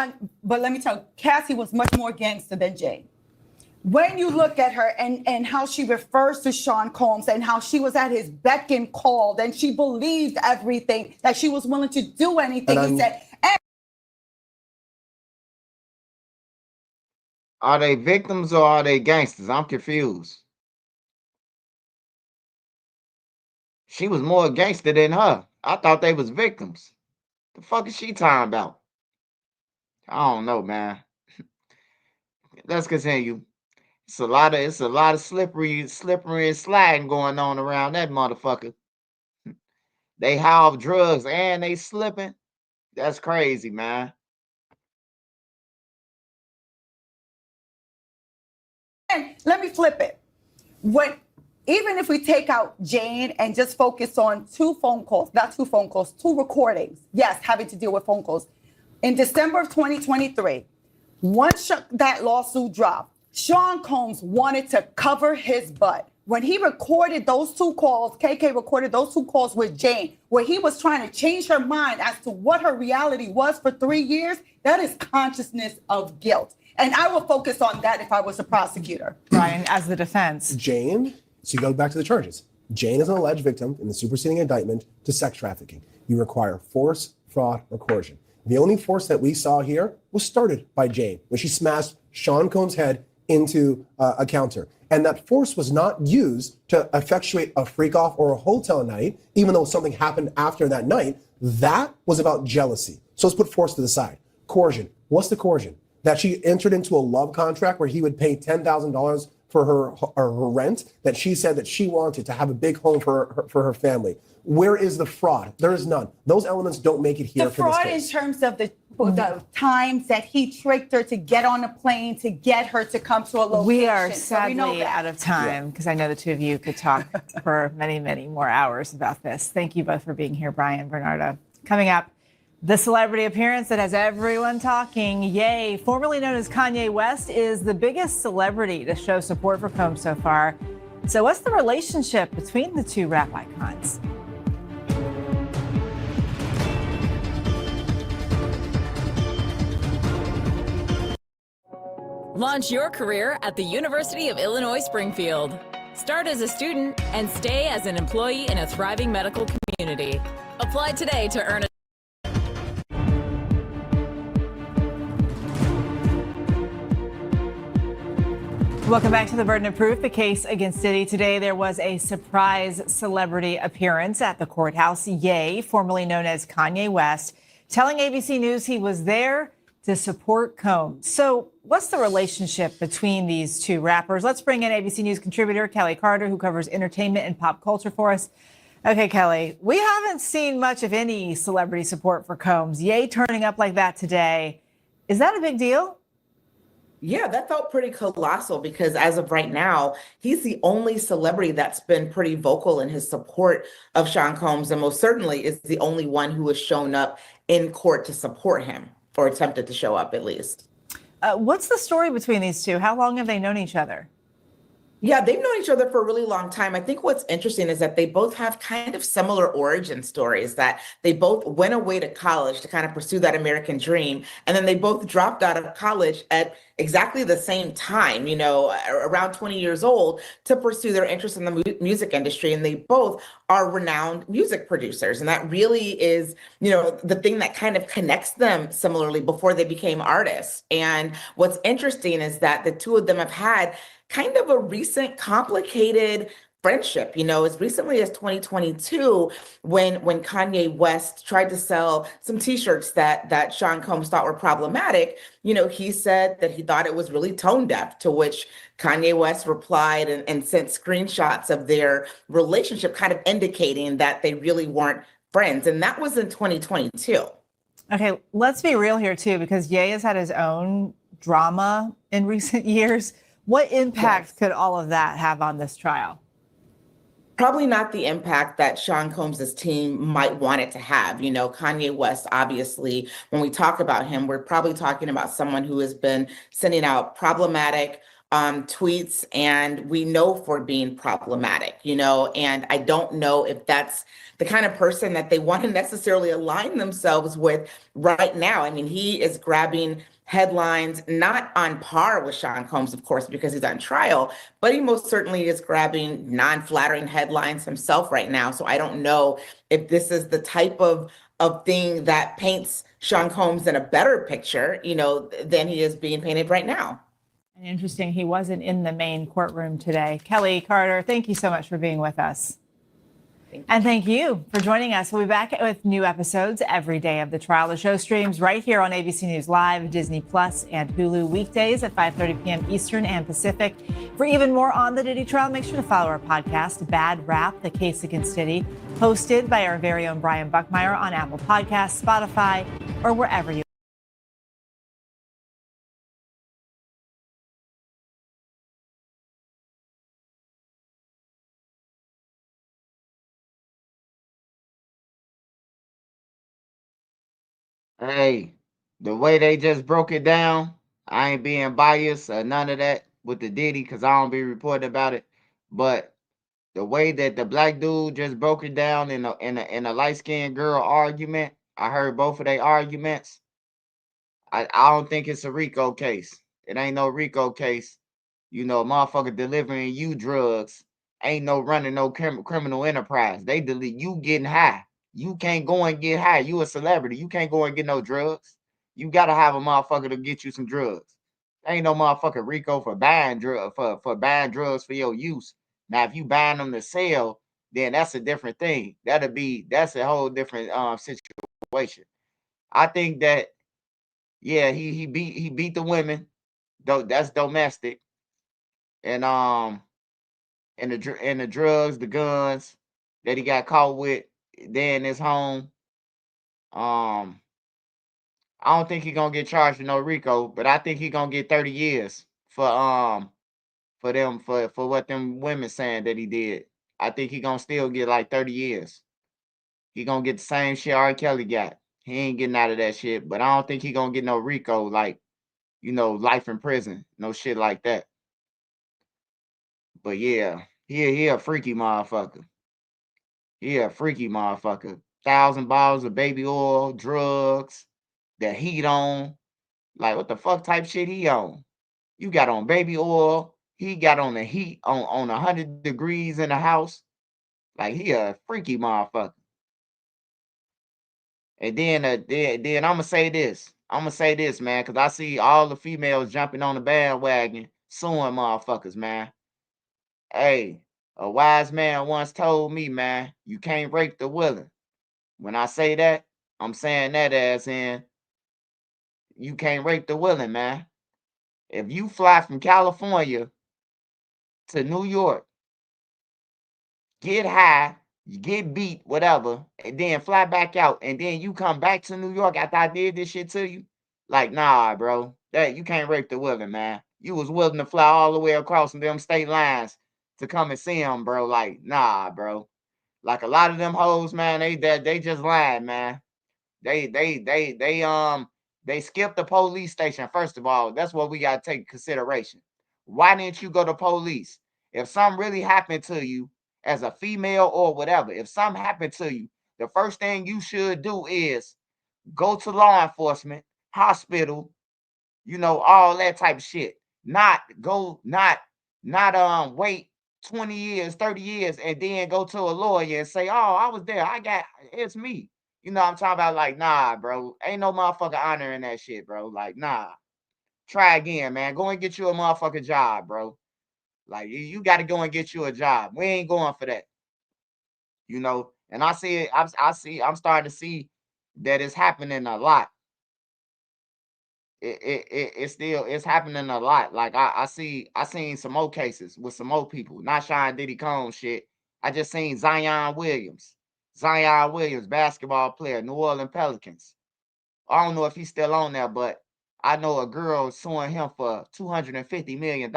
But let me tell you, Cassie was much more gangster than Jane. When you look at her and how she refers to Sean Combs and how she was at his beck and call, and she believed everything, that she was willing to do anything he said. Are they victims or are they gangsters? I'm confused. She was more gangster than her. I thought they was victims. The fuck is she talking about? I don't know, man. Let's continue. It's a lot of slippery and sliding going on around that motherfucker. They have drugs and they slipping. That's crazy, man. And let me flip it. Even if we take out Jane and just focus on 2 recordings, yes, having to deal with phone calls. In December of 2023, once that lawsuit dropped, Sean Combs wanted to cover his butt. When he recorded those 2 calls, KK recorded those 2 calls with Jane, where he was trying to change her mind as to what her reality was for 3 years, that is consciousness of guilt. And I will focus on that if I was a prosecutor. Brian, as the defense. Jane, so you go back to the charges. Jane is an alleged victim in the superseding indictment to sex trafficking. You require force, fraud, or coercion. The only force that we saw here was started by Jane when she smashed Sean Combs' head into a counter. And that force was not used to effectuate a freak off or a hotel night, even though something happened after that night. That was about jealousy. So let's put force to the side. Coercion. What's the coercion? That she entered into a love contract where he would pay $10,000 for her rent, that she said that she wanted to have a big home for her family. Where is the fraud? There is none. Those elements don't make it here The for this fraud case. in terms of the times that he tricked her to get on a plane, to get her to come to a location. We are So we know sadly that. out of time, because I know the 2 of you could talk for many, many more hours about this. Thank you both for being here, Brian, Bernardo. Coming up, the celebrity appearance that has everyone talking. Ye, formerly known as Kanye West, is the biggest celebrity to show support for Combs so far. So what's the relationship between the 2 rap icons? Launch your career at the University of Illinois Springfield. Start as a student and stay as an employee in a thriving medical community. Apply today to earn a Welcome back to The Burden of Proof, the case against Diddy. Today, there was a surprise celebrity appearance at the courthouse. Ye, formerly known as Kanye West, telling ABC News he was there to support Combs. So what's the relationship between these 2 rappers? Let's bring in ABC News contributor Kelly Carter, who covers entertainment and pop culture for us. Okay, Kelly, we haven't seen much of any celebrity support for Combs. Ye turning up like that today. Is that a big deal? Yeah, that felt pretty colossal because as of right now, he's the only celebrity that's been pretty vocal in his support of Sean Combs, and most certainly is the only one who has shown up in court to support him, or attempted to show up at least. What's the story between these two? How long have they known each other? Yeah, they've known each other for a really long time. I think what's interesting is that they both have kind of similar origin stories, that they both went away to college to kind of pursue that American dream. And then they both dropped out of college at exactly the same time, around 20 years old, to pursue their interest in the music industry. And they both are renowned music producers. And that really is, the thing that kind of connects them similarly before they became artists. And what's interesting is that the two of them have had kind of a recent complicated friendship, as recently as 2022, when Kanye West tried to sell some t-shirts that Sean Combs thought were problematic. He said that he thought it was really tone deaf, to which Kanye West replied and sent screenshots of their relationship, kind of indicating that they really weren't friends. And that was in 2022. Okay, let's be real here too, because Ye has had his own drama in recent years. What impact could all of that have on this trial? Probably not the impact that Sean Combs' team might want it to have. Kanye West, obviously, when we talk about him, we're probably talking about someone who has been sending out problematic tweets, and we know for being problematic, and I don't know if that's the kind of person that they want to necessarily align themselves with right now. I mean, he is grabbing headlines, not on par with Sean Combs, of course, because he's on trial, but he most certainly is grabbing non-flattering headlines himself right now. So I don't know if this is the type of thing that paints Sean Combs in a better picture, than he is being painted right now. And interesting, he wasn't in the main courtroom today. Kelly Carter, thank you so much for being with us. And thank you for joining us. We'll be back with new episodes every day of the trial. The show streams right here on ABC News Live, Disney Plus, and Hulu weekdays at 5:30 p.m. Eastern and Pacific. For even more on the Diddy trial, make sure to follow our podcast, Bad Rap, The Case Against Diddy, hosted by our very own Brian Buckmeyer on Apple Podcasts, Spotify, or wherever you Hey, the way they just broke it down, I ain't being biased or none of that with the Diddy, because I don't be reporting about it. But the way that the black dude just broke it down in a light skinned girl argument, I heard both of their arguments. I don't think it's a RICO case. It ain't no RICO case. Motherfucker delivering you drugs. Ain't no running no criminal enterprise. They delete you getting high. You can't go and get high. You a celebrity. You can't go and get no drugs. You gotta have a motherfucker to get you some drugs. Ain't no motherfucker RICO for buying for buying drugs for your use. Now, if you buying them to sell, then that's a different thing. That's a whole different situation. I think that he beat the women. Though that's domestic. And the drugs, the guns that he got caught with there in his home. I don't think he's gonna get charged with no RICO, but I think he's gonna get 30 years for what them women saying that he did. I think he's gonna still get like 30 years. He gonna get the same shit R. Kelly got. He ain't getting out of that shit, but I don't think he gonna get no RICO, like, life in prison, no shit like that. But yeah, he a freaky motherfucker. He a freaky motherfucker. 1,000 bottles of baby oil, drugs, the heat on. Like, what the fuck type shit he on? You got on baby oil. He got on the heat on 100 degrees in the house. Like, he a freaky motherfucker. And then I'm gonna say this. Man, because I see all the females jumping on the bandwagon, suing motherfuckers, man. Hey, a wise man once told me, man, you can't rape the willing. When I say that, I'm saying that as in you can't rape the willing, man. If you fly from California to New York, get high, you get beat, whatever, and then fly back out, and then you come back to New York after I did this shit to you. Like, nah, bro. That you can't rape the willing, man. You was willing to fly all the way across them state lines to come and see him, bro. Like, nah, bro. Like a lot of them hoes, man, they just lying, man. They skipped the police station. First of all, that's what we gotta take into consideration. Why didn't you go to police? If something really happened to you as a female or whatever, if something happened to you, the first thing you should do is go to law enforcement, hospital, all that type of shit. Not wait 20 years, 30 years, and then go to a lawyer and say, oh, I was there. It's me. You know what I'm talking about? Like, nah, bro. Ain't no motherfucker honor in that shit, bro. Like, nah. Try again, man. Go and get you a motherfucking job, bro. Like, you got to go and get you a job. We ain't going for that. And I see it. I'm starting to see that it's happening a lot. It's happening a lot. Like I seen some more cases with some more people, not Sean Diddy Cone shit. I just seen Zion Williams, basketball player, New Orleans Pelicans. I don't know if he's still on there, but I know a girl suing him for $250 million.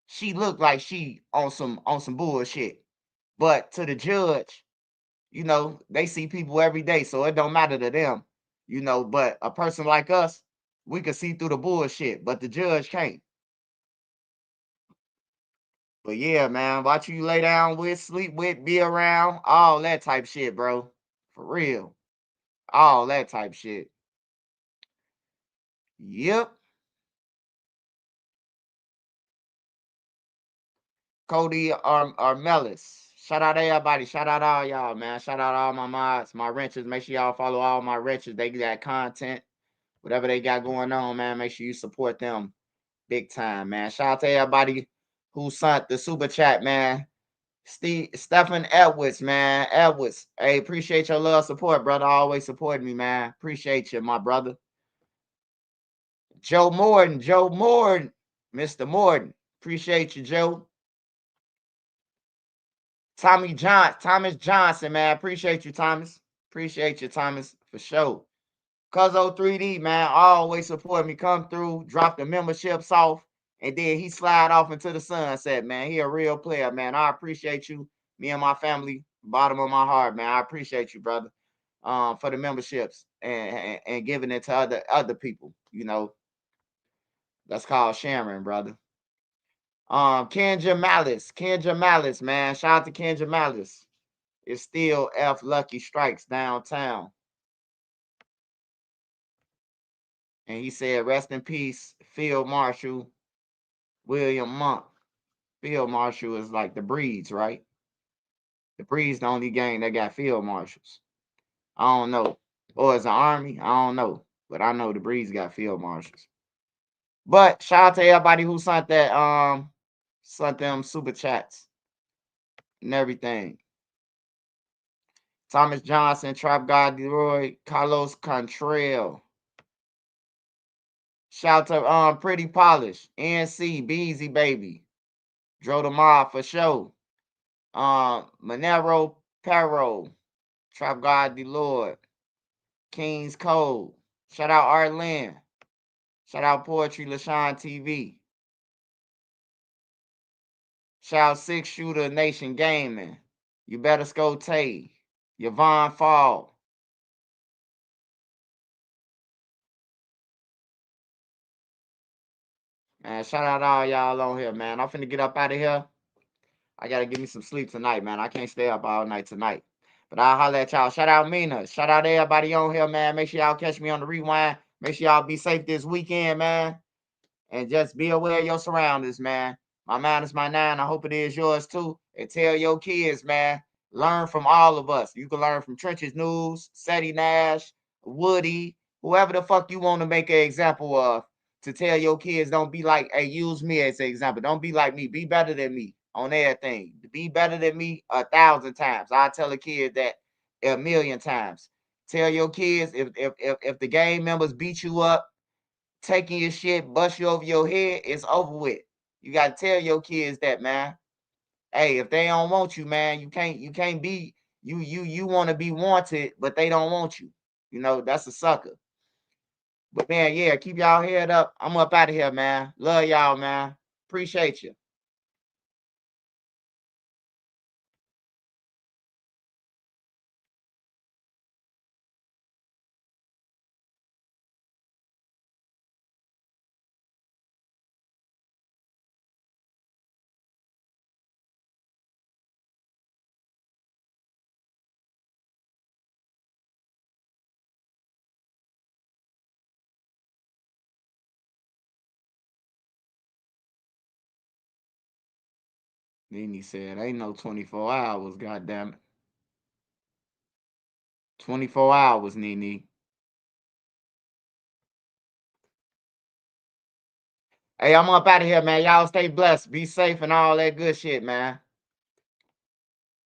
She looked like she on some bullshit, but to the judge, they see people every day, so it don't matter to them. But a person like us, we can see through the bullshit, but the judge can't. But yeah, man, watch you lay down with, sleep with, be around, all that type shit, bro. For real. All that type shit. Yep. Cody Armelis. Shout out everybody. Shout out all y'all, man. Shout out all my mods, my wrenches. Make sure y'all follow all my wrenches. They got content. Whatever they got going on, man, make sure you support them big time, man. Shout out to everybody who sent the super chat, man. Stephen Edwards, man. Edwards. Hey, appreciate your love support, brother. Always supporting me, man. Appreciate you, my brother. Joe Morden. Mr. Morden. Appreciate you, Joe. Thomas Johnson, man. Appreciate you, Thomas. Appreciate you, Thomas, for sure. Cuzzo 3D, man, always support me. Come through, drop the memberships off, and then he slide off into the sunset, man. He a real player, man. I appreciate you. Me and my family, bottom of my heart, man. I appreciate you, brother, for the memberships and giving it to other people. That's called sharing, brother. Kendra Malice, man. Shout out to Kendra Malice. It's still F Lucky Strikes downtown. And he said, rest in peace, Field Marshal William Monk. Field Marshal is like the Breeds, right? The Breeds the only gang that got field marshals. I don't know. Or is an army? I don't know. But I know the Breeds got field marshals. But shout out to everybody who sent that sent them super chats and everything. Thomas Johnson, Trap God Leroy, Carlos Contrell. Shout out to Pretty Polish, NC, Beezy Baby, Dro the Mob for sure. Monero Perro, Trap God the Lord, King's Code. Shout out Art Lynn. Shout out Poetry LaShawn TV. Shout out Six Shooter Nation Gaming. You better score Tay. Yvonne Fall. Man, shout out all y'all on here, man. I'm finna get up out of here. I gotta give me some sleep tonight, man. I can't stay up all night tonight. But I'll holler at y'all. Shout out Mina. Shout out everybody on here, man. Make sure y'all catch me on the rewind. Make sure y'all be safe this weekend, man. And just be aware of your surroundings, man. My mind is my nine. I hope it is yours too. And tell your kids, man, learn from all of us. You can learn from Trenches News, Seti Nash, Woody, whoever the fuck you want to make an example of, to tell your kids, don't be like, hey, use me as an example. Don't be like me. Be better than me on everything. Be better than me 1,000 times. I tell a kid that 1,000,000 times. Tell your kids, if the gang members beat you up, taking your shit, bust you over your head, it's over with. You got to tell your kids that, man. hey, if they don't want you, man, you can't be you want to be wanted, but they don't want you. You know, that's a sucker. But man, yeah, keep y'all head up. I'm up out of here, man. Love y'all, man. Appreciate you. Nene said, ain't no 24 hours, goddamn it. 24 hours, Nene. Hey, I'm up out of here, man. Y'all stay blessed. Be safe and all that good shit, man.